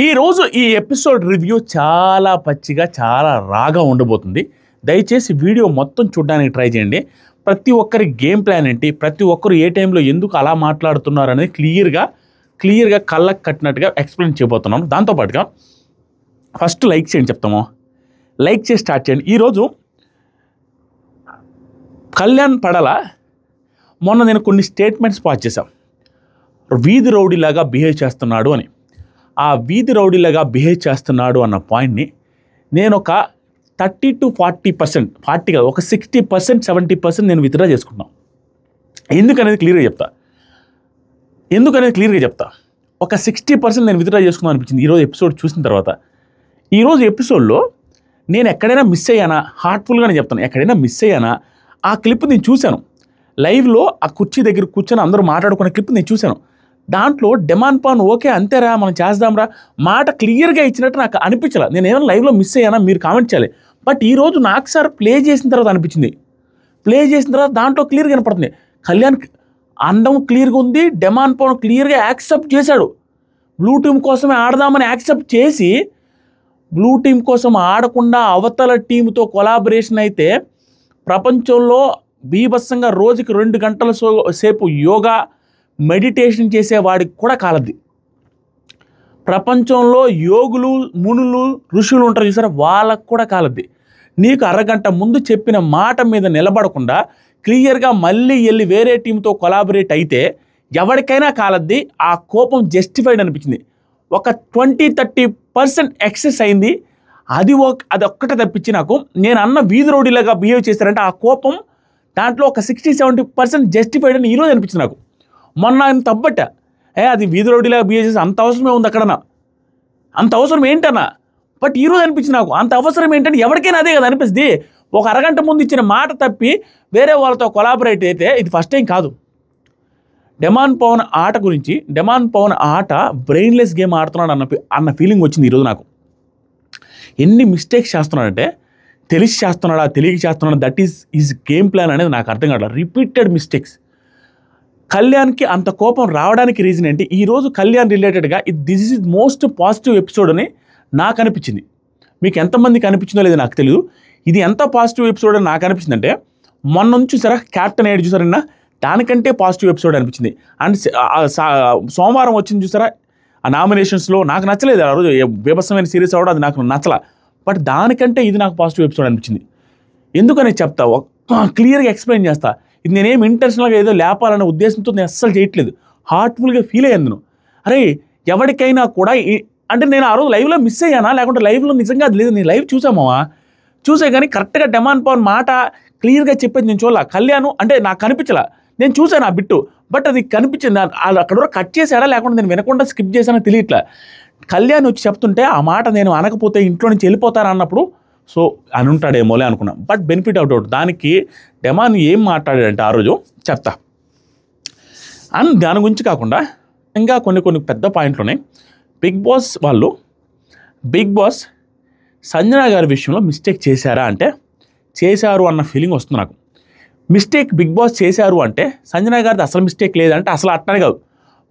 ఈరోజు ఈ episode review చాలా పచ్చిగా చాలా రాగా ఉండబోతుంది. దయచేసి వీడియో మొత్తం చూడడానికి ట్రై చేయండి. ప్రతి ఒక్కరి గేమ్ ప్లాన్ ఏంటి, ప్రతి ఒక్కరు ఏ టైంలో ఎందుకు అలా మాట్లాడుతున్నారు అనేది క్లియర్గా కళ్ళకు కట్టినట్టుగా ఎక్స్ప్లెయిన్ చేయబోతున్నాను. దాంతోపాటుగా ఫస్ట్ లైక్ చేయండి, చెప్తాము లైక్ చేసి స్టార్ట్ చేయండి. ఈరోజు కళ్యాణ్ పడల మొన్న నేను కొన్ని స్టేట్మెంట్స్ పాస్ చేశాను. వీధి రౌడీలాగా బిహేవ్ చేస్తున్నాడు అని. ఆ వీధి రౌడీలాగా బిహేవ్ చేస్తున్నాడు అన్న పాయింట్ని నేను ఒక 30 to 40%, 40 కాదు, ఒక 60%, 70% నేను విత్డ్రా చేసుకుంటున్నాను. ఎందుకనేది క్లియర్గా చెప్తా. ఒక 60% నేను విత్డ్రా చేసుకుందాం అనిపించింది ఈరోజు ఎపిసోడ్ చూసిన తర్వాత. ఈరోజు ఎపిసోడ్లో నేను ఎక్కడైనా మిస్ అయ్యానా, హార్ట్ఫుల్గానే చెప్తాను, ఎక్కడైనా మిస్ అయ్యానా ఆ క్లిప్ నేను చూశాను. లైవ్లో ఆ కుర్చీ దగ్గర కూర్చొని అందరూ మాట్లాడుకునే క్లిప్ నేను చూశాను. దాంట్లో డెమాన్ పాన్ ఓకే అంతేరా మనం చేద్దాంరా మాట క్లియర్గా ఇచ్చినట్టు నాకు అనిపించలే. నేను ఏమైనా లైవ్లో మిస్ అయ్యానా మీరు కామెంట్ చేయాలి. బట్ ఈరోజు నాకు సార్ ప్లే చేసిన తర్వాత అనిపించింది. ప్లే చేసిన తర్వాత దాంట్లో క్లియర్గా కనపడుతుంది. కళ్యాణ్ అందం క్లియర్గా ఉంది, డెమాన్ పాన్ క్లియర్గా యాక్సెప్ట్ చేశాడు. బ్లూ టీమ్ కోసమే ఆడదామని యాక్సెప్ట్ చేసి బ్లూ టీం కోసం ఆడకుండా అవతల టీంతో కొలాబరేషన్ అయితే ప్రపంచంలో బీభత్సంగా రోజుకి 2 గంటల సేపు యోగా మెడిటేషన్ చేసేవాడికి కూడా కాలద్ది. ప్రపంచంలో యోగులు, మునులు, ఋషులు ఉంటారు చూసారా, వాళ్ళకు కూడా కాలద్ది. నీకు అరగంట ముందు చెప్పిన మాట మీద నిలబడకుండా క్లియర్గా మళ్ళీ వెళ్ళి వేరే టీంతో కొలాబరేట్ అయితే ఎవరికైనా కాలద్ది. ఆ కోపం జస్టిఫైడ్ అనిపించింది. ఒక 20-30% ఎక్సెస్ అయింది. అది ఒక్కటే తప్పించి నాకు నేను అన్న వీధి రౌడీలాగా బిహేవ్ చేశారంటే ఆ కోపం దాంట్లో ఒక 60-70% జస్టిఫైడ్ అని ఈరోజు అనిపించింది నాకు. మొన్న ఆయన తప్పట అది వీధి రౌడీలాగా బిహేవ్ చేసి అంత అవసరమే ఉంది అక్కడన్నా, అంత అవసరం ఏంటన్నా. బట్ ఈరోజు అనిపించింది నాకు అంత అవసరం ఏంటంటే ఎవరికైనా అదే కదా అనిపిస్తుంది. ఒక అరగంట ముందు ఇచ్చిన మాట తప్పి వేరే వాళ్ళతో కొలాబరేట్ అయితే ఇది ఫస్ట్ టైం కాదు. డెమాన్ పవన్ ఆట గురించి, డెమాన్ పవన్ ఆట బ్రెయిన్లెస్ గేమ్ ఆడుతున్నాడు అన్న ఫీలింగ్ వచ్చింది ఈరోజు నాకు. ఎన్ని మిస్టేక్స్ చేస్తున్నాడంటే తెలిసి చేస్తున్నాడా తెలియక చేస్తున్నాడా, దట్ ఈజ్ గేమ్ ప్లాన్ అనేది నాకు అర్థం కావట్లేదు. Repeated mistakes. కళ్యాణ్కి అంత కోపం రావడానికి రీజన్ ఏంటి? ఈరోజు కళ్యాణ్ రిలేటెడ్గా this is most positive episode అని నాకు అనిపించింది. మీకు ఎంతమందికి అనిపించిందో లేదో నాకు తెలియదు. ఇది ఎంత పాజిటివ్ ఎపిసోడ్ అని నాకు అనిపించిందంటే మొన్న నుంచి చూసారా క్యాప్టెన్ ఏడు చూసారన్నా, దానికంటే పాజిటివ్ ఎపిసోడ్ అనిపించింది. అండ్ సోమవారం వచ్చింది చూసారా ఆ నామినేషన్స్లో, నాకు నచ్చలేదు ఆ రోజు బీభత్సమైన సీరియస్ అవ్వడం, అది నాకు నచ్చల. బట్ దానికంటే ఇది నాకు పాజిటివ్ ఎపిసోడ్ అనిపించింది. ఎందుకని చెప్తా, క్లియర్గా ఎక్స్ప్లెయిన్ చేస్తా. ఇది నేనేం ఇంటెన్షనల్గా ఏదో లేపాలనే ఉద్దేశంతో నేను అస్సలు చేయట్లేదు. హార్ట్ఫుల్గా ఫీల్ అయ్యాను. అరే ఎవరికైనా కూడా అంటే నేను ఆ రోజు లైవ్లో మిస్ అయ్యానా, లేకుంటే లైవ్లో నిజంగా అది లేదు. నేను లైవ్ చూసే కానీ కరెక్ట్గా డెమాన్ పవన్ మాట క్లియర్గా చెప్పేది నేను చూడాల. కళ్యాణ్ అంటే నాకు కనిపించలా, నేను చూసాను ఆ బిట్టు, బట్ అది కనిపించింది. అక్కడ వరకు కట్ చేశాడా లేకుండా నేను వినకుండా స్కిప్ చేశానో తెలియట్లా. కళ్యాణ్ వచ్చి చెప్తుంటే ఆ మాట నేను అనకపోతే ఇంట్లో నుంచి వెళ్ళిపోతారా అన్నప్పుడు సో అని ఉంటాడేమోలే అనుకున్నాం. బట్ బెనిఫిట్ అవుట్ దానికి డెమాన్ ఏం మాట్లాడాడంటే ఆ రోజు చెప్తా. అండ్ దాని గురించి కాకుండా ఇంకా కొన్ని పెద్ద పాయింట్లు ఉన్నాయి. బిగ్ బాస్ సంజన గారి విషయంలో మిస్టేక్ చేశారా అంటే చేశారు అన్న ఫీలింగ్ వస్తుంది నాకు. మిస్టేక్ బిగ్ బాస్ చేశారు అంటే సంజన గారిది అసలు మిస్టేక్ లేదంటే అసలు అట్టనే కాదు.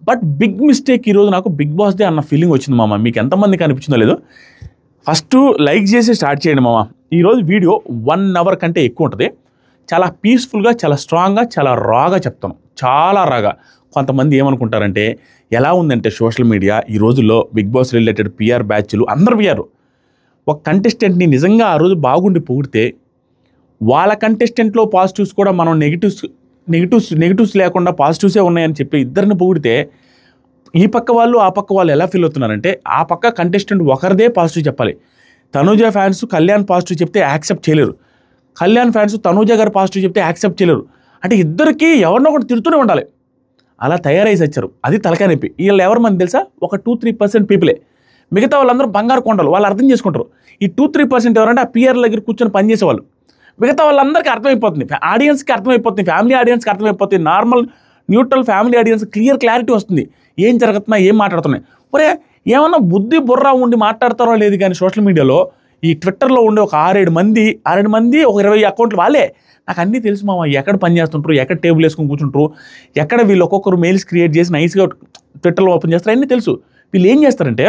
బట్ బిగ్ మిస్టేక్ ఈరోజు నాకు బిగ్ బాస్దే అన్న ఫీలింగ్ వచ్చింది మామ. మీకు ఎంతమందికి అనిపించిందో లేదో ఫస్ట్ లైక్ చేసి స్టార్ట్ చేయండి మామ. ఈరోజు వీడియో 1 hour కంటే ఎక్కువ ఉంటుంది. చాలా పీస్ఫుల్గా, చాలా స్ట్రాంగ్గా, చాలా రాగా చెప్తాను, చాలా రాగా. కొంతమంది ఏమనుకుంటారంటే ఎలా ఉందంటే సోషల్ మీడియా ఈ రోజుల్లో బిగ్ బాస్ రిలేటెడ్ పిఆర్ బ్యాచ్లు అందరు పిఆర్. ఒక కంటెస్టెంట్ని నిజంగా ఆ రోజు బాగుండి పొగిడితే వాళ్ళ కంటెస్టెంట్లో పాజిటివ్స్ కూడా మనం నెగిటివ్స్ లేకుండా పాజిటివ్సే ఉన్నాయని చెప్పి ఇద్దరిని పొగిడితే ఈ పక్క వాళ్ళు ఆ పక్క వాళ్ళు ఎలా ఫీల్ అవుతున్నారంటే ఆ పక్క కంటెస్టెంట్ ఒకరిదే పాజిటివ్ చెప్పాలి. తనూజ ఫ్యాన్స్ కళ్యాణ్ పాజిటివ్ చెప్తే యాక్సెప్ట్ చేయలేరు, కళ్యాణ్ ఫ్యాన్స్ తనూజ గారు పాజిటివ్ చెప్తే యాక్సెప్ట్ చేయలేరు. అంటే ఇద్దరికి ఎవరినో ఒకటి తిడుతూనే ఉండాలి. అలా తయారై వచ్చారు. అది తలకాయ నొప్పి. వీళ్ళు ఎవరు మంది తెలుసా? ఒక 2-3% పీపులే. మిగతా వాళ్ళందరూ బంగారు కొండలు, వాళ్ళు అర్థం చేసుకుంటారు. ఈ 2-3% ఎవరంటే ఆ పిఆర్ దగ్గర కూర్చొని పనిచేసేవాళ్ళు. మిగతా వాళ్ళందరికీ అర్థమైపోతుంది, ఆడియన్స్కి అర్థమైపోతుంది, ఫ్యామిలీ ఆడియన్స్కి అర్థమైపోతుంది, normal neutral family audience clarity వస్తుంది ఏం జరుగుతున్నా ఏం మాట్లాడుతున్నాయి. ఒరే ఏమన్నా బుద్ధి బుర్ర ఉండి మాట్లాడతారో లేదు కానీ సోషల్ మీడియాలో ఈ ట్విట్టర్లో ఉండే ఒక 6-7 మంది ఒక 20 అకౌంట్లు వాళ్ళే. నాకు అన్నీ తెలుసు మామ, ఎక్కడ పని చేస్తుంటారు, ఎక్కడ టేబుల్ వేసుకొని కూర్చుంటారు, ఎక్కడ వీళ్ళు ఒక్కొక్కరు మెయిల్స్ క్రియేట్ చేసి నైస్గా ట్విట్టర్లో ఓపెన్ చేస్తారు, అన్నీ తెలుసు. వీళ్ళు ఏం చేస్తారంటే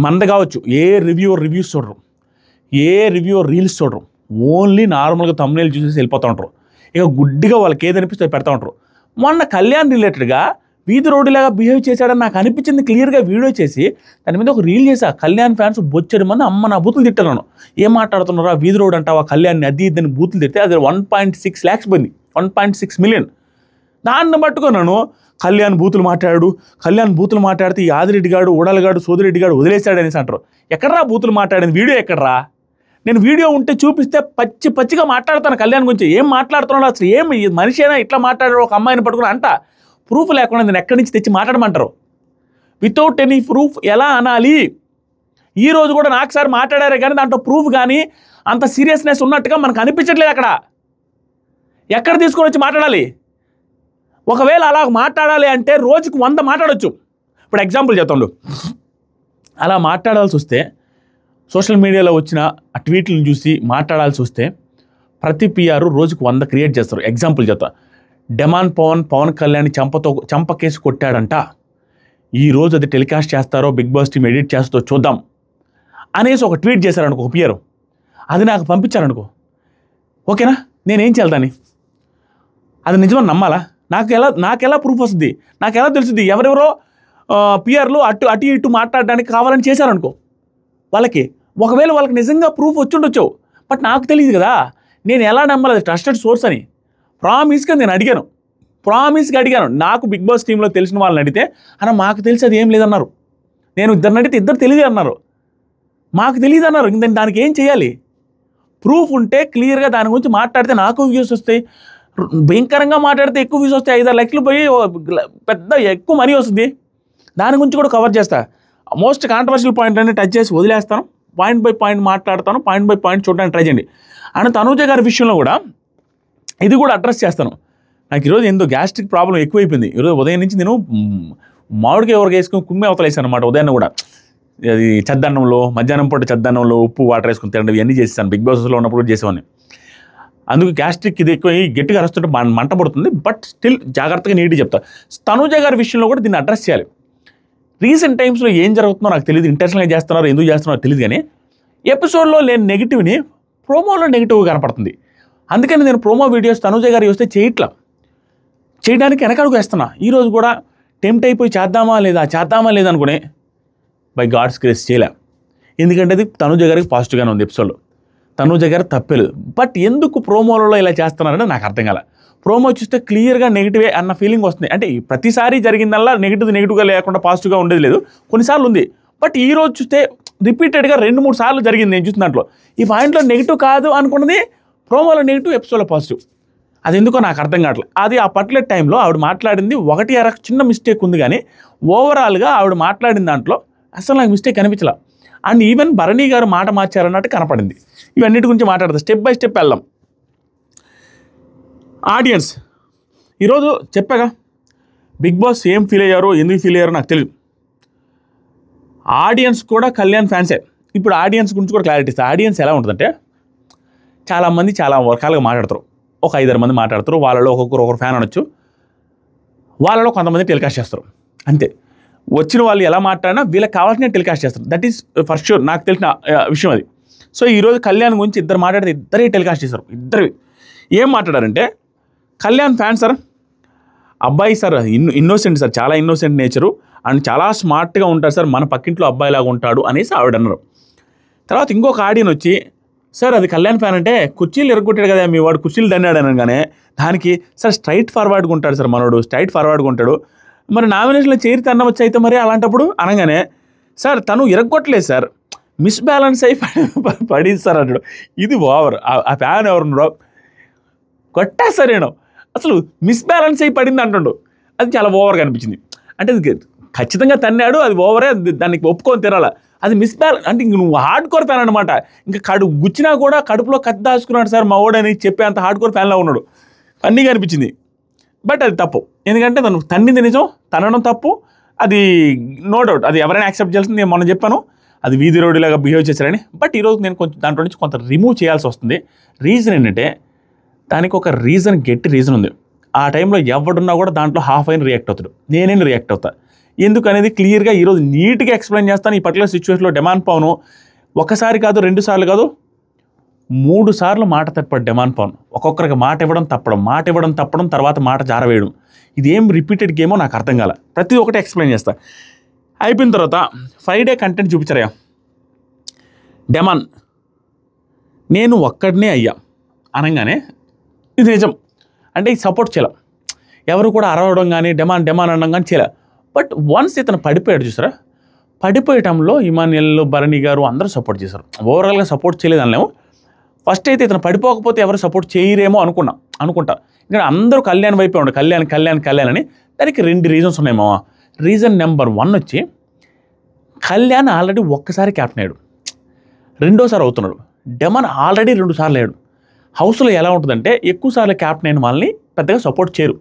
మనది కావచ్చు, రివ్యూస్ చూడరు, రీల్స్ చూడరు, ఓన్లీ నార్మల్గా thumbnail చూసేసి వెళ్ళిపోతూ ఉంటారు. ఇక గుడ్డిగా వాళ్ళకి ఏదనిపిస్తే పెడతా ఉంటారు. మొన్న కళ్యాణ్ రిలేటెడ్గా వీధి రోడ్డులాగా బిహేవ్ చేశాడని నాకు అనిపించింది. క్లియర్గా వీడియో చేసి దాని మీద ఒక రీల్ చేశా. కళ్యాణ్ ఫ్యాన్స్ బొచ్చడి మంది అమ్మ నా బూతులు తిట్టాను. ఏం మాట్లాడుతున్నారా, వీధి రోడ్ అంటావా, కళ్యాణ్ అది ఇద్దని బూతులు తిడితే అది 1.6 lakhs పోయింది, 1.6 million. దాన్ని పట్టుకున్నాను కళ్యాణ్ బూతులు మాట్లాడితే ఈ ఆదిరెడ్డి గాడు, ఉడలగాడు, సోదిరెడ్డి గాడు వదిలేశాడు అనేసి అంటారు. ఎక్కడరా బూతులు మాట్లాడింది, వీడియో ఎక్కడరా? నేను వీడియో ఉంటే చూపిస్తే పచ్చిగా మాట్లాడతాను కళ్యాణ్ గురించి. ఏం మాట్లాడుతున్నాడు అసలు, ఏం మనిషి అయినా ఇట్లా మాట్లాడారు ఒక అమ్మాయిని పట్టుకుని అంట. ప్రూఫ్ లేకుండా నేను ఎక్కడి నుంచి తెచ్చి మాట్లాడమంటారు? వితౌట్ ఎనీ ప్రూఫ్ ఎలా అనాలి? ఈరోజు కూడా నాకు సార్ మాట్లాడారే కానీ దాంట్లో ప్రూఫ్ కానీ అంత సీరియస్నెస్ ఉన్నట్టుగా మనకు అనిపించట్లేదు. ఎక్కడ తీసుకొని వచ్చి మాట్లాడాలి? ఒకవేళ అలా మాట్లాడాలి అంటే రోజుకు 100 మాట్లాడవచ్చు. ఇప్పుడు ఎగ్జాంపుల్ చెప్తాను. అలా మాట్లాడాల్సి వస్తే సోషల్ మీడియాలో వచ్చిన ఆ ట్వీట్లను చూసి మాట్లాడాల్సి వస్తే ప్రతి పిఆర్ రోజుకు 100 క్రియేట్ చేస్తారు. ఎగ్జాంపుల్ చెప్తా. డెమాన్ పవన్ కళ్యాణ్ చంప కేసు కొట్టాడంట, ఈరోజు అది టెలికాస్ట్ చేస్తారో బిగ్ బాస్ టీమ్ ఎడిట్ చేస్తారో చూద్దాం అనేసి ఒక ట్వీట్ చేశారనుకో ఒక పిఆర్, అది నాకు పంపించారనుకో, ఓకేనా, నేనేం చేయాలి దాన్ని? అది నిజమని నమ్మాలా? నాకెలా ప్రూఫ్ వస్తుంది? నాకెలా తెలుస్తుంది? ఎవరెవరో పిఆర్లు అటు ఇటు మాట్లాడడానికి కావాలని చేశారనుకో వాళ్ళకి, ఒకవేళ వాళ్ళకి నిజంగా ప్రూఫ్ వచ్చి ఉండొచ్చు, బట్ నాకు తెలియదు కదా. నేను ఎలా నమ్మాలి అది ట్రస్టెడ్ సోర్స్ అని? ప్రామిస్గా నేను అడిగాను. నాకు బిగ్ బాస్ టీంలో తెలిసిన వాళ్ళని అడిగితే అన్న మాకు తెలిసి అది ఏం లేదన్నారు. నేను ఇద్దరిని అడిగితే ఇద్దరు తెలియదు అన్నారు. మాకు తెలియదు అన్నారు. ఇంక దానికి ఏం చేయాలి? ప్రూఫ్ ఉంటే క్లియర్గా దాని గురించి మాట్లాడితే నాకు వ్యూస్ వస్తాయి. భయంకరంగా మాట్లాడితే ఎక్కువ వ్యూస్ వస్తాయి. 5-6 లక్షలు పోయి పెద్ద ఎక్కువ మనీ వస్తుంది. దాని గురించి కూడా కవర్ చేస్తా. మోస్ట్ కాంట్రవర్షియల్ పాయింట్ అన్ని టచ్ చేసి వదిలేస్తాను. పాయింట్ బై పాయింట్ మాట్లాడతాను. పాయింట్ బై పాయింట్ చూడడానికి ట్రై చేయండి. అండ్ తనూజ గారి విషయంలో కూడా ఇది కూడా అడ్రస్ చేస్తాను. నాకు ఈరోజు ఎంతో గ్యాస్ట్రిక్ ప్రాబ్లం ఎక్కువైపోయింది. ఈరోజు ఉదయం నుంచి నేను మామిడికి ఎవరికి వేసుకుని కుమ్మి అవతలేసాను అనమాట. ఉదయాన్ని కూడా అది చద్దన్నంలో, మధ్యాహ్నం పూట చద్దన్నంలో ఉప్పు వాటర్ వేసుకుని తినడం ఇవన్నీ చేస్తాను. బిగ్ బాస్లో ఉన్నప్పుడు చేసేవాడిని. అందుకు గ్యాస్ట్రిక్ ఇది ఎక్కువ గట్టిగా అరుస్తుంటే మంట పడుతుంది. బట్ స్టిల్ జాగ్రత్తగా నీట్గా చెప్తా. తనూజ గారి విషయంలో కూడా దీన్ని అడ్రస్ చేయాలి. రీసెంట్ టైమ్స్లో ఏం జరుగుతుందో నాకు తెలియదు. ఇంటెన్షనల్గా చేస్తున్నారో ఎందుకు చేస్తున్నారో తెలియదు, కానీ ఎపిసోడ్లో లేని నెగిటివ్ని ప్రోమోలో నెగిటివ్గా కనపడుతుంది. అందుకని నేను ప్రోమో వీడియోస్ తనూజ గారి వస్తే చేయడానికి వెనకడుగు వేస్తున్నా. ఈరోజు కూడా టెంప్ట్ అయిపోయి చేద్దామా లేదా అనుకునే బై గాడ్స్ గ్రేస్ చేయలే. ఎందుకంటే అది తనూజ గారికి పాజిటివ్గానే ఉంది. ఎపిసోడ్లో తనూజ గారు తప్పలేదు. బట్ ఎందుకు ప్రోమోలలో ఇలా చేస్తున్నారని నాకు అర్థం కాలే. ప్రోమో చూస్తే క్లియర్గా నెగిటివే అన్న ఫీలింగ్ వస్తుంది. అంటే ప్రతిసారి జరిగిందల్లా నెగిటివ్గా లేకుండా పాజిటివ్గా ఉండేది లేదు, కొన్నిసార్లు ఉంది. బట్ ఈరోజు చూస్తే రిపీటెడ్గా 2-3 సార్లు జరిగింది. నేను చూసిన దాంట్లో ఈ పాయింట్లో నెగిటివ్ కాదు అనుకున్నది ప్రోమోలో నెగిటివ్, ఎపిసోడ్లో పాజిటివ్. అది ఎందుకో నాకు అర్థం కావట్లేదు. అది ఆ పర్టికులర్ టైంలో ఆవిడ మాట్లాడింది 1-2 చిన్న మిస్టేక్ ఉంది, కానీ ఓవరాల్గా ఆవిడ మాట్లాడిన దాంట్లో అసలు నాకు mistake కనిపించలే. And even Bharani garu మాట మార్చారన్నట్టు కనపడింది. ఇవన్నిటి గురించి మాట్లాడదాం. స్టెప్ బై స్టెప్ వెళ్దాం. ఆడియన్స్ ఈరోజు చెప్పాగా బిగ్ బాస్ ఏం ఫీల్ అయ్యారో, ఎందుకు ఫీల్ అయ్యారో నాకు తెలియదు. ఆడియన్స్ కూడా కళ్యాణ్ ఫ్యాన్సే. ఇప్పుడు ఆడియన్స్ గురించి కూడా క్లారిటీ ఇస్తాను. ఆడియన్స్ ఎలా ఉంటుందంటే చాలామంది చాలా రకాలుగా మాట్లాడతారు. ఒక 5-6 మంది మాట్లాడతారు. వాళ్ళలో ఒకరు ఫ్యాన్ అనొచ్చు. వాళ్ళలో కొంతమంది టెలికాస్ట్ చేస్తారు. అంతే. వచ్చిన వాళ్ళు ఎలా మాట్లాడినా వీళ్ళకి కావాల్సిన టెలికాస్ట్ చేస్తారు. దట్ ఈస్ ఫర్ ష్యూర్, నాకు తెలిసిన విషయం అది. సో ఈరోజు కళ్యాణ్ గురించి ఇద్దరు మాట్లాడితే ఇద్దరే టెలికాస్ట్ చేశారు. ఇద్దరు ఏం మాట్లాడారంటే, కళ్యాణ్ ఫ్యాన్ సార్, అబ్బాయి సార్ ఇన్నోసెంట్ సార్, చాలా ఇన్నోసెంట్ నేచరు అండ్ చాలా స్మార్ట్గా ఉంటారు సార్, మన పక్కింట్లో అబ్బాయిలాగా ఉంటాడు అనేసి ఆవిడ అన్నారు. తర్వాత ఇంకొక ఆడియన్ వచ్చి, సార్ అది కళ్యాణ్ ఫ్యాన్ అంటే కుర్చీలు ఎరగొట్టాడు కదా మీ వాడు, కుర్చీలు దండాడు అనగానే దానికి సార్ స్ట్రైట్ ఫార్వర్డ్గా ఉంటాడు సార్ మనోడు, స్ట్రైట్ ఫార్వర్డ్గా ఉంటాడు, మరి నామినేషన్లో చేరి తన్నవచ్చు అయితే మరి అలాంటప్పుడు అనగానే, సార్ తను ఎరగొట్టలేదు సార్, మిస్బ్యాలెన్స్ అయి పడింది సార్ అంటాడు. ఇది ఓవర్. ఆ ఫ్యాన్ ఎవరు కొట్టేస్తారు నేను, అసలు మిస్బ్యాలెన్స్ అయి పడింది అంటుండు. అది చాలా ఓవర్గా అనిపించింది. అంటే అది ఖచ్చితంగా తన్నాడు, అది ఓవరే, దానికి ఒప్పుకొని తినాల. అది మిస్బ్యాలెన్స్ అంటే ఇంక నువ్వు హార్డ్ కోర్ ఫ్యాన్ అనమాట. ఇంకా గుచ్చినా కూడా కడుపులో కత్తి దాచుకున్నాడు సార్ మా ఓడని చెప్పే అంత హార్డ్ కోర్ ఫ్యాన్లో ఉన్నాడు. ఫన్నీగా అనిపించింది. బట్ అది తప్పు. ఎందుకంటే తను తన్నింది నిజం, తనడం తప్పు. అది నో డౌట్, అది ఎవరైనా యాక్సెప్ట్ చేయాల్సింది. నేను మొన్న చెప్పాను అది వీధి రోడ్డులాగా బిహేవ్ చేశారని. బట్ ఈరోజు నేను కొంచెం దాంట్లో నుంచి కొంత రిమూవ్ చేయాల్సి వస్తుంది. రీజన్ ఏంటంటే దానికి ఒక గట్టి రీజన్ ఉంది. ఆ టైంలో ఎవడున్నా కూడా దాంట్లో హాఫ్ అయిన రియాక్ట్ అవుతాడు, నేనేం రియాక్ట్ అవుతా. ఎందుకనేది క్లియర్గా ఈరోజు నీట్గా ఎక్స్ప్లెయిన్ చేస్తాను. ఈ పర్టికులర్ సిచ్యువేషన్లో డెమాన్ పవన్ ఒకసారి కాదు, 2 సార్లు కాదు, 3 సార్లు మాట తప్పాడు డెమాన్ పవన్. ఒక్కొక్కరికి మాట ఇవ్వడం తప్పడం, తర్వాత మాట జారవేయడం. ఇదేం రిపీటెడ్ గేమో నాకు అర్థం కాల. ప్రతి ఒక్కటి ఎక్స్ప్లెయిన్ చేస్తా. అయిపోయిన తర్వాత ఫ్రైడే కంటెంట్ చూపించారయ్యా. డెమాన్ నేను ఒక్కడనే అయ్యా అనగానే ఇది నిజం. అంటే ఈ సపోర్ట్ చేయలే, ఎవరు కూడా అరవడం కానీ డెమాన్ అనడం కానీ చేయలే. బట్ వన్స్ ఇతను పడిపోయాడు చూసారా, పడిపోయటంలో ఇమాన్యుయల్, భరణి గారు అందరూ సపోర్ట్ చేశారు. ఓవరాల్గా సపోర్ట్ చేయలేదు అనలేము. ఫస్ట్ అయితే ఇతను పడిపోకపోతే ఎవరు సపోర్ట్ చేయరేమో అనుకుంటా. ఇంకా అందరూ కళ్యాణ్ వైపే ఉండే కళ్యాణ్ అని. దానికి 2 రీజన్స్ ఉన్నాయి మామ. రీజన్ నెంబర్ 1 వచ్చి కళ్యాణ్ ఆల్రెడీ ఒక్కసారి క్యాప్టెన్ అయ్యాడు, 2వ అవుతున్నాడు. డెమాన్ ఆల్రెడీ 2 సార్లు అయ్యాడు. హౌస్లో ఎలా ఉంటుందంటే ఎక్కువ సార్లు క్యాప్టెన్ అయిన వాళ్ళని పెద్దగా సపోర్ట్ చేయరు.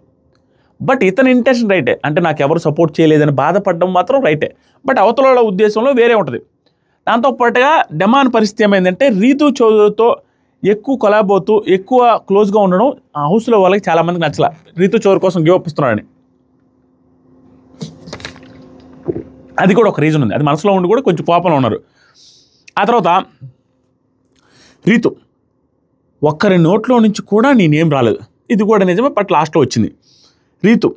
బట్ ఇతని ఇంటెన్షన్ రైటే, అంటే నాకు ఎవరు సపోర్ట్ చేయలేదని బాధపడడం మాత్రం రైటే. బట్ అవతల ఉద్దేశంలో వేరే ఉంటుంది. దాంతోపాటుగా డెమాన్ పరిస్థితి ఏమైందంటే రీతు చౌదరితో ఎక్కువ కొలాబ్ అవుతూ ఎక్కువ క్లోజ్గా ఉండడం ఆ హౌస్లో వాళ్ళకి చాలామందికి నచ్చల. రీతు చౌదరి కోసం గివ్ అప్ ఇస్తున్నాడని, అది కూడా ఒక రీజన్ ఉంది. అది మనసులో ఉండి కూడా కొంచెం కోపంలో ఉన్నారు. ఆ తర్వాత రీతు ఒక్కరి నోట్లో నుంచి కూడా నేనేం రాలేదు, ఇది కూడా నిజమే. బట్ లాస్ట్లో వచ్చింది రీతు.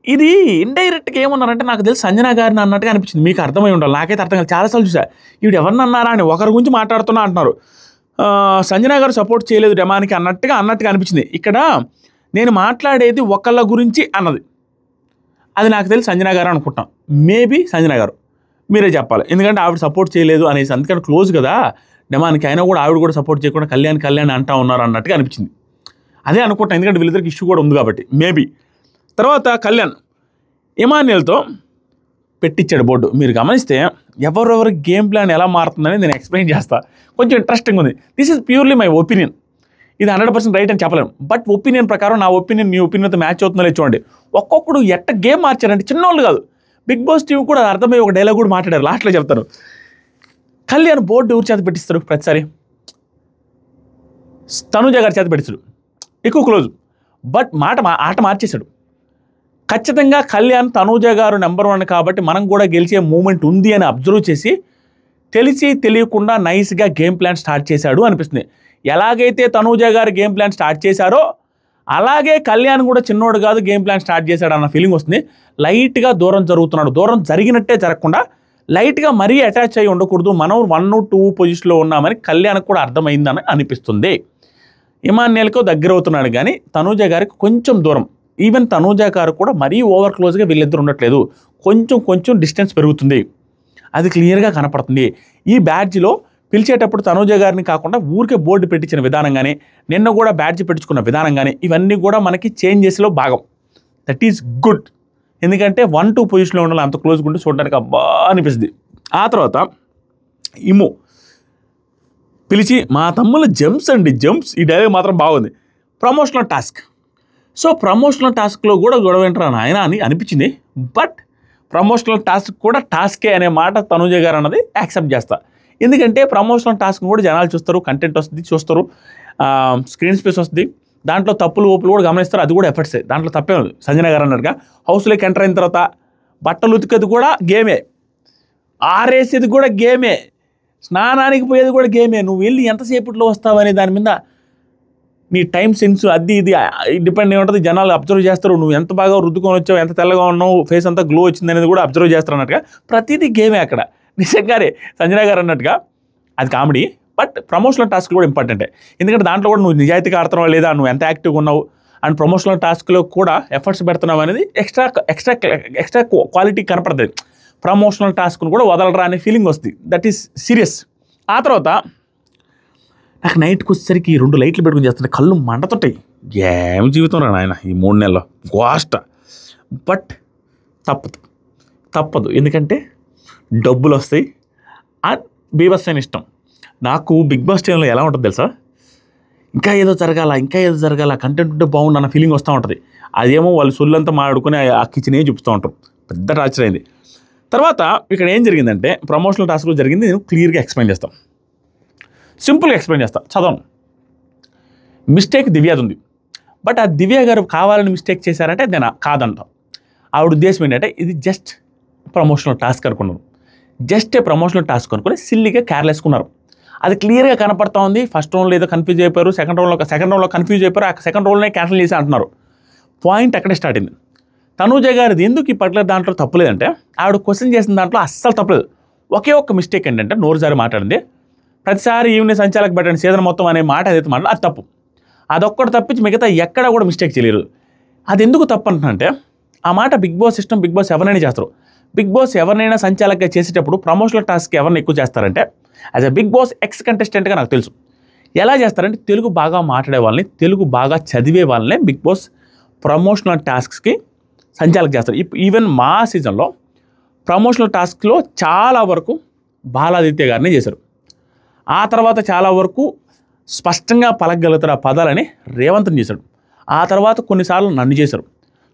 ఇది ఇండైరెక్ట్గా ఏమన్నారంటే నాకు తెలిసి సంజన గారిని అన్నట్టుగా అనిపించింది. మీకు అర్థమై ఉండాలి, నాకైతే అర్థం కాదు. చాలాసార్లు చూసా ఈవిడ ఎవరిని అన్నారా అని, ఒకరి గురించి మాట్లాడుతున్నా అంటున్నారు. సంజన గారు సపోర్ట్ చేయలేదు డెమాన్కి అన్నట్టుగా అనిపించింది. ఇక్కడ నేను మాట్లాడేది ఒకళ్ళ గురించి అన్నది, అది నాకు తెలిసి సంజన గారు అనుకుంటాం. మేబీ సంజన గారు, మీరే చెప్పాలి. ఎందుకంటే ఆవిడ సపోర్ట్ చేయలేదు అనేసి, అందుకని క్లోజ్ కదా డెమాన్కి, అయినా కూడా ఆవిడ కూడా సపోర్ట్ చేయకుండా కళ్యాణ్ అంటా ఉన్నారు అన్నట్టుగా అనిపించింది. అదే అనుకుంటాం, ఎందుకంటే వీళ్ళిద్దరికి ఇష్యూ కూడా ఉంది కాబట్టి మేబీ. తర్వాత కళ్యాణ్ ఇమాన్యుయల్తో పెట్టించాడు బోర్డు. మీరు గమనిస్తే ఎవరెవరి గేమ్ ప్లాన్ ఎలా మారుతుందని నేను ఎక్స్ప్లెయిన్ చేస్తా. కొంచెం ఇంట్రెస్టింగ్ ఉంది. This is purely my opinion. ఇది 100% రైట్ అని చెప్పలేము. బట్ ఒపీనియన్ ప్రకారం నా ఒపీనియన్ మీ ఒపీనియన్తో మ్యాచ్ అవుతుందో లేదు చూడండి. ఒక్కొక్కడు ఎట్ట గేమ్ మార్చారంటే చిన్నోళ్ళు కాదు, బిగ్ బాస్ టీం కూడా అర్థమయ్యే ఒక డైలాగ్ కూడా మాట్లాడారు. లాస్ట్లో చెప్తాను. కళ్యాణ్ బోర్డు ఎవరి చేత పెట్టిస్తారు ప్రతిసారి? తనుజ గారి చేత పెట్టిస్తాడు, ఎక్కువ క్లోజ్. బట్ ఆట మార్చేశాడు. ఖచ్చితంగా కళ్యాణ్ తనూజ గారు నెంబర్ 1 కాబట్టి మనం కూడా గెలిచే మూమెంట్ ఉంది అని అబ్జర్వ్ చేసి తెలిసి తెలియకుండా నైస్గా గేమ్ ప్లాన్ స్టార్ట్ చేశాడు అనిపిస్తుంది. ఎలాగైతే తనూజ గారు గేమ్ ప్లాన్ స్టార్ట్ చేశారో అలాగే కళ్యాణ్ కూడా చిన్నోడు కాదు గేమ్ ప్లాన్ స్టార్ట్ చేశాడు అన్న ఫీలింగ్ వస్తుంది. లైట్గా దూరం జరుగుతున్నాడు. దూరం జరిగినట్టే జరగకుండా లైట్గా మరీ అటాచ్ అయ్యి ఉండకూడదు. మనం 1-2 పొజిషన్లో ఉన్నామని కళ్యాణ్కి కూడా అర్థమైందని అనిపిస్తుంది. ఇమాన్యుయల్కు దగ్గర అవుతున్నాడు కానీ తనూజ గారికి కొంచెం దూరం. ఈవెన్ తనూజ గారు కూడా మరీ ఓవర్ క్లోజ్గా వీళ్ళిద్దరు ఉండట్లేదు, కొంచెం డిస్టెన్స్ పెరుగుతుంది. అది క్లియర్గా కనపడుతుంది. ఈ బ్యాడ్జ్లో పిలిచేటప్పుడు తనూజ గారిని కాకుండా ఊరికే బోర్డు పెట్టించిన విధానం కానీ, నిన్న కూడా బ్యాడ్జ్ పెట్టించుకున్న విధానం కానీ, ఇవన్నీ కూడా మనకి చేంజెస్లో భాగం. That is good. ఎందుకంటే 1-2 పొజిషన్లో ఉండాలి, అంత క్లోజ్గా ఉంటే చూడడానికి అబ్బా అనిపిస్తుంది. ఆ తర్వాత ఇము పిలిచి మా తమ్ముళ్ళ జంప్స్, ఈ డైలాగ్ మాత్రం బాగుంది. Promotional task. సో ప్రమోషనల్ టాస్క్లో కూడా గొడవ ఏంటారా నాయన అని అనిపించింది. బట్ ప్రమోషనల్ టాస్క్ కూడా టాస్కే అనే మాట తనూజ గారు అన్నది యాక్సెప్ట్ చేస్తా. ఎందుకంటే ప్రమోషనల్ టాస్క్ కూడా జనాలు చూస్తారు, కంటెంట్ వస్తుంది, చూస్తారు, స్క్రీన్ స్పేస్ వస్తుంది, దాంట్లో తప్పులు ఓపులు కూడా గమనిస్తారు. అది కూడా ఎఫర్ట్సే, దాంట్లో తప్పే ఉంది. సంజన గారు అన్నట్టుగా హౌస్లోకి ఎంటర్ అయిన తర్వాత బట్టలు ఉతికేది కూడా గేమే, ఆరేసేది కూడా గేమే, స్నానానికి పోయేది కూడా గేమే. నువ్వు వెళ్ళి ఎంతసేపట్లో వస్తావనే దాని మీద నీ టైం సెన్స్ అది ఇది డిపెండ్ అయి ఉంటుంది. జనాలు అబ్జర్వ్ చేస్తారు. నువ్వు ఎంత బాగా రుద్దుకొని వచ్చావు, ఎంత తెల్లగా ఉన్నావు, ఫేస్ అంతా గ్లో వచ్చింది అనేది కూడా అబ్జర్వ్ చేస్తారు అన్నట్టుగా ప్రతిదీ గేమే అక్కడ. నిజంగానే సంజన గారు అన్నట్టుగా అది కామెడీ. బట్ ప్రమోషనల్ టాస్క్ కూడా ఇంపార్టెంటే. ఎందుకంటే దాంట్లో కూడా నువ్వు నిజాయితీగా ఆడుతున్నావు లేదా, నువ్వు ఎంత యాక్టివ్గా ఉన్నావు అండ్ ప్రమోషనల్ టాస్క్లో కూడా ఎఫర్ట్స్ పెడుతున్నావు అనేది ఎక్స్ట్రా క్వాలిటీ కనపడుతుంది. ప్రమోషనల్ టాస్క్ను కూడా వదలరా అనే ఫీలింగ్ వస్తుంది. That is serious. ఆ తర్వాత నాకు నైట్కి వచ్చేసరికి 2 లైట్లు పెట్టుకుని చేస్తుంటే కళ్ళు మంటతుంటాయి. ఏం జీవితం రా నాయన ఈ 3 నెలల్లో గోష్ట. బట్ తప్పదు. ఎందుకంటే డబ్బులు వస్తాయి అండ్ బీభత్సమైన ఇష్టం. నాకు బిగ్ బాస్ టైంలో ఎలా ఉంటుంది తెలుసా, ఇంకా ఏదో జరగాల కంటెంట్ ఉంటే బాగుండు అన్న ఫీలింగ్ వస్తూ ఉంటుంది. అదేమో వాళ్ళు సొల్లంతా మాడుకుని ఆ కిచెనే చూపుతూ ఉంటారు. పెద్ద టార్చర్ అయింది. తర్వాత ఇక్కడ ఏం జరిగిందంటే ప్రమోషనల్ టాస్క్లో జరిగింది. నేను క్లియర్గా ఎక్స్ప్లెయిన్ చేస్తాను, సింపుల్గా ఎక్స్ప్లెయిన్ చేస్తాను, చదవను. మిస్టేక్ దివ్యాది ఉంది. బట్ ఆ దివ్య గారు కావాలని మిస్టేక్ చేశారంటే నేను కాదంటాం. ఆవిడ ఉద్దేశం ఏంటంటే ఇది జస్ట్ ప్రమోషనల్ టాస్క్ అనుకున్నారు. జస్ట్ ప్రమోషనల్ టాస్క్ అనుకుని సిల్లీగా కేర్లెస్కున్నారు. అది క్లియర్గా కనపడతా ఉంది. ఫస్ట్ రౌండ్లో ఏదో కన్ఫ్యూజ్ అయిపోయారు, సెకండ్ రౌండ్లో కన్ఫ్యూజ్ అయిపోయారు, ఆ సెకండ్ రౌండ్లోనే క్యాన్సిల్ చేసి అంటున్నారు. పాయింట్ అక్కడే స్టార్ట్ అయింది. తనూజ గారిది ఎందుకు ఈ పర్టికులర్ దాంట్లో తప్పులేదంటే, ఆవిడ క్వశ్చన్ చేసిన దాంట్లో అస్సలు తప్పలేదు. ఒకే ఒక్క మిస్టేక్ ఏంటంటే నోరు జారి మాట్లాడింది. ప్రతిసారి ఈవినింగ్ సంచాలకు పెట్టండి సీజన్ మొత్తం అనే మాట ఏదైతే మాట్లాడు అది తప్పు. అదొక్కటి తప్పించి మిగతా ఎక్కడా కూడా మిస్టేక్ చేయలేరు. అది ఎందుకు తప్పు అంటున్నానంటే, ఆ మాట Bigg Boss system, Bigg Boss ఎవరినైనా చేస్తారు. బిగ్ బాస్ ఎవరినైనా సంచాలకుగా చేసేటప్పుడు ప్రమోషనల్ టాస్క్ ఎవరిని ఎక్కువ చేస్తారంటే, as a Bigg Boss ex కంటెస్టెంట్గా నాకు తెలుసు ఎలా చేస్తారంటే, తెలుగు బాగా మాట్లాడే వాళ్ళని, తెలుగు బాగా చదివే వాళ్ళని బిగ్ బాస్ ప్రమోషనల్ టాస్క్స్కి సంచాలక చేస్తారు. ఈవెన్ మా సీజన్లో ప్రమోషనల్ టాస్క్లో చాలా వరకు బాలాదిత్య గారిని చేశారు. ఆ తర్వాత చాలా వరకు స్పష్టంగా పలకగలుగుతారు ఆ పదాలని రేవంత్ని చేశాడు. ఆ తర్వాత కొన్నిసార్లు నన్ను చేశారు.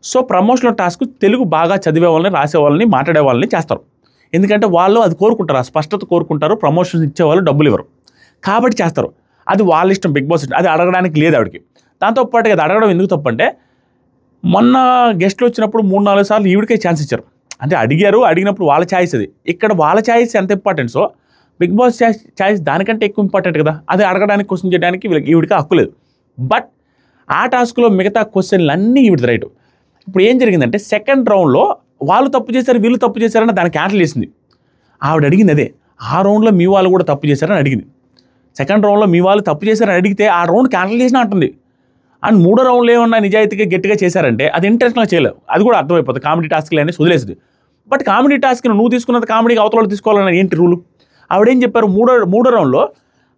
సో ప్రమోషనల్ టాస్క్ తెలుగు బాగా చదివే వాళ్ళని, రాసే వాళ్ళని, మాట్లాడే వాళ్ళని చేస్తారు. ఎందుకంటే వాళ్ళు అది కోరుకుంటారు, ఆ స్పష్టత కోరుకుంటారు. ప్రమోషన్స్ ఇచ్చేవాళ్ళు డబ్బులు ఇవ్వరు కాబట్టి చేస్తారు. అది వాళ్ళ ఇష్టం, బిగ్ బాస్ ఇష్టం. అది అడగడానికి లేదు ఆవిడకి. దాంతోపాటు అది అడగడం ఎందుకు తప్పంటే, మొన్న గెస్ట్లు వచ్చినప్పుడు 3-4 సార్లు ఈవిడికే ఛాన్స్ ఇచ్చారు. అంటే అడిగినప్పుడు వాళ్ళ ఛాయిస్ అది. ఇక్కడ వాళ్ళ ఛాయిస్ ఎంత ఇంపార్టెంట్సో బిగ్ బాస్ ఛాయిస్ దానికంటే ఎక్కువ ఇంపార్టెంట్ కదా. అది అడగడానికి, క్వశ్చన్ చేయడానికి ఈవిడికి హక్కు లేదు. బట్ ఆ టాస్క్లో మిగతా క్వశ్చన్లు అన్నీ ఈవిడ రైట్. ఇప్పుడు ఏం జరిగిందంటే, సెకండ్ రౌండ్లో వాళ్ళు తప్పు చేశారు, వీళ్ళు తప్పు చేశారని దాన్ని క్యాన్సిల్ చేసింది. ఆవిడ అడిగింది అదే, ఆ రౌండ్లో మీ వాళ్ళు కూడా తప్పు చేశారని అడిగింది. సెకండ్ రౌండ్లో మీ వాళ్ళు తప్పు చేశారని అడిగితే ఆ రౌండ్ క్యాన్సిల్ చేసినా అంటుంది. అండ్ 3వ రౌండ్లో ఏమన్నా నిజాయితీగా గట్టిగా చేశారంటే అది ఇంటెన్షనల్గా చేయలేదు. అది కూడా అర్థమైపోతుంది. కామెడీ టాస్క్లు అనేది వదిలేస్తుంది. బట్ కామెడీ టాస్క్ని నువ్వు తీసుకున్నది కామెడీకి అవతల తీసుకోవాలని ఏంటి రూలు? ఆవిడేం చెప్పారు, మూడో రౌండ్లో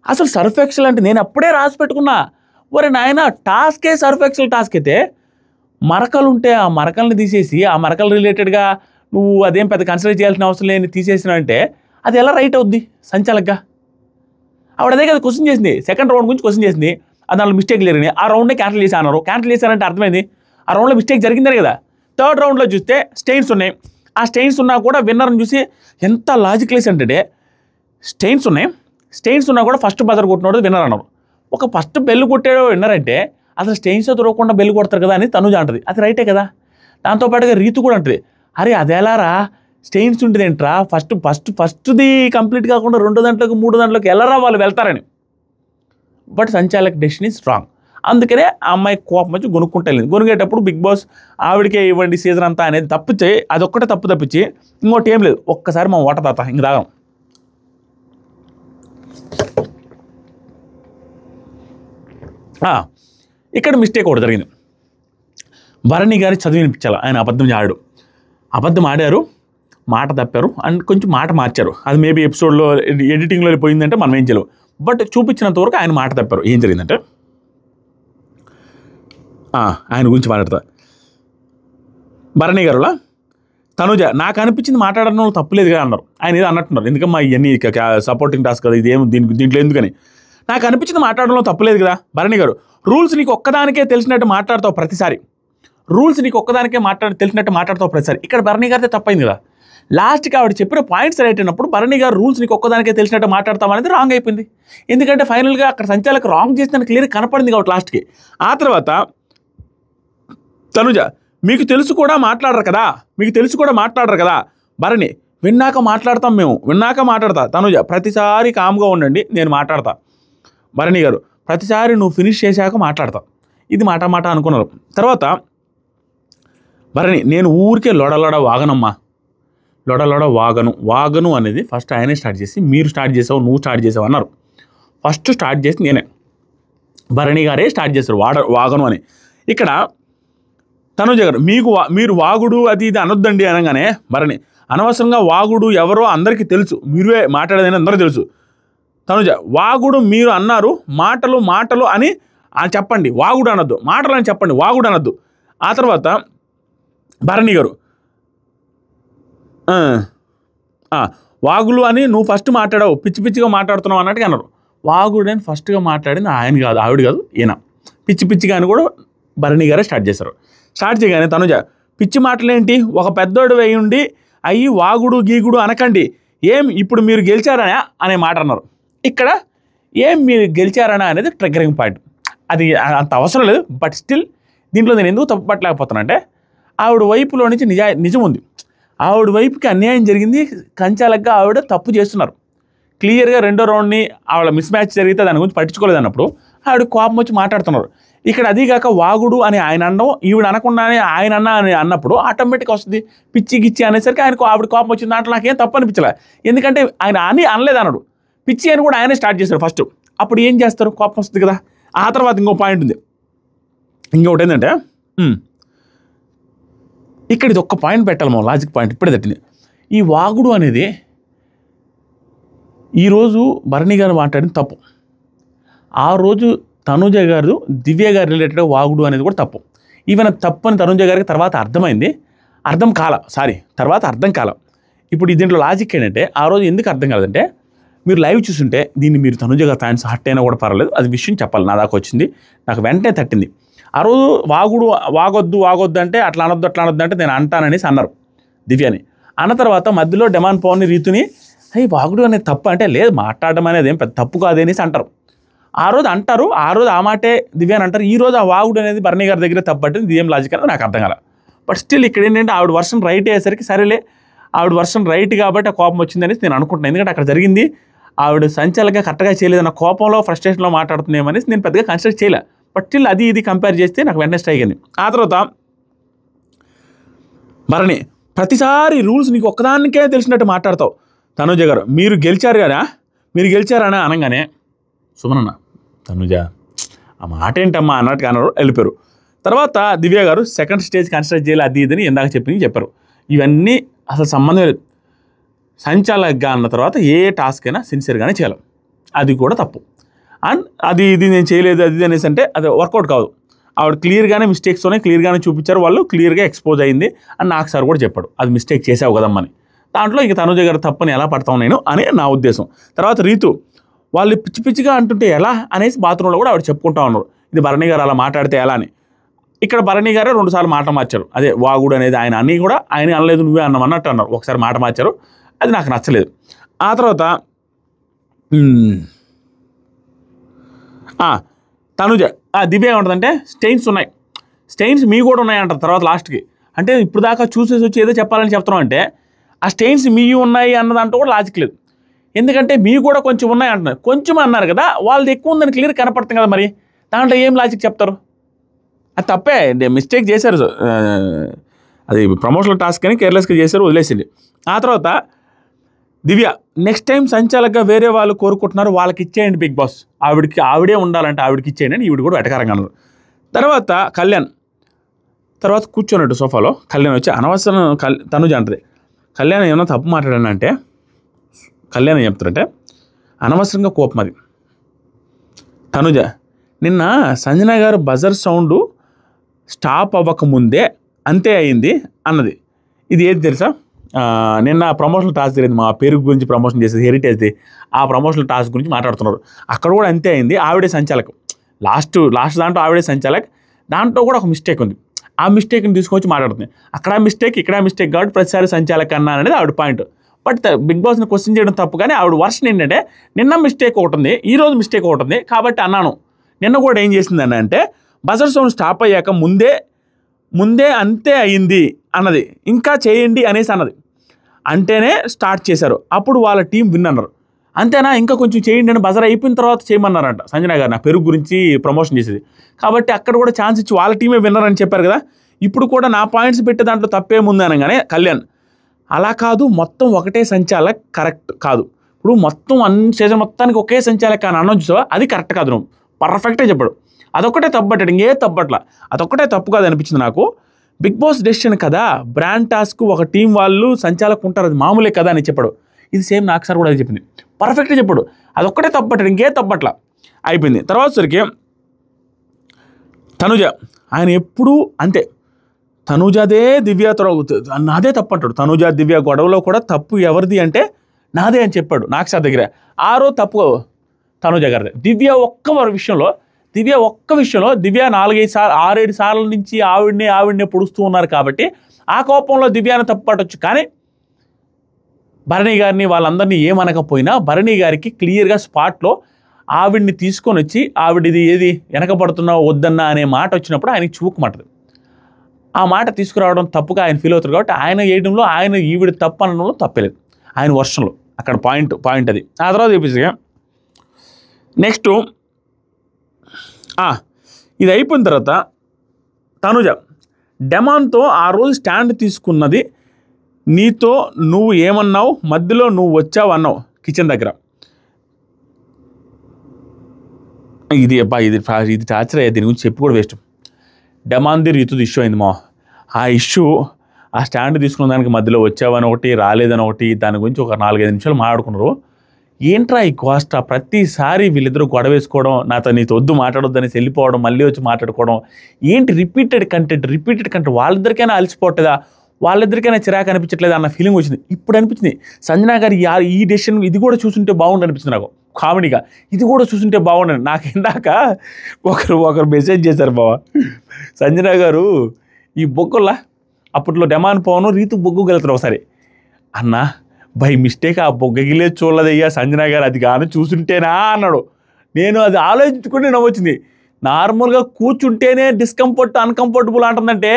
అసలు సర్ఫ్ ఎక్సెల్ అంటే నేను అప్పుడే రాసి పెట్టుకున్నా. ఒరే నాయన, టాస్కే సర్ఫ్ ఎక్సెల్ టాస్క్ అయితే మరకలు ఉంటే ఆ మరకల్ని తీసేసి, ఆ మరకలు రిలేటెడ్గా నువ్వు అదేం పెద్ద కన్సిడర్ చేయాల్సిన అవసరం లేని తీసేసినంటే అది ఎలా రైట్ అవుద్ది సంచాలకగా? ఆవిడ అదే కదా క్వశ్చన్ చేసింది. సెకండ్ రౌండ్ గురించి క్వశ్చన్ చేసింది. దాంట్లో మిస్టేక్ జరిగినాయి. ఆ రౌండ్నే క్యాన్సిల్ చేసి అన్నారు. క్యాన్సిల్ చేశారంటే అర్థమైంది ఆ రౌండ్లో మిస్టేక్ జరిగిందనే కదా. థర్డ్ రౌండ్లో చూస్తే స్టెయిన్స్ ఉన్నాయి. ఆ స్టెయిన్స్ ఉన్నా కూడా విన్నర్ని చూసి ఎంత లాజిక్లెస్ అంటే, స్టెయిన్స్ ఉన్నా కూడా ఫస్ట్ బజర్ కొట్టినోడు విన్నర్ అన్నారు. ఒక ఫస్ట్ బెల్లు కొట్టాడు విన్నర్ అంటే అసలు స్టెయిన్స్ దొరకకుండా బెల్లు కొడతారు కదా అని తనుజ అంటది. అది రైటే కదా. దాంతోపాటుగా రీతు కూడా అంటది, అరే అదేలారా స్టెయిన్స్ ఉంటుంది ఏంట్రా, ఫస్ట్ది కంప్లీట్ కాకుండా 2 దాంట్లోకి 3 దాంట్లోకి ఎలారా వాళ్ళు వెళ్తారని. బట్ సంచాలక్ డెసిషన్ ఈజ్ రాంగ్. అందుకనే ఆ అమ్మాయి కోపం వచ్చి గొనుక్కుంటలేదు. గొనుగేటప్పుడు బిగ్ బాస్ ఆవిడకే ఇవ్వండి సీజన్ అంతా అనేది తప్పించి, అదొక్కటే తప్పించి ఇంకోటి ఏం లేదు. ఒక్కసారి మా ఓట తాత ఇంక తాగాం. ఇక్కడ మిస్టేక్ ఒకటి జరిగింది. భరణి గారి చదివి వినిపించాలి. ఆయన అబద్ధం ఆడారు, మాట తప్పారు అండ్ కొంచెం మాట మార్చారు. అది మేబీ ఎపిసోడ్లో ఎడిటింగ్లో పోయిందంటే మనం ఏం చేయలేము. బట్ చూపించినంత వరకు ఆయన మాట తప్పారు. ఏం జరిగిందంటే, ఆయన గురించి మాట్లాడతా. భరణి గారులా తనుజ నాకు అనిపించింది మాట్లాడడం తప్పులేదుగా అన్నారు. ఆయన ఏదో అన్నట్టున్నారు, ఎందుకమ్మా ఇవన్నీ సపోర్టింగ్ టాస్క్ కదా, ఇదేం దీంట్లో ఎందుకని. నాకు అనిపించింది మాట్లాడడంలో తప్పులేదు కదా. భరణి గారు, రూల్స్ నీకు ఒక్కదానికే తెలిసినట్టు మాట్లాడతావు ప్రతిసారి. తెలిసినట్టు మాట్లాడతావు ప్రతిసారి. ఇక్కడ భరణి గారితే తప్పైంది కదా. లాస్ట్కి ఆవిడ చెప్పిన పాయింట్స్ రైట్ అయినప్పుడు భరణి గారు రూల్స్ నీకు ఒక్కదానికే తెలిసినట్టు మాట్లాడతాం అనేది రాంగ్ అయిపోయింది. ఎందుకంటే ఫైనల్గా అక్కడ సంచాలకు రాంగ్ చేసిన క్లియర్ కనపడింది కాబట్టి లాస్ట్కి. ఆ తర్వాత తనుజ, మీకు తెలిసి కూడా మాట్లాడరు కదా. భరణి, విన్నాక మాట్లాడతా. తనుజ, ప్రతిసారి కామ్గా ఉండండి, నేను మాట్లాడతా. భరణి గారు, ప్రతిసారి నువ్వు ఫినిష్ చేశాక మాట్లాడతా. ఇది మాట అనుకున్నారు. తర్వాత భరణి, నేను ఊరికే లొడలొడ వాగను అనేది ఫస్ట్ ఆయనే స్టార్ట్ చేసి, మీరు స్టార్ట్ చేసావు, నువ్వు స్టార్ట్ చేసావు అన్నారు. ఫస్ట్ స్టార్ట్ చేసి నేనే, భరణి గారే స్టార్ట్ చేశారు వాగను అని. ఇక్కడ తనుజ గారు, మీరు వాగుడు అది ఇది అనొద్దండి అనగానే భరణి, అనవసరంగా వాగుడు ఎవరో అందరికీ తెలుసు, మీరే మాట్లాడేదని అందరూ తెలుసు. తనుజ, వాగుడు మీరు అన్నారు, మాటలు అని చెప్పండి, వాగుడు అనొద్దు, మాటలు అని చెప్పండి, వాగుడు అనొద్దు. ఆ తర్వాత భరణి గారు, వాగులు అని నువ్వు ఫస్ట్ మాట్లాడావు, పిచ్చిగా మాట్లాడుతున్నావు అన్నట్టుగా అన్నారు. వాగుడు అని ఫస్ట్గా మాట్లాడింది ఆయన కాదు, ఆవిడ కాదు, ఈయన. పిచ్చిగా అని కూడా భరణి గారే స్టార్ట్ చేశారు. స్టార్ట్ చేయగానే తనుజ, పిచ్చి మాటలేంటి, ఒక పెద్దోడు అయ్యి వాగుడు గీగుడు అనకండి, ఏం ఇప్పుడు మీరు గెలిచారనా అనే మాట అన్నారు. ఇక్కడ ఏం మీరు గెలిచారనా అనేది ట్రిగ్గరింగ్ పాయింట్. అది అంత అవసరం లేదు. బట్ స్టిల్ దీంట్లో నేను ఎందుకు తప్పు పట్టలేకపోతానంటే, ఆవిడ వైపులో నుంచి నిజం ఉంది. ఆవిడ వైపుకి అన్యాయం జరిగింది, కంచాలగ్గా ఆవిడ తప్పు చేస్తున్నారు. క్లియర్గా రెండో రౌండ్ని ఆవిడ మిస్ మ్యాచ్ జరిగితే దాని గురించి పట్టించుకోలేదు అన్నప్పుడు ఆవిడ కోపం వచ్చి మాట్లాడుతున్నారు. ఇక్కడ అదీగాక వాగుడు అని ఆయన అనడం, ఈవిడ అనకుండానే ఆయన అన్న అని అన్నప్పుడు ఆటోమేటిక్గా వస్తుంది. పిచ్చి గిచ్చి అనేసరికి ఆయనకు ఆవిడ కోపం వచ్చింది. దాంట్లో నాకేం తప్పు అనిపించలే, ఎందుకంటే ఆయన అనలేదు అన్నాడు, పిచ్చి అని కూడా ఆయనే స్టార్ట్ చేశాడు ఫస్ట్. అప్పుడు ఏం చేస్తారు, కోపం వస్తుంది కదా. ఆ తర్వాత ఇంకో పాయింట్ ఉంది. ఇంకొకటి ఏంటంటే ఇక్కడ ఇది ఒక్క పాయింట్ పెట్టాలి, మా లాజిక్ పాయింట్ ఇప్పుడే తట్టింది. ఈ వాగుడు అనేది ఈరోజు భరణి గారు మాట్లాడిన తప్పు, ఆ రోజు తనుజ గారు దివ్య గారు రిలేటెడ్గా వాగుడు అనేది కూడా తప్పు. ఈవెన్ తప్పు అని తనుజ గారికి తర్వాత అర్థమైంది, తర్వాత అర్థం కాల. ఇప్పుడు దీంట్లో లాజిక్ ఏంటంటే ఆ రోజు ఎందుకు అర్థం కాలేదంటే, మీరు లైవ్ చూస్తుంటే దీన్ని మీరు తనుజ గారు ఫ్యాన్స్ హట్ అయినా కూడా పర్వాలేదు, అది విషయం చెప్పాలి. నా దాకా వచ్చింది, నాకు వెంటనే తట్టింది. ఆ రోజు వాగొద్దు అంటే అట్లా అనొద్దు అంటే నేను అంటాననేసి అన్నారు దివ్యని. అన్న తర్వాత మధ్యలో డెమాన్ పవన్ని రీతుని వాగుడు అనేది తప్పు అంటే, లేదు మాట్లాడడం అనేది ఏం పెద్ద తప్పు కాదనేసి అంటారు. ఆ రోజు అంటారు, ఆ రోజు ఆ మాటే దివ్య అని అంటారు. ఈ రోజు ఆ వాగుడు అనేది భరణి గారి దగ్గర తప్పు అంటే ఇది ఏం లాజిక్ అనేది నాకు అర్థం కాల. బట్ స్టిల్ ఇక్కడ ఏంటంటే ఆవిడ వర్షన్ రైట్ అయ్యేసరికి సరేలే, ఆవిడ వర్షన్ రైట్ కాబట్టి ఆ కోపం వచ్చిందనేసి నేను అనుకుంటున్నాను. ఎందుకంటే అక్కడ జరిగింది ఆవిడ సంచాలగా కరెక్ట్గా చేయలేదన్న కోపంలో ఫ్రస్ట్రేషన్లో మాట్లాడుతున్నామనేసి నేను పెద్దగా కన్సిడర్ చేయలే. బట్ స్టిల్ అది ఇది కంపేర్ చేస్తే నాకు వెంటనే స్ట్రైక్ అయింది. ఆ తర్వాత భరణి ప్రతిసారి రూల్స్ నీకు ఒక్కదానికే తెలిసినట్టు మాట్లాడతావు. తనుజ గారు మీరు గెలిచారని అనగానే సుమనన్న తనుజ ఆ మాట ఏంటమ్మా అన్నట్టుగా అన్నారు, వెళ్ళిపోయారు. తర్వాత దివ్య గారు సెకండ్ స్టేజ్ కన్సిడర్ చేయాలి అది ఇదని ఇందాక చెప్పారు. ఇవన్నీ అసలు సంబంధం లేదు. సంచాలకగా అన్న తర్వాత ఏ టాస్క్ అయినా సిన్సియర్గానే చేయాలి, అది కూడా తప్పు. అండ్ ఇది నేను చేయలేదు అది అనేసి అంటే అది వర్కౌట్ కాదు. ఆవిడ క్లియర్గానే మిస్టేక్స్తోనే క్లియర్గానే చూపించారు, వాళ్ళు క్లియర్గా ఎక్స్పోజ్ అయింది అని నాకు సార్ కూడా చెప్పాడు, అది మిస్టేక్ చేసావు కదమ్మని. దాంట్లో ఇక తనుజ గారు తప్పని ఎలా పడతావు నేను అని నా ఉద్దేశం. తర్వాత రీతు వాళ్ళు పిచ్చిగా అంటుంటే ఎలా అనేసి బాత్రూంలో కూడా ఆవిడ చెప్పుకుంటా ఉన్నారు, ఇది భరణి గారు అలా మాట్లాడితే ఎలా అని. ఇక్కడ భరణి గారే 2 సార్లు మాట మార్చారు. అదే వాగుడు అనేది ఆయన అన్నీ కూడా ఆయన అనలేదు నువ్వే అన్నమన్నట్టు అన్నారు, ఒకసారి మాట మార్చారు, అది నాకు నచ్చలేదు. ఆ తర్వాత తనుజ దివ్య ఏమంటుందంటే స్టెయిన్స్ ఉన్నాయి, స్టెయిన్స్ మీ కూడా ఉన్నాయంటారు తర్వాత లాస్ట్కి. అంటే ఇప్పుడు దాకా చూసేసి వచ్చి ఏదో చెప్పాలని చెప్తున్నాం అంటే ఆ స్టెయిన్స్ మీ ఉన్నాయి అన్నదాంట్లో కూడా లాజిక్ లేదు. ఎందుకంటే మీ కూడా కొంచెం ఉన్నాయి అంటున్నారు, కొంచెం అన్నారు కదా, వాళ్ళది ఎక్కువ ఉందని క్లియర్ కనపడుతుంది కదా, మరి దాంట్లో ఏం లాజిక్ చెప్తారు? అది తప్పే, మిస్టేక్ చేశారు, అది ప్రమోషనల్ టాస్క్ అని కేర్లెస్గా చేశారు, వదిలేసింది. ఆ తర్వాత దివ్య నెక్స్ట్ టైం సంచాలకగా వేరే వాళ్ళు కోరుకుంటున్నారు, వాళ్ళకి ఇచ్చేయండి బిగ్ బాస్, ఆవిడే ఉండాలంటే ఆవిడకి ఇచ్చేయండి అని ఈవిడ కూడా వెటకారంగా అన్నారు. తర్వాత కళ్యాణ్ తర్వాత కూర్చోనట్టు సోఫాలో కళ్యాణ్ వచ్చి అనవసరం తనుజ అంటది, కళ్యాణ్ ఏమన్నా తప్పు మాట్లాడానంటే కళ్యాణ్ ఏం చెప్తారంటే అనవసరంగా కోపం అది. తనుజ నిన్న సంజన గారు బజర్ సౌండ్ స్టాప్ అవ్వకముందే అంతే అయింది అన్నది. ఇది ఏది తెలుసా, నిన్న ప్రమోషనల్ టాస్క్ జరిగింది, మా పేరు గురించి ప్రమోషన్ చేసేది హెరిటేజ్ది, ఆ ప్రమోషనల్ టాస్క్ గురించి మాట్లాడుతున్నారు. అక్కడ కూడా అంతే అయింది, ఆవిడే సంచాలకం, లాస్ట్ దాంట్లో ఆవిడే సంచాలక్, దాంట్లో కూడా ఒక మిస్టేక్ ఉంది, ఆ మిస్టేక్ని తీసుకొచ్చి మాట్లాడుతుంది. అక్కడ మిస్టేక్ ఇక్కడ మిస్టేక్ కాబట్టి ప్రతిసారి సంచాలక అన్నా అనేది ఆవిడ పాయింట్. బట్ బిగ్ బాస్ని క్వశ్చన్ చేయడం తప్పు, కానీ ఆవిడ వర్షన్ ఏంటంటే నిన్న మిస్టేక్ ఒకటి ఉంది, ఈరోజు మిస్టేక్ ఒకటి ఉంది కాబట్టి అన్నాను. నిన్న కూడా ఏం చేసిందని అంటే బజర్ సౌండ్ స్టాప్ అయ్యాక ముందే అంతే అయింది అన్నది, ఇంకా చేయండి అనేసి అన్నది, అంటేనే స్టార్ట్ చేశారు, అప్పుడు వాళ్ళ టీం విన్ అన్నారు. అంతేనా, ఇంకా కొంచెం చేయండి అని బజర్ అయిపోయిన తర్వాత చేయమన్నారంట సంజన గారు, నా పెరుగు గురించి ప్రమోషన్ చేసేది కాబట్టి అక్కడ కూడా ఛాన్స్ ఇచ్చి వాళ్ళ టీమే విన్నర్ అని చెప్పారు కదా. ఇప్పుడు కూడా నా పాయింట్స్ పెట్టే దాంట్లో తప్పేముంది అనగానే కళ్యాణ్ అలా కాదు, మొత్తం ఒకటే సంచాలక్ కరెక్ట్ కాదు, ఇప్పుడు మొత్తం సీజన్ మొత్తానికి ఒకే సంచాలక్ అని అనొచ్చు, అది కరెక్ట్ కాదు, నువ్వు పర్ఫెక్టే చెప్పాడు, అదొక్కటే తప్పట్టాడు, ఇంకే తప్పట్లా, అదొక్కటే తప్పు కాదు అనిపించింది నాకు. బిగ్ బాస్ డెసిషన్ కదా, బ్రాండ్ టాస్క్ ఒక టీం వాళ్ళు సంచాలకు ఉంటారు, అది మామూలే కదా అని చెప్పాడు. ఇది సేమ్ నాకు సార్ కూడా అది చెప్పింది, పర్ఫెక్ట్గా చెప్పాడు, అదొక్కటే తప్పట్టాడు, ఇంకే తప్పట్లా అయిపోయింది. తర్వాత సరికి తనుజ ఆయన ఎప్పుడూ అంతే, తనుజదే దివ్యతో నాదే తప్పు అంటాడు. తనుజ దివ్య గొడవలో కూడా తప్పు ఎవరిది అంటే నాదే అని చెప్పాడు నాకు సార్ దగ్గర. ఆరో తప్పు తనుజ గారిదే. దివ్య ఒక్క విషయంలో 4-5 సార్లు 6-7 సార్ల నుంచి ఆవిడనే పొడుస్తూ ఉన్నారు కాబట్టి ఆ కోపంలో దివ్యాన్ని తప్పు పట్టొచ్చు, కానీ భరణి గారిని వాళ్ళందరినీ ఏమనకపోయినా భరణి గారికి క్లియర్గా స్పాట్లో ఆవిడ్ని తీసుకొని వచ్చి ఆవిడది ఏది వెనకబడుతున్నావు వద్దన్నా అనే మాట వచ్చినప్పుడు ఆయనకి చూకమంటది. ఆ మాట తీసుకురావడం తప్పుగా ఆయన ఫీల్ అవుతారు కాబట్టి ఆయన వేయడంలో ఆయన ఈవిడ తప్పు అనడంలో తప్పలేదు ఆయన వర్షంలో. అక్కడ పాయింట్ అది. ఆ తర్వాత చెప్పేసి నెక్స్ట్ ఇది అయిపోయిన తర్వాత తనుజ డెమాన్తో ఆ రోజు స్టాండ్ తీసుకున్నది నీతో నువ్వు ఏమన్నావు, మధ్యలో నువ్వు వచ్చావు అన్నావు కిచెన్ దగ్గర. ఇది టార్చర్ అయ్యా, దీని గురించి చెప్పి కూడా వేస్ట్. డెమాన్ది రీతుది ఇష్యూ అయింది ఆ ఇష్యూ ఆ స్టాండ్ తీసుకున్న దానికి మధ్యలో వచ్చావని ఒకటి, రాలేదని ఒకటి, దాని గురించి ఒక 4-5 నిమిషాలు మాట్లాడుకున్నారు. ఏంట్రా ఈ కోస్టా, ప్రతిసారి వీళ్ళిద్దరూ గొడవ వేసుకోవడం, నీతో వద్దు మాట్లాడొద్దని వెళ్ళిపోవడం, మళ్ళీ వచ్చి మాట్లాడుకోవడం, ఏంటి రిపీటెడ్ కంటెంట్. వాళ్ళిద్దరికైనా అలసిపోతుందా, వాళ్ళిద్దరికైనా చిరాకు అనిపించట్లేదు అన్న ఫీలింగ్ వచ్చింది. ఇప్పుడు అనిపించింది సంజన గారు ఈ డెసిషన్ ఇది కూడా చూసుంటే బాగుండు అనిపిస్తుంది నాకు. కామెడీగా ఇది కూడా చూసుంటే బాగుండదు. నాకు ఇందాక ఒకరు మెసేజ్ చేశారు బావా, సంజన గారు ఈ బొగ్గులా అప్పట్లో డెమాన్ పవన్ రీతు బొగ్గు గెలుతారు ఒకసారి అన్నా, బై మిస్టేక్ ఆ బొగ్గగిలే చూడలేదయ్యా సంజన గారు, అది కానీ చూసుంటేనా అన్నాడు. నేను అది ఆలోచించుకుని నవ్వొచ్చింది. నార్మల్గా కూర్చుంటేనే డిస్కంఫర్ట్ అన్కంఫర్టబుల్ అంటుందంటే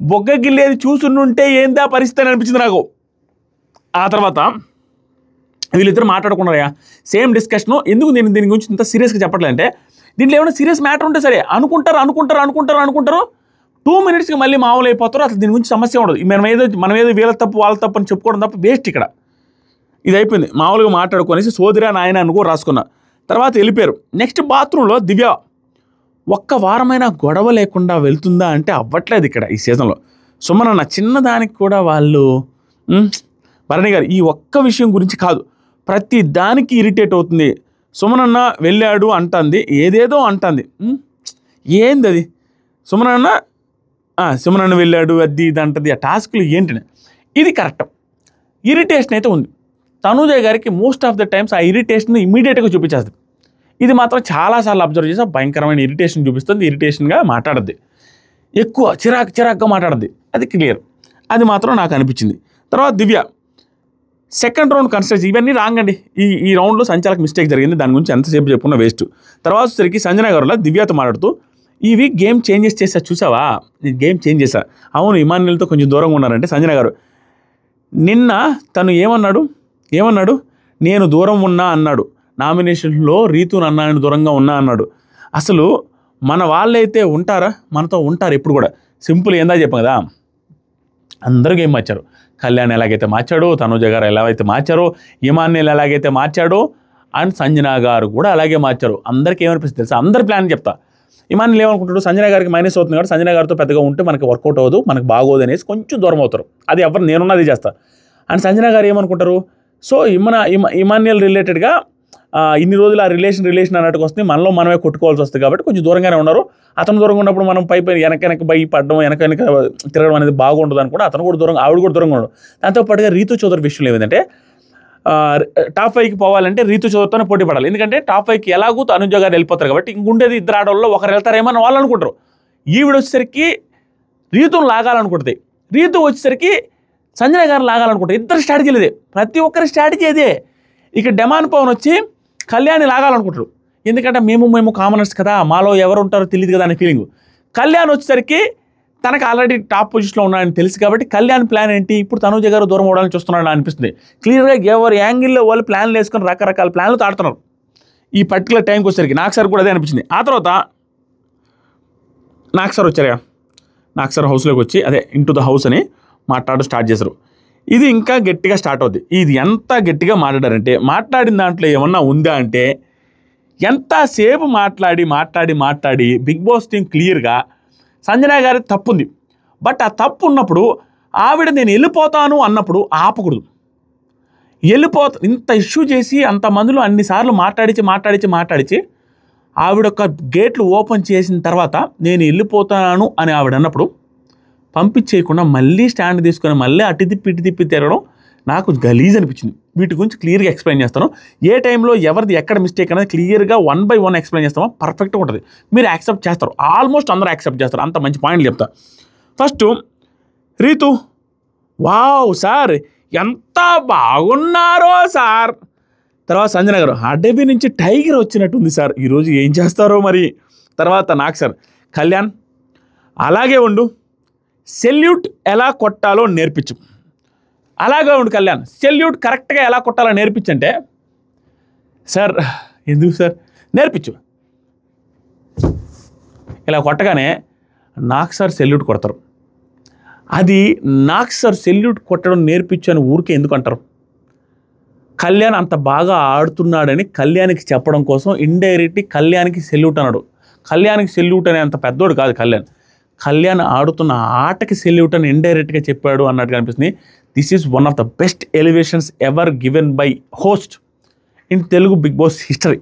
బొగ్గగిల్లేది చూసుంటే ఏందా పరిస్థితి అని అనిపించింది నాకు. ఆ తర్వాత వీళ్ళిద్దరు మాట్లాడుకున్నారయ్యా, సేమ్ డిస్కషను. ఎందుకు నేను దీని గురించి ఇంత సీరియస్గా చెప్పట్లేదంటే, దీంట్లో ఏమైనా సీరియస్ మ్యాటర్ ఉంటే సరే అనుకుంటారు 2 minutesకి మళ్ళీ మామూలు అయిపోతారు. అసలు దీని గురించి సమస్య ఉండదు. మనం ఏదో వీళ్ళ తప్పు వాళ్ళ తప్పు అని చెప్పుకోవడం తప్ప వేస్ట్. ఇక్కడ ఇది అయిపోయింది. మామూలుగా మాట్లాడుకునేసి సోదరా నాయన అనుకో రాసుకున్నా. తర్వాత వెళ్ళిపోయారు. నెక్స్ట్ బాత్రూంలో దివ్య ఒక్క వారమైన గొడవ లేకుండా వెళ్తుందా అంటే అవ్వట్లేదు ఇక్కడ ఈ సీజన్లో. సుమనన్న చిన్నదానికి కూడా వాళ్ళు భరణి గారు ఈ ఒక్క విషయం గురించి కాదు, ప్రతి దానికి ఇరిటేట్ అవుతుంది. సుమనన్న వెళ్ళాడు అంటుంది, ఏదేదో అంటుంది. ఏంది అది? సుమనన్న వెళ్ళాడు అది ఇది అంటది. ఆ టాస్క్లు ఏంటని ఇది కరెక్ట్. ఇరిటేషన్ అయితే ఉంది. తనుజ గారికి మోస్ట్ ఆఫ్ ద టైమ్స్ ఆ ఇరిటేషన్ ఇమీడియట్గా చూపించేస్తుంది. ఇది మాత్రం చాలాసార్లు అబ్జర్వ్ చేసి భయంకరమైన ఇరిటేషన్ చూపిస్తుంది. ఇరిటేషన్గా మాట్లాడద్ది, ఎక్కువ చిరాకుగా మాట్లాడద్ది, అది క్లియర్. అది మాత్రం నాకు అనిపించింది. తర్వాత దివ్య సెకండ్ రౌండ్ కన్స్ట్రక్ట్ ఇవన్నీ రాంగ్ అండి. ఈ రౌండ్లో సంచాలకు మిస్టేక్ జరిగింది, దాని గురించి ఎంతసేపు చెప్పుకున్నా వేస్ట్. తర్వాత సరికి సంజన గారులా దివ్యతో మాట్లాడుతూ ఈ వీక్ గేమ్ చేంజెస్ చేసా చూసావా, నేను గేమ్ చేంజ్ చేశా. అవును ఇమాన్యుల్తో కొంచెం దూరంగా ఉన్నారంటే సంజన గారు నిన్న తను ఏమన్నాడు నేను దూరం ఉన్నా అన్నాడు, నామినేషన్లో రీతు నన్నాయన దూరంగా ఉన్నా అన్నాడు. అసలు మన వాళ్ళైతే ఉంటారా, మనతో ఉంటారు ఎప్పుడు కూడా. సింపుల్ ఏందా చెప్పాం కదా, అందరూ గేమ్ మార్చారు. కళ్యాణ్ ఎలాగైతే మార్చాడో, తనుజ గారు ఎలాగైతే మార్చారో, ఇమాన్యుల్ ఎలాగైతే మార్చాడో, అండ్ సంజన గారు కూడా అలాగే మార్చారు. అందరికీ ఏమనిపిస్తుంది తెలుసా, అందరి ప్లాన్ చెప్తా. ఇమాన్యుల్ ఏమనుకుంటాడు, సంజన గారికి మైనస్ అవుతుంది కాబట్టి సంజన గారితో పెద్దగా ఉంటే మనకి వర్కౌట్ అవ్వదు, మనకు బాగోదు అనేసి కొంచెం దూరం అవుతారు. అది ఎవరు నేనున్నది చేస్తా. అండ్ సంజన గారు ఏమనుకుంటారు, సో ఇమాన్యుల్ రిలేటెడ్గా ఇన్ని రోజులు ఆ రిలేషన్ అన్నట్టుకు వస్తుంది, మనలో మనమే కొట్టుకోవాల్సి వస్తుంది కాబట్టి కొంచెం దూరంగానే ఉన్నారు. అతను దూరంగా ఉన్నప్పుడు మనం పై వెనక పడడం వెనక తిరగడం అనేది బాగుండదు అని కూడా అతను కూడా దూరంగా, ఆవిడ కూడా దూరంగా ఉండదు. దాంతోపాటుగా రీతు చౌదరి విషయంలో ఏమిటంటే టాప్ 5కి పోవాలంటే రీతు చౌదరితోనే పోటీ పడాలి. ఎందుకంటే టాప్ 5కి ఎలాగూ తనుజ గారు వెళ్ళిపోతారు కాబట్టి ఇంకుండేది ఇద్దరు ఆడవాళ్ళు ఒకరు వెళ్తారేమో అని వాళ్ళు అనుకుంటారు. ఈవిడ వచ్చేసరికి రీతును లాగాలనుకుంటుంది, రీతు వచ్చేసరికి సంజన గారు లాగాలనుకుంటారు. ఇద్దరు స్ట్రాటజీ లేదే, ప్రతి ఒక్కరి స్ట్రాటజీ అదే. ఇక డెమాన్ పవన్ వచ్చి కళ్యాణ్ని లాగాలనుకుంటారు. ఎందుకంటే మేము కామనర్స్ కదా, మాలో ఎవరు ఉంటారో తెలియదు కదా అనే ఫీలింగ్. కళ్యాణ్ వచ్చేసరికి తనకు ఆల్రెడీ టాప్ పొజిషన్లో ఉన్నాడని తెలుసు కాబట్టి కళ్యాణ్ ప్లాన్ ఏంటి, ఇప్పుడు తనుజ గారు దూరం అవడానికి చూస్తున్నాడని అనిపిస్తుంది. క్లియర్గా ఎవరి యాంగిల్లో వాళ్ళు ప్లాన్లు వేసుకొని రకరకాల ప్లాన్లు తాడుతున్నారు ఈ పర్టికులర్ టైంకి వచ్చేసరికి. నాకు సార్ కూడా అదే అనిపించింది. ఆ తర్వాత నాకు సార్ వచ్చారు, నాకు సార్ హౌస్లోకి వచ్చి అదే ఇంటూ ద హౌస్ అని స్టార్ట్ చేశారు. ఇది ఇంకా గట్టిగా స్టార్ట్ అవుద్ది. ఇది ఎంత గట్టిగా మాట్లాడారంటే, మాట్లాడిన దాంట్లో ఏమన్నా ఉందా అంటే ఎంతసేపు మాట్లాడి బిగ్ బాస్ టీం క్లియర్గా సంజన గారి తప్పు ఉంది. బట్ ఆ తప్పు ఉన్నప్పుడు ఆవిడ నేను వెళ్ళిపోతాను అన్నప్పుడు ఆపకూడదు. ఇంత ఇష్యూ చేసి అంతమందిలో అన్నిసార్లు మాట్లాడించి ఆవిడ ఒక గేట్లు ఓపెన్ చేసిన తర్వాత నేను వెళ్ళిపోతాను అని ఆవిడ అన్నప్పుడు పంపించేయకుండా మళ్ళీ స్టాండ్ తీసుకొని మళ్ళీ అటు తిప్పి తిరగడం నాకు గలీజ్ అనిపించింది. వీటి గురించి క్లియర్గా ఎక్స్ప్లెయిన్ చేస్తాను. ఏ టైంలో ఎవరిది ఎక్కడ మిస్టేక్ అనేది క్లియర్గా 1 by 1 ఎక్స్ప్లెయిన్ చేస్తామో పర్ఫెక్ట్గా ఉంటుంది. మీరు యాక్సెప్ట్ చేస్తారు, ఆల్మోస్ట్ అందరూ యాక్సెప్ట్ చేస్తారు. అంత మంచి పాయింట్లు చెప్తా. ఫస్ట్ రీతు, వావ్ సార్ ఎంత బాగున్నారో సార్. తర్వాత సంజన గారు, అడవి నుంచి టైగర్ వచ్చినట్టుంది సార్, ఈరోజు ఏం చేస్తారో మరి. తర్వాత నాకు సార్, కళ్యాణ్ అలాగే ఉండు, సెల్యూట్ ఎలా కొట్టాలో నేర్పించు. అలాగే ఉండు కళ్యాణ్, సెల్యూట్ కరెక్ట్గా ఎలా కొట్టాలో నేర్పించంటే, సార్ ఎందుకు సార్ నేర్పించు. ఇలా కొట్టగానే నాకు సార్ సెల్యూట్ కొడతారు. అది నాకు సార్ సెల్యూట్ కొట్టడం నేర్పించు అని ఊరికే ఎందుకు అంటారు? కళ్యాణ్ అంత బాగా ఆడుతున్నాడని కళ్యాణ్కి చెప్పడం కోసం ఇండైరెక్ట్లీ కళ్యాణ్కి సెల్యూట్ అన్నాడు. కళ్యాణ్కి సెల్యూట్ అనే అంత పెద్దోడు కాదు కళ్యాణ్. కళ్యాణ్ ఆడుతున్న ఆటకి సెల్యూట్ అని ఇండైరెక్ట్గా చెప్పాడు అన్నట్టుగా అనిపిస్తుంది. This is one of the best elevations ever given by host in Telugu Bigg Boss history.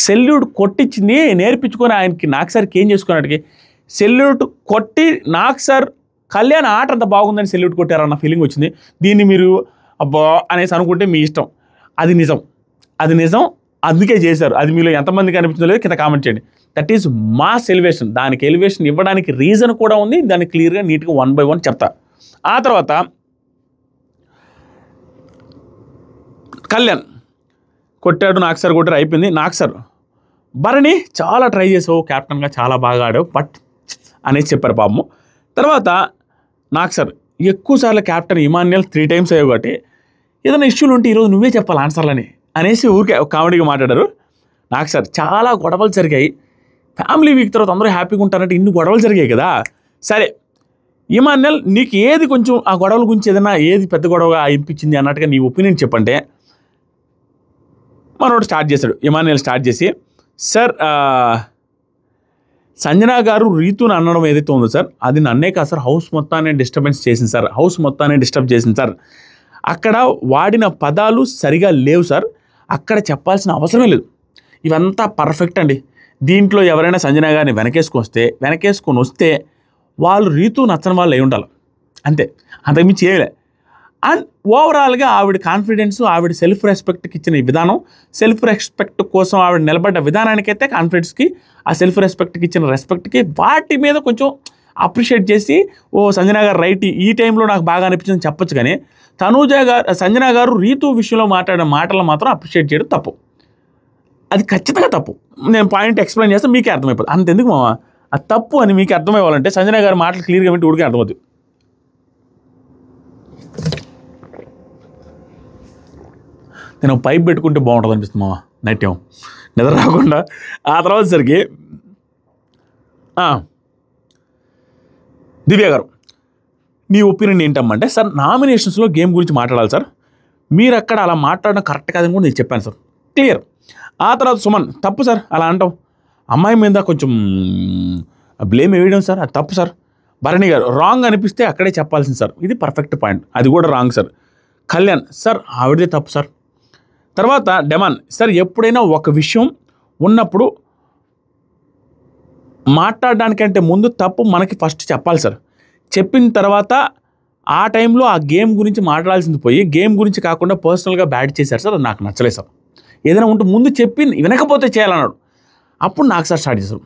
Salute కొట్టించింది నేర్పించుకొని ఆయనకి నాకు సార్కి ఏం చేసుకున్నట్టుకి సెల్యూట్ కొట్టి నాకు సార్ కళ్యాణ్ ఆట అంత బాగుందని సెల్యూట్ కొట్టారన్న ఫీలింగ్ వచ్చింది. దీన్ని మీరు అబ్బా అనేసి అనుకుంటే మీ ఇష్టం. అది నిజం, అది నిజం, అందుకే చేశారు. అది మీలో ఎంతమందికి అనిపించిందో లేదు కింద కామెంట్ చేయండి. That is mass elevation. దానికి ఎలివేషన్ ఇవ్వడానికి రీజన్ కూడా ఉంది. దాన్ని క్లియర్గా నీట్గా 1 by 1 చెప్తా. ఆ తర్వాత కళ్యాణ్ కొట్టాడు, నాకు సార్ కొట్టారు, అయిపోయింది. నాకు సార్ భరణి చాలా ట్రై చేసావు, క్యాప్టెన్గా చాలా బాగా ఆడావు బట్ అనేసి చెప్పారు పాపము. తర్వాత నాకు సార్ ఎక్కువసార్లు క్యాప్టెన్ ఇమాన్యుయల్ 3 times అయ్యావు కాబట్టి ఏదైనా ఇష్యూలు ఉంటే ఈరోజు నువ్వే చెప్పాలి ఆన్సర్లని అనేసి ఊరికే కామెడీగా మాట్లాడారు. నాకు సార్ చాలా గొడవలు జరిగాయి, ఫ్యామిలీ వీక్ తర్వాత అందరూ హ్యాపీగా ఉంటారంటే ఇన్ని గొడవలు జరిగాయి కదా. సరే ఇమాన్యుయల్ నీకు ఏది కొంచెం ఆ గొడవల గురించి ఏదైనా ఏది పెద్ద గొడవగా అనిపించింది అన్నట్టుగా నీ ఒపీనియన్ చెప్పంటే మనోడు స్టార్ట్ చేశాడు. ఇమాన్యుయల్ స్టార్ట్ చేసి, సార్ సంజనా గారు రీతుని అనడం ఏదైతే ఉందో సార్ అది నన్నే కాదు సార్, హౌస్ మొత్తాన్ని డిస్టర్బెన్స్ చేసింది సార్, హౌస్ మొత్తాన్ని డిస్టర్బ్ చేసింది సార్. అక్కడ వాడిన పదాలు సరిగా లేవు సార్, అక్కడ చెప్పాల్సిన అవసరమే లేదు. ఇవంతా పర్ఫెక్ట్ అండి. దీంట్లో ఎవరైనా సంజనా గారిని వెనకేసుకొని వస్తే వాళ్ళు రీతు నచ్చని వాళ్ళు అయి ఉండాలి అంతే, అంతకుమించి చేయలే. అండ్ ఓవరాల్గా ఆవిడ కాన్ఫిడెన్స్, ఆవిడ సెల్ఫ్ రెస్పెక్ట్కి ఇచ్చిన విధానం, సెల్ఫ్ రెస్పెక్ట్ కోసం ఆవిడ నిలబడ్డ విధానానికైతే కాన్ఫిడెన్స్కి, ఆ సెల్ఫ్ రెస్పెక్ట్కి ఇచ్చిన రెస్పెక్ట్కి వాటి మీద కొంచెం అప్రిషియేట్ చేసి సంజనా గారు రైట్ ఈ టైంలో నాకు బాగా అనిపించింది చెప్పొచ్చు. కానీ సంజనా గారు రీతు విషయంలో మాట్లాడిన మాటలు మాత్రం అప్రిషియేట్ చేయడం తప్పు. అది ఖచ్చితంగా తప్పు. నేను పాయింట్ ఎక్స్ప్లెయిన్ చేస్తే మీకే అర్థమైపోతుంది. అంతెందుకు మామ, అది తప్పు అని మీకు అర్థమయ్యాలంటే సంజనా గారి మాటలు క్లియర్గా వింటే ఊరికే అర్థమవుతుంది. నేను పైప్ పెట్టుకుంటే బాగుంటుంది అనిపిస్తుంది మామ నైట్ టైం నిద్ర రాకుండా. ఆ తర్వాత సరికి దివ్య గారు మీ ఒపీనియన్ ఏంటమ్మంటే, సార్ నామినేషన్స్లో గేమ్ గురించి మాట్లాడాలి సార్, మీరు అక్కడ అలా మాట్లాడడం కరెక్ట్ కాదని కూడా నేను చెప్పాను సార్, క్లియర్. ఆ తర్వాత సుమన్ తప్పు సార్ అలా అంటాం, అమ్మాయి మీద కొంచెం బ్లేమ్ వేయడం సార్ అది తప్పు సార్. భరణి గారు రాంగ్ అనిపిస్తే అక్కడే చెప్పాల్సింది సార్, ఇది పర్ఫెక్ట్ పాయింట్, అది కూడా రాంగ్ సార్. కళ్యాణ్ సార్ ఆవిడదే తప్పు సార్. తర్వాత డెమాన్ సార్ ఎప్పుడైనా ఒక విషయం ఉన్నప్పుడు మాట్లాడడానికంటే ముందు తప్పు మనకి ఫస్ట్ చెప్పాలి సార్, చెప్పిన తర్వాత ఆ టైంలో ఆ గేమ్ గురించి మాట్లాడాల్సింది పోయి గేమ్ గురించి కాకుండా పర్సనల్గా బ్యాడ్ చేశారు సార్, అది నాకు నచ్చలేదు సార్. ఏదైనా ఉంటే ముందు చెప్పి వినకపోతే చేయాలన్నాడు, అప్పుడు నాకు సార్ స్టార్ట్ చేశారు.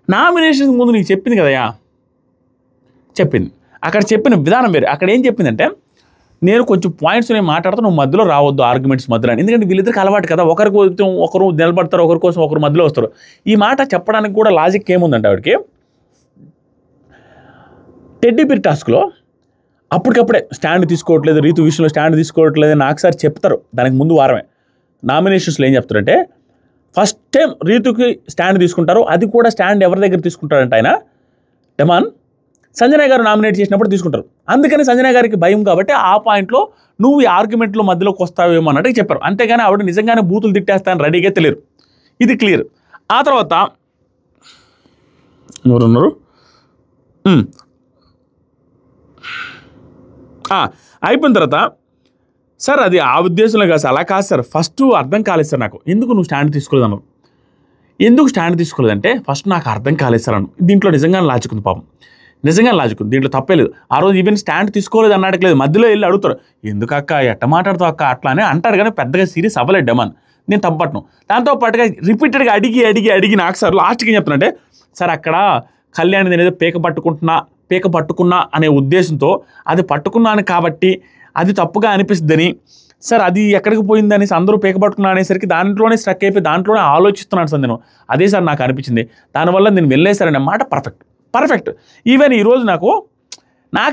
నామినేషన్ ముందు నీకు చెప్పింది కదయా, చెప్పింది అక్కడ చెప్పిన విధానం వేరే. అక్కడ ఏం చెప్పిందంటే, నేను కొంచెం పాయింట్స్ నేను మాట్లాడుతూ నువ్వు మధ్యలో రావద్దు ఆర్గ్యుమెంట్స్ మధ్యలో, ఎందుకంటే వీళ్ళిద్దరికి అలవాటు కదా, ఒకరు నిలబడతారు, ఒకరి కోసం ఒకరు మధ్యలో వస్తారు. ఈ మాట చెప్పడానికి కూడా లాజిక్ ఏముందంటే ఆవిడకి, టెడ్డీ బీర్ టాస్క్లో అప్పటికప్పుడే స్టాండ్ తీసుకోవట్లేదు, రీతు విషయంలో స్టాండ్ తీసుకోవట్లేదు నాకు సార్ చెప్తారు. దానికి ముందు వారమే నామినేషన్స్లో ఏం చెప్తారంటే, ఫస్ట్ టైం రీతుకి స్టాండ్ తీసుకుంటారు, అది కూడా స్టాండ్ ఎవరి దగ్గర తీసుకుంటారంటే ఆయన డెమాన్ సంజనా గారు నామినేట్ చేసినప్పుడు తీసుకుంటారు. అందుకని సంజనా గారికి భయం కాబట్టి ఆ పాయింట్లో నువ్వు ఈ ఆర్గ్యుమెంట్లో మధ్యలోకి వస్తావేమో అన్నట్టు చెప్పారు. అంతేగాని ఆవిడ నిజంగానే బూతులు తిట్టేస్తాను రెడీగా తెలియరు, ఇది క్లియర్. ఆ తర్వాత ఎవరున్నారు, అయిపోయిన తర్వాత సార్ అది ఆ ఉద్దేశంలో కాదు సార్, అలా కాదు సార్, ఫస్ట్ అర్థం కాలేదు సార్ నాకు, ఎందుకు నువ్వు స్టాండ్ తీసుకోలేదు అన్నారు. ఎందుకు స్టాండ్ తీసుకోలేదంటే ఫస్ట్ నాకు అర్థం కాలేదు సార్ అను. దీంట్లో నిజంగానే లాజిక్ ఉంది పాపం, నిజంగా లాజిక్ ఉంది, దీంట్లో తప్పే లేదు. ఆ రోజు ఈవెన్ స్టాండ్ తీసుకోలేదు అన్నట్లేదు, మధ్యలో వెళ్ళి అడుగుతారు ఎందుకు అక్క ఎట్ట మాట్లాడుతావు అక్క అట్లా అని అంటారు, కానీ పెద్దగా సీరియస్ అవ్వలేదు డెమాన్, నేను తప్పట్ను. దాంతో పాటుగా రిపీటెడ్గా అడిగి నాకు సార్ లాస్ట్కి ఏం చెప్తున్నంటే, సార్ అక్కడ కళ్యాణ్ నేను పీక పట్టుకున్నా అనే ఉద్దేశంతో అది పట్టుకున్నాను కాబట్టి అది తప్పుగా అనిపిస్తుందని సార్, అది ఎక్కడికి పోయిందనేసి అందరూ పీక పట్టుకున్నా అనేసరికి దాంట్లోనే స్ట్రక్ అయిపోయి దాంట్లోనే ఆలోచిస్తున్నాను సార్ నేను, అదే సార్ నాకు అనిపించింది, దానివల్ల నేను వెళ్ళేసారనే మాట పర్ఫెక్ట్. పర్ఫెక్ట్. ఈవెన్ ఈరోజు నాకు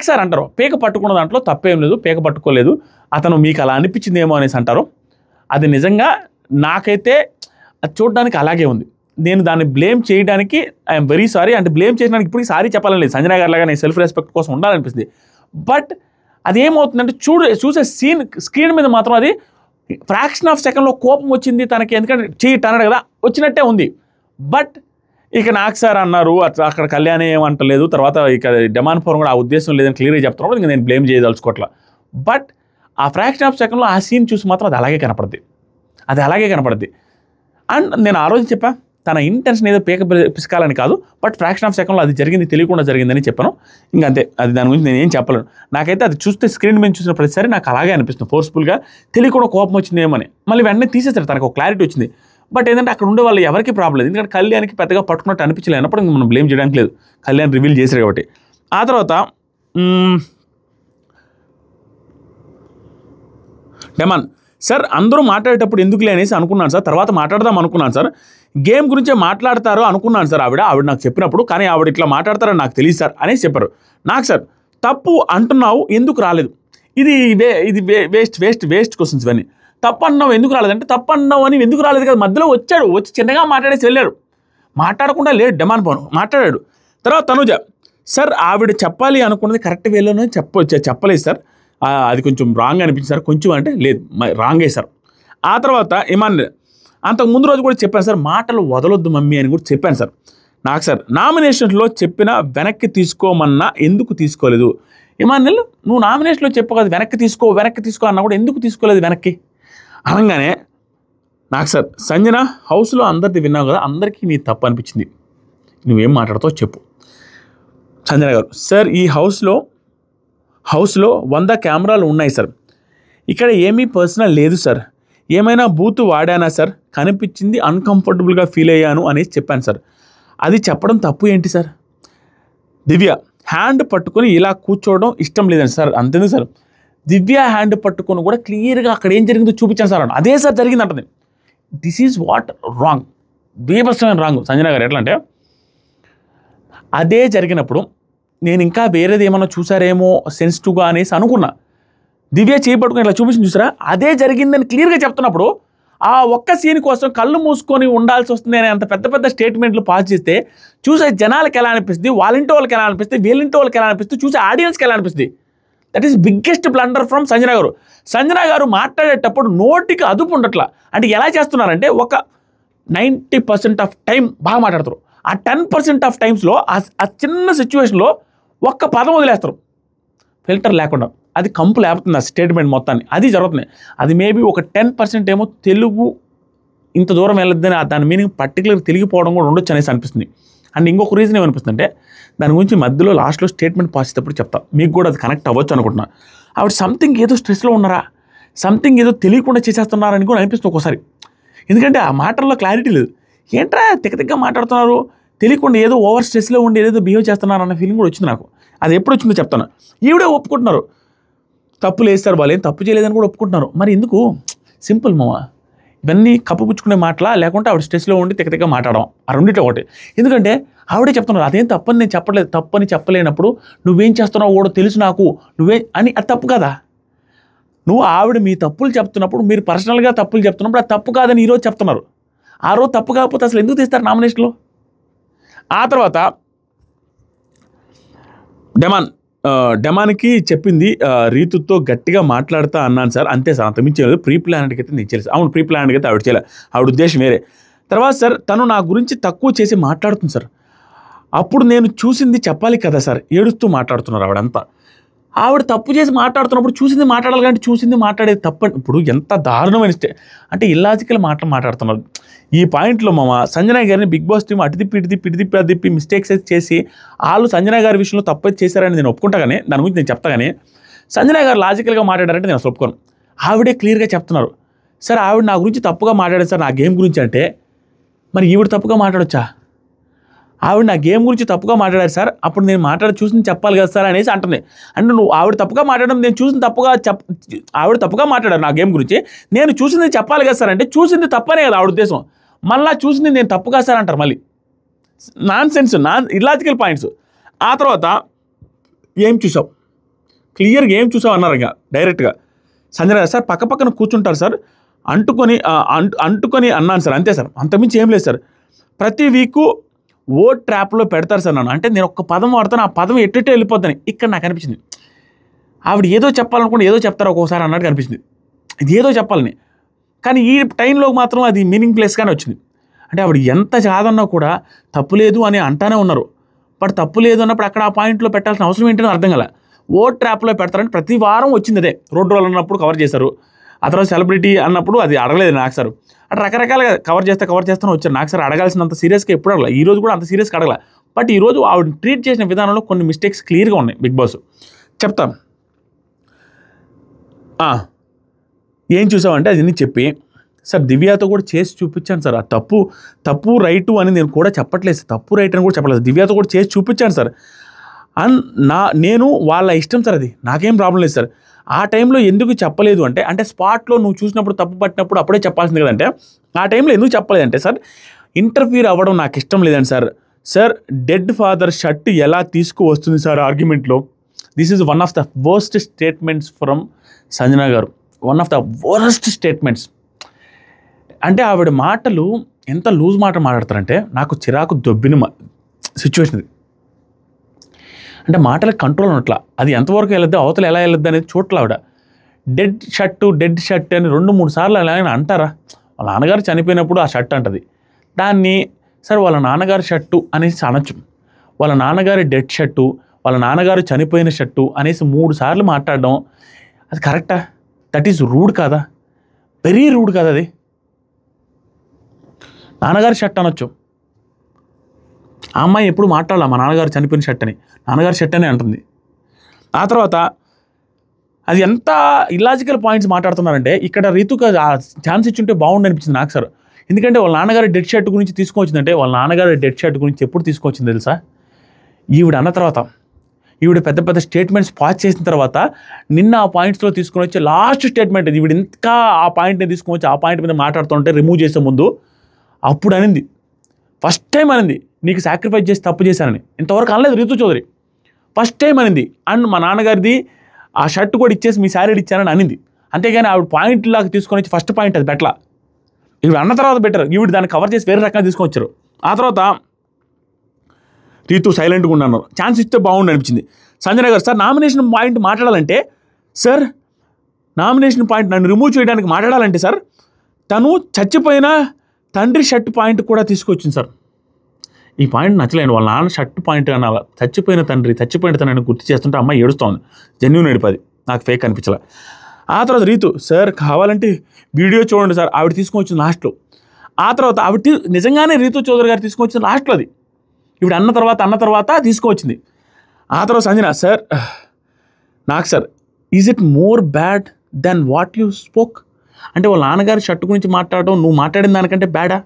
సార్ అంటారు పీక పట్టుకున్న దాంట్లో తప్పేం లేదు, పీక పట్టుకోలేదు, అతను మీకు అలా అనిపించిందేమో అనేసి అంటారు. అది నిజంగా నాకైతే అది చూడడానికి అలాగే ఉంది. నేను దాన్ని బ్లేమ్ చేయడానికి ఐఎమ్ వెరీ సారీ. అంటే బ్లేమ్ చేయడానికి ఇప్పటికీ సారీ చెప్పాలని లేదు, సంజన గారి లాగా నేను సెల్ఫ్ రెస్పెక్ట్ కోసం ఉండాలనిపిస్తుంది. బట్ అదేమవుతుందంటే చూసే స్క్రీన్ మీద మాత్రం అది ఫ్రాక్షన్ ఆఫ్ సెకండ్లో కోపం వచ్చింది తనకి, ఎందుకంటే అన్నాడు కదా, వచ్చినట్టే ఉంది. బట్ ఇక నాకు సార్ అన్నారు అక్కడ కళ్యాణ్ ఏమంటలేదు, తర్వాత ఇక డిమాండ్ ఫోరం కూడా ఆ ఉద్దేశం లేదని క్లియర్గా చెప్తున్నప్పుడు ఇంక నేను బ్లేమ్ చేయదలుచుకోవట్లా. బట్ ఆ ఫ్రాక్షన్ ఆఫ్ సెకండ్లో ఆ సీన్ చూసి మాత్రం అది అలాగే కనపడుద్ది. అండ్ నేను ఆ రోజు చెప్పా తన ఇంటెన్షన్ ఏదో పిసకాలని కాదు, బట్ ఫ్రాక్షన్ ఆఫ్ సెకండ్లో అది తెలియకుండా జరిగిందని చెప్పాను. ఇంకంతే, అది దాని గురించి నేను ఏం చెప్పలేను. నాకైతే అది చూస్తే స్క్రీన్ మీద చూసిన ప్రతిసారి నాకు అలాగే అనిపిస్తుంది, ఫోర్స్ఫుల్గా తెలియకుండా కోపం వచ్చిందేమని. మళ్ళీ వెంటనే తీసేస్తారు, తనకు ఒక క్లారిటీ వచ్చింది. బట్ ఏంటంటే అక్కడ ఉండే వాళ్ళు ఎవరికి ప్రాబ్లం లేదు, ఎందుకంటే కళ్యాణ్కి పెద్దగా పట్టుకున్నట్టు అనిపించలేదు, అన్నప్పుడు మనం బ్లేమ్ చేయడానికి లేదు, కళ్యాణ్ రివీల్ చేశారు కాబట్టి. ఆ తర్వాత డెమాన్ సార్ అందరూ మాట్లాడేటప్పుడు ఎందుకులే అనేసి అనుకున్నాను సార్, తర్వాత మాట్లాడదాం అనుకున్నాను సార్, గేమ్ గురించే మాట్లాడతారో అనుకున్నాను సార్ ఆవిడ నాకు చెప్పినప్పుడు, కానీ ఆవిడ ఇట్లా మాట్లాడతారని నాకు తెలియదు సార్ అనేసి చెప్పారు. నాకు సార్ తప్పు అంటున్నావు ఎందుకు రాలేదు, ఇది వేస్ట్ క్వశ్చన్స్ ఇవన్నీ. తప్పు అన్నావు ఎందుకు రాలేదంటే, తప్పు అన్నావు అని ఎందుకు రాలేదు కదా, మధ్యలో వచ్చి చిన్నగా మాట్లాడేసి వెళ్ళాడు, మాట్లాడకుండా లేడు డెమాన్ పవన్, మాట్లాడాడు. తర్వాత తనుజ సార్ ఆవిడ చెప్పాలి అనుకున్నది కరెక్ట్ వేలోనే చెప్పలేదు సార్, అది కొంచెం రాంగ్ అనిపించింది సార్, కొంచెం అంటే లేదు రాంగే సార్. ఆ తర్వాత ఇమాన్యుల్ అంతకు ముందు రోజు కూడా చెప్పాను సార్, మాటలు వదలొద్దు మమ్మీ అని కూడా చెప్పాను సార్. నాకు సార్ నామినేషన్లో చెప్పిన వెనక్కి తీసుకోమన్నా ఎందుకు తీసుకోలేదు, ఇమాన్యుల్ నువ్వు నామినేషన్లో చెప్పగలదు వెనక్కి తీసుకో అన్నా కూడా ఎందుకు తీసుకోలేదు వెనక్కి అనగానే, నాకు సార్ సంజన హౌస్లో అందరిది విన్నావు కదా, అందరికీ నీ తప్పు అనిపించింది, నువ్వేం మాట్లాడతావు చెప్పు. సంజన గారు సార్ ఈ హౌస్లో 100 కెమెరాలు ఉన్నాయి సార్, ఇక్కడ ఏమీ పర్సనల్ లేదు సార్, ఏమైనా బూతు వాడానా సార్, కనిపించింది అన్కంఫర్టబుల్గా ఫీల్ అయ్యాను అనేసి చెప్పాను సార్, అది చెప్పడం తప్పు ఏంటి సార్. దివ్య హ్యాండ్ పట్టుకొని ఇలా కూర్చోవడం ఇష్టం లేదండి సార్, అంతేందుకు సార్ దివ్య హ్యాండ్ పట్టుకొని కూడా క్లియర్గా అక్కడ ఏం జరిగిందో చూపించాను సార్, అదే సార్ జరిగింది అంటుంది. దిస్ ఈజ్ వాట్ రాంగ్, బీభత్సమైన రాంగ్ సంజన గారు. ఎట్లా అంటే అదే జరిగినప్పుడు నేను ఇంకా వేరేది ఏమన్నా చూసారేమో సెన్సిటివ్గా అనేసి అనుకున్నా, దివ్య చేపట్టుకుని ఇట్లా చూపించి చూసారా, అదే జరిగిందని క్లియర్గా చెప్తున్నప్పుడు ఆ ఒక్క సీన్ కోసం కళ్ళు మూసుకొని ఉండాల్సి వస్తుంది అనే అంత పెద్ద స్టేట్మెంట్లు పాస్ చేస్తే చూసే జనాలకు ఎలా అనిపిస్తుంది, వాళ్ళ ఇంటి వాళ్ళకి ఎలా అనిపిస్తుంది, వీళ్ళింటి వాళ్ళకి ఎలా అనిపిస్తుంది, చూసే ఆడియన్స్కి ఎలా అనిపిస్తుంది. That is biggest blunder from Sanjana గారు. సంజన గారు మాట్లాడేటప్పుడు నోటికి అదుపు ఉండట్లా. అంటే ఎలా చేస్తున్నారంటే ఒక 90% ఆఫ్ టైం బాగా మాట్లాడతారు, ఆ 10% ఆఫ్ టైమ్స్లో ఆ చిన్న సిచ్యువేషన్లో ఒక్క పదం వదిలేస్తారు ఫిల్టర్ లేకుండా, అది కంపు లేపుతుంది ఆ స్టేట్మెంట్ మొత్తాన్ని, అది జరుగుతుంది. అది మేబీ ఒక 10% ఏమో తెలుగు ఇంత దూరం వెళ్ళొద్దని దాని మీనింగ్ పర్టికులర్ తెలిగిపోవడం కూడా ఉండొచ్చు అనేసి అనిపిస్తుంది. అండ్ ఇంకొక రీజన్ ఏమనిపిస్తుంది అంటే దాని గురించి మధ్యలో లాస్ట్లో స్టేట్మెంట్ పాస్ చేసేటప్పుడు చెప్తా, మీకు కూడా అది కనెక్ట్ అవ్వచ్చు అనుకుంటున్నా. ఆవిడ సంథింగ్ ఏదో స్ట్రెస్లో ఉన్నారా, సంథింగ్ ఏదో తెలియకుండా చేసేస్తున్నారని కూడా అనిపిస్తుంది ఒక్కోసారి, ఎందుకంటే ఆ మాటల్లో క్లారిటీ లేదు. ఏంట్రా తిక్కగా మాట్లాడుతున్నారు, తెలియకుండా ఏదో ఓవర్ స్ట్రెస్లో ఉండి ఏదో బిహేవ్ చేస్తున్నారు అన్న ఫీలింగ్ కూడా వచ్చింది నాకు. అది ఎప్పుడు వచ్చిందో చెప్తాను. ఈవిడే ఒప్పుకుంటున్నారు తప్పు లేదు సార్, వాళ్ళు ఏం తప్పు చేయలేదని కూడా ఒప్పుకుంటున్నారు. మరి ఎందుకు సింపుల్ మామ, ఇవన్నీ కప్పుపుచ్చుకునే మాటలా, లేకుంటే ఆవిడ స్ట్రెస్లో ఉండి తిక్కగా మాట్లాడడం, ఆ రెండిట్లో ఒకటి. ఎందుకంటే ఆవిడే చెప్తున్నారు అదేం తప్పని నేను చెప్పలేదు, తప్పని చెప్పలేనప్పుడు నువ్వేం చేస్తున్నావు కూడా తెలుసు నాకు, నువ్వే అని అది తప్పు కదా. నువ్వు ఆవిడ మీ తప్పులు చెప్తున్నప్పుడు, మీరు పర్సనల్గా తప్పులు చెప్తున్నప్పుడు అది తప్పు కాదని ఈరోజు చెప్తున్నారు. ఆ రోజు తప్పు కాకపోతే అసలు ఎందుకు తీస్తారు నామినేషన్లో. ఆ తర్వాత డెమాన్కి చెప్పింది రీతుతో గట్టిగా మాట్లాడుతా అన్నాను సార్, అంతే సార్, అంత మించి లేదు. ప్రీ ప్లాన్డ్కి అయితే నేను చేయలేదు. అవును, ప్రీ ప్లాన్డ్కి అయితే ఆవిడ చేయలేదు, ఆవిడ ఉద్దేశం వేరే. తర్వాత సార్ తను నా గురించి తక్కువ చేసి మాట్లాడుతుంది సార్, అప్పుడు నేను చూసింది చెప్పాలి కదా సార్, ఏడుస్తూ మాట్లాడుతున్నారు ఆవిడంతా. ఆవిడ తప్పు చేసి మాట్లాడుతున్నప్పుడు చూసింది మాట్లాడాలి, కానీ చూసింది మాట్లాడేది తప్ప. ఇప్పుడు ఎంత దారుణమైన అంటే ఇల్లాజికల్ మాట్లాడుతున్నారు. ఈ పాయింట్లో సంజన గారిని బిగ్ బాస్ టీం అటు తిప్పి మిస్టేక్స్ చేసి వాళ్ళు సంజన గారి విషయంలో తప్పు చేశారని నేను ఒప్పుకుంటా, కానీ దాని గురించి నేను చెప్తా. కానీ సంజన గారు లాజికల్గా మాట్లాడారంటే నేను అసలు ఒప్పుకోను. ఆవిడే క్లియర్గా చెప్తున్నారు సార్, ఆవిడ నా గురించి తప్పుగా మాట్లాడారు సార్, నా గేమ్ గురించి అంటే మరి ఈవిడ తప్పుగా మాట్లాడొచ్చా? ఆవిడ నా గేమ్ గురించి తప్పుగా మాట్లాడారు సార్, అప్పుడు నేను చూసింది చెప్పాలి కదా సార్ అనేసి అంటుంది. అంటే నువ్వు ఆవిడ తప్పుగా మాట్లాడడం, నేను చూసింది ఆవిడ తప్పుగా మాట్లాడారు నా గేమ్ గురించి, నేను చూసింది చెప్పాలి కదా సార్ అంటే చూసింది తప్పనే కదా ఆవిడ ఉద్దేశం. మళ్ళీ చూసింది నేను తప్పుగా సార్ అంటారు. మళ్ళీ నాన్ సెన్స్, ఇల్లాజికల్ పాయింట్స్. ఆ తర్వాత ఏం చూసావు, క్లియర్గా ఏం చూసావు అన్నారు ఇంకా డైరెక్ట్గా. సంజయ్ గారు సార్ పక్కన కూర్చుంటారు సార్, అంటుకొని అన్నాను సార్, అంతే సార్, అంతకుమించి ఏం లేదు సార్. ప్రతి వీకు ఓట్ ట్రాప్లో పెడతారు సార్ నన్ను. అంటే నేను ఒక్క పదం వాడతాను, ఆ పదం ఎట్టే వెళ్ళిపోద్దని ఇక్కడ నాకు అనిపించింది. ఆవిడ ఏదో చెప్పాలనుకుంటే ఏదో చెప్తారు ఒక్కోసారి అన్నట్టు అనిపించింది, ఇది ఏదో చెప్పాలని. కానీ ఈ టైంలో మాత్రం అది మీనింగ్ ప్లేస్గానే వచ్చింది. అంటే ఆవిడ ఎంత కాదన్నా కూడా తప్పు లేదు అని అంటానే ఉన్నారు. బట్ తప్పు లేదు అన్నప్పుడు అక్కడ ఆ పాయింట్లో పెట్టాల్సిన అవసరం ఏంటో అర్థం కాల. ఓట్ ట్రాప్లో పెడతారంటే ప్రతి వారం వచ్చింది అదే. రోడ్ రోల్ అన్నప్పుడు కవర్ చేశారు, ఆ తర్వాత సెలబ్రిటీ అన్నప్పుడు అది అడగలేదు నాకు సార్. అట్లా రకరకాలుగా కవర్ చేస్తూనే వచ్చారు. నాకు సార్ అడగాల్సినంత సీరియస్గా ఎప్పుడు అడగల, ఈ రోజు కూడా అంత సీరియస్గా అడగల. బట్ ఈరోజు ఆవిడ ట్రీట్ చేసిన విధానంలో కొన్ని మిస్టేక్స్ క్లియర్గా ఉన్నాయి. బిగ్ బాస్ చెప్తాం. ఏం చూసామంటే అది చెప్పి సార్ దివ్యతో కూడా చేసి చూపించాను సార్. ఆ తప్పు రైటు అని నేను కూడా చెప్పట్లేదు, తప్పు రైట్ అని కూడా చెప్పలేదు, దివ్యతో కూడా చేసి చూపించాను సార్. నేను వాళ్ళ ఇష్టం సార్, అది నాకేం ప్రాబ్లం లేదు సార్. ఆ టైంలో ఎందుకు చెప్పలేదు అంటే స్పాట్లో నువ్వు చూసినప్పుడు తప్పు పట్టినప్పుడు అప్పుడే చెప్పాల్సింది కదంటే ఆ టైంలో ఎందుకు చెప్పలేదంటే సార్ ఇంటర్ఫీర్ అవ్వడం నాకు ఇష్టం లేదండి sir. Sir dead father shirt ఎలా తీసుకువస్తుంది సార్ ఆర్గ్యుమెంట్లో. This is one of the worst statements from Sanjana garu, one of the worst statements. అంటే ఆవిడ మాటలు ఎంత లూజ్ మాట మాట్లాడతారంటే నాకు చిరాకు దొబ్బిన సిచ్యువేషన్. అంటే మాటలకు కంట్రోల్ ఉన్నట్ల, అది ఎంతవరకు వెళ్ళొద్దు, అవతల ఎలా వెళ్ళొద్దు అనేది చూడట్ల. ఆవిడ డెడ్ షర్ట్ అని 2-3 సార్లు ఎలా అంటారా. వాళ్ళ నాన్నగారు చనిపోయినప్పుడు ఆ షర్ట్ అంటది, దాన్ని సరే వాళ్ళ నాన్నగారి షర్టు అనేసి అనొచ్చు. వాళ్ళ నాన్నగారి డెడ్ షర్టు, వాళ్ళ నాన్నగారు చనిపోయిన షర్టు అనేసి 3 సార్లు మాట్లాడడం అది కరెక్టా? దట్ ఈజ్ రూడ్ కాదా? వెరీ రూడ్ కదా అది. నాన్నగారి షర్ట్ అనొచ్చు. ఆ అమ్మాయి ఎప్పుడు మాట్లాడాల మా నాన్నగారు చనిపోయిన షర్ట్ అని, నాన్నగారి షర్ట్ అనే అంటుంది. ఆ తర్వాత అది ఎంత ఇల్లాజికల్ పాయింట్స్ మాట్లాడుతున్నారంటే ఇక్కడ రీతుకు ఛాన్స్ ఇచ్చుంటే బాగుండి అనిపించింది నాకు సార్. ఎందుకంటే వాళ్ళ నాన్నగారి డెడ్ షర్ట్ గురించి తీసుకొచ్చిందంటే వాళ్ళ నాన్నగారి డెడ్ షర్ట్ గురించి ఎప్పుడు తీసుకొచ్చింది తెలుసా? ఈవిడ అన్న తర్వాత, ఈవిడ పెద్ద స్టేట్మెంట్స్ పాస్ చేసిన తర్వాత నిన్న ఆ పాయింట్స్లో తీసుకొని వచ్చి లాస్ట్ స్టేట్మెంట్ ఈవిడ ఇంకా ఆ పాయింట్ని తీసుకొని వచ్చి ఆ పాయింట్ మీద మాట్లాడుతుంటే రిమూవ్ చేసే ముందు అప్పుడు అనింది, ఫస్ట్ టైం అనింది నీకు సాక్రిఫైస్ చేసి తప్పు చేశానని. ఇంతవరకు అనలేదు రీతు చౌదరి, ఫస్ట్ టైం అనింది. అండ్ మా నాన్నగారిది ఆ షర్ట్ కూడా ఇచ్చేసి మీ శారీ ఇచ్చానని అనింది. అంతేగాని ఆవిడ పాయింట్ లాగా తీసుకొని వచ్చి ఫస్ట్ పాయింట్ అది బెట్ల. ఈవిడ అన్న తర్వాత బెటర్, ఈవిడ దాన్ని కవర్ చేసి వేరే రకంగా తీసుకొని వచ్చారు. ఆ తర్వాత రీతు సైలెంట్గా ఉన్నాను, ఛాన్స్ ఇస్తే బాగుండు అనిపించింది. సంజయ్ గారు సార్ నామినేషన్ పాయింట్ మాట్లాడాలంటే సార్, నామినేషన్ పాయింట్ నన్ను రిమూవ్ చేయడానికి మాట్లాడాలంటే సార్ తను చచ్చిపోయిన తండ్రి షర్ట్ పాయింట్ కూడా తీసుకొచ్చింది సార్. ఈ పాయింట్ నచ్చలేను. వాళ్ళ నాన్న షర్ట్ పాయింట్ అనాల, చచ్చిపోయిన తనని గుర్తు చేస్తుంటే అమ్మాయి ఏడుస్తోంది. జెన్యూన్ ఏడుపది, నాకు ఫేక్ అనిపించలే. ఆ తర్వాత రీతు సార్ కావాలంటే వీడియో చూడండి సార్, ఆవిడ తీసుకొని వచ్చింది లాస్ట్లో. ఆ తర్వాత ఆవిడ నిజంగానే రీతు చౌదరి గారు తీసుకొని వచ్చింది లాస్ట్లో. అది ఈవిడ అన్న తర్వాత తీసుకువచ్చింది. ఆ తర్వాత సంజన సార్ నాకు sir is it more bad than what you spoke. అంటే వాళ్ళ నాన్నగారి షర్ట్ గురించి మాట్లాడడం నువ్వు మాట్లాడిన దానికంటే బ్యాడా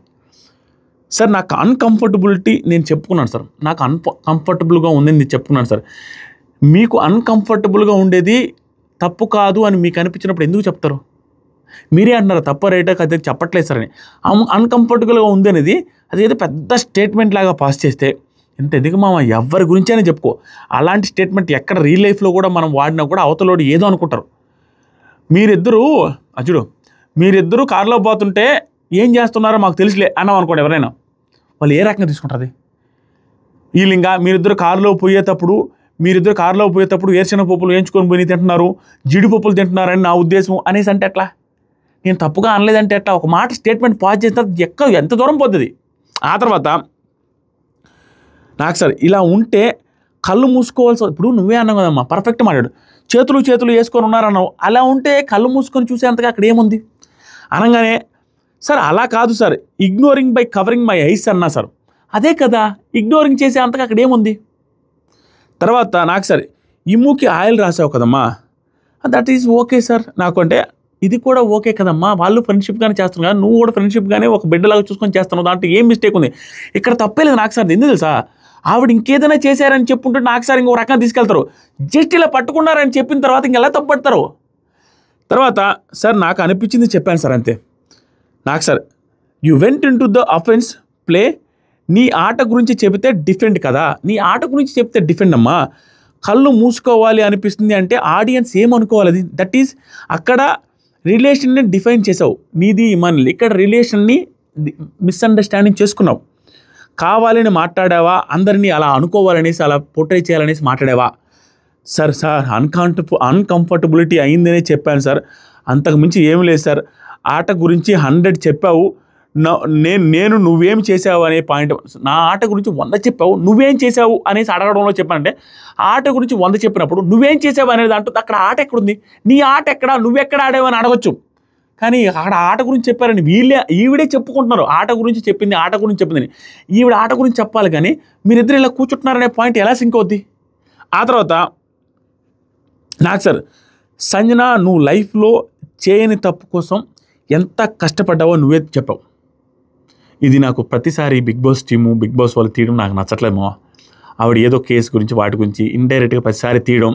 సార్? నాకు అన్కంఫర్టబిలిటీ నేను చెప్పుకున్నాను సార్, నాకు కంఫర్టబుల్గా ఉందని నేను చెప్పుకున్నాను సార్. మీకు అన్కంఫర్టబుల్గా ఉండేది తప్పు కాదు అని మీకు అనిపించినప్పుడు ఎందుకు చెప్తారు? మీరే అంటున్నారు తప్ప రైటా కదా చెప్పట్లేదు సార్ అని. అన్కంఫర్టబుల్గా ఉంది అనేది అదేదో పెద్ద స్టేట్మెంట్ లాగా పాస్ చేస్తే ఇంత ఎదుగు మామ ఎవరి గురించి అని చెప్పుకో. అలాంటి స్టేట్మెంట్ ఎక్కడ రియల్ లైఫ్లో కూడా మనం వాడినా కూడా అవతలోడు ఏదో అనుకుంటారు. మీరిద్దరూ కారులో పోతుంటే ఏం చేస్తున్నారో మాకు తెలుసులే అన్నాం అనుకోండి, ఎవరైనా వాళ్ళు ఏ రకంగా తీసుకుంటుంది? వీళ్ళింగా మీరిద్దరు కారులో పోయేటప్పుడు వేరుశెనగ పప్పులు వేయించుకొని పోయి తింటున్నారు, జీడిపప్పులు తింటున్నారని నా ఉద్దేశం అనేసి అంటే ఎట్లా? నేను తప్పుగా అనలేదంటే ఎట్లా? ఒక మాట స్టేట్మెంట్ పాస్ చేస్తే ఎంత దూరం పోతుంది. ఆ తర్వాత నాకు సార్ ఇలా ఉంటే కళ్ళు మూసుకోవాల్సి, ఇప్పుడు నువ్వే అన్నావు కదమ్మా పర్ఫెక్ట్ మాట్లాడు, చేతులు వేసుకొని ఉన్నారన్నావు. అలా ఉంటే కళ్ళు మూసుకొని చూసేంతగా అక్కడ ఏముంది అనగానే సార్ అలా కాదు sir, ignoring by covering my eyes అన్నా సార్. అదే కదా ఇగ్నోరింగ్ చేసే అంతగా అక్కడ ఏముంది. తర్వాత నాకు సార్ ఇమ్ముకి ఆయిల్ రాసావు కదమ్మా, దట్ ఈజ్ ఓకే సార్ నాకు. అంటే ఇది కూడా ఓకే కదమ్మా, వాళ్ళు ఫ్రెండ్షిప్గానే చేస్తున్నారు కదా, నువ్వు కూడా ఫ్రెండ్షిప్గానే ఒక బిడ్డలాగా చూసుకొని చేస్తున్నావు, దాంట్లో ఏం మిస్టేక్ ఉంది? ఇక్కడ తప్పేలేదు నాకు సార్. ఎందుకు తెలుసా, ఆవిడ ఇంకేదైనా చేశారని చెప్పుంటే నాకు సార్ ఇంకో రకంగా తీసుకెళ్తారు. జస్ట్ ఇలా పట్టుకున్నారని చెప్పిన తర్వాత ఇంకెలా తప్పుపడతారు? తర్వాత సార్ నాకు అనిపించింది చెప్పాను సార్, అంతే. నాకు sir you went in to the offence play, నీ ఆట గురించి చెబితే డిఫెండ్ కదా, నీ ఆట గురించి చెప్తే డిఫెండ్ అమ్మా. కళ్ళు మూసుకోవాలి అనిపిస్తుంది అంటే ఆడియన్స్ ఏమనుకోవాలి? అది దట్ ఈస్ అక్కడ రిలేషన్ని డిఫైన్ చేసావు, నీది ఇమానుయల్. ఇక్కడ రిలేషన్ని మిస్అండర్స్టాండింగ్ చేసుకున్నావు. కావాలని మాట్లాడావా, అందరినీ అలా అనుకోవాలనేసి అలా పోర్ట్రే చేయాలనేసి మాట్లాడావా? సార్ అన్కంఫర్టబిలిటీ అయిందనే చెప్పాను సార్, అంతకు మించి ఏమి లేదు సార్. ఆట గురించి 100 చెప్పావు, నేను నువ్వేం చేసావు అనే పాయింట్. నా ఆట గురించి 100 చెప్పావు, నువ్వేం చేసావు అనేసి అడగడంలో చెప్పానంటే, ఆట గురించి 100 చెప్పినప్పుడు నువ్వేం చేసావు అనేది అంటూ అక్కడ ఆట ఎక్కడుంది, నీ ఆట ఎక్కడ, నువ్వెక్కడ ఆడావు అని అడగచ్చు. కానీ అక్కడ ఆట గురించి చెప్పారని ఈవిడే చెప్పుకుంటున్నారు, ఆట గురించి చెప్పింది. ఈవిడ ఆట గురించి చెప్పాలి, కానీ మీరిద్దరు ఇలా కూర్చుంటున్నారనే పాయింట్ ఎలా సింక్ అవుద్ది? ఆ తర్వాత నాకు సార్, సంజన నువ్వు లైఫ్లో చేయని తప్పు కోసం ఎంత కష్టపడ్డావో నువ్వే చెప్పావు. ఇది నాకు ప్రతిసారి బిగ్ బాస్ వాళ్ళు తీయడం నాకు నచ్చట్లేమో. ఆవిడ ఏదో కేసు గురించి వాటి గురించి ఇండైరెక్ట్గా ప్రతిసారి తీయడం.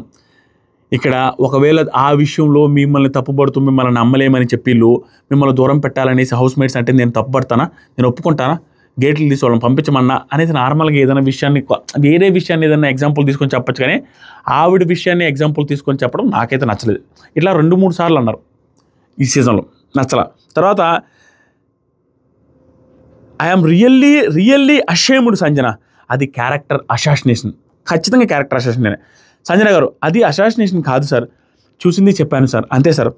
ఇక్కడ ఒకవేళ ఆ విషయంలో మిమ్మల్ని తప్పుపడుతూ మిమ్మల్ని నమ్మలేమని చెప్పిళ్ళు మిమ్మల్ని దూరం పెట్టాలనేసి హౌస్ మేట్స్ అంటే నేను తప్పుపడతానా, నేను ఒప్పుకుంటానా, గేట్లు తీసి వాళ్ళని పంపించమన్నా అనేది నార్మల్గా ఏదైనా విషయాన్ని, వేరే విషయాన్ని ఏదైనా ఎగ్జాంపుల్ తీసుకొని చెప్పచ్చు, కానీ ఆవిడ విషయాన్ని ఎగ్జాంపుల్ తీసుకొని చెప్పడం నాకైతే నచ్చలేదు. ఇట్లా 2-3 సార్లు అన్నారు ఈ సీజన్లో, నచ్చల. తర్వాత ఐఎమ్ రియల్లీ అషేమ్డ్ సంజన, అది క్యారెక్టర్ అసాసినేషన్, ఖచ్చితంగా క్యారెక్టర్ అసాసినేషన్. సంజన గారు అది అసాసినేషన్ కాదు సార్, చూసింది చెప్పాను సార్, అంతే సార్.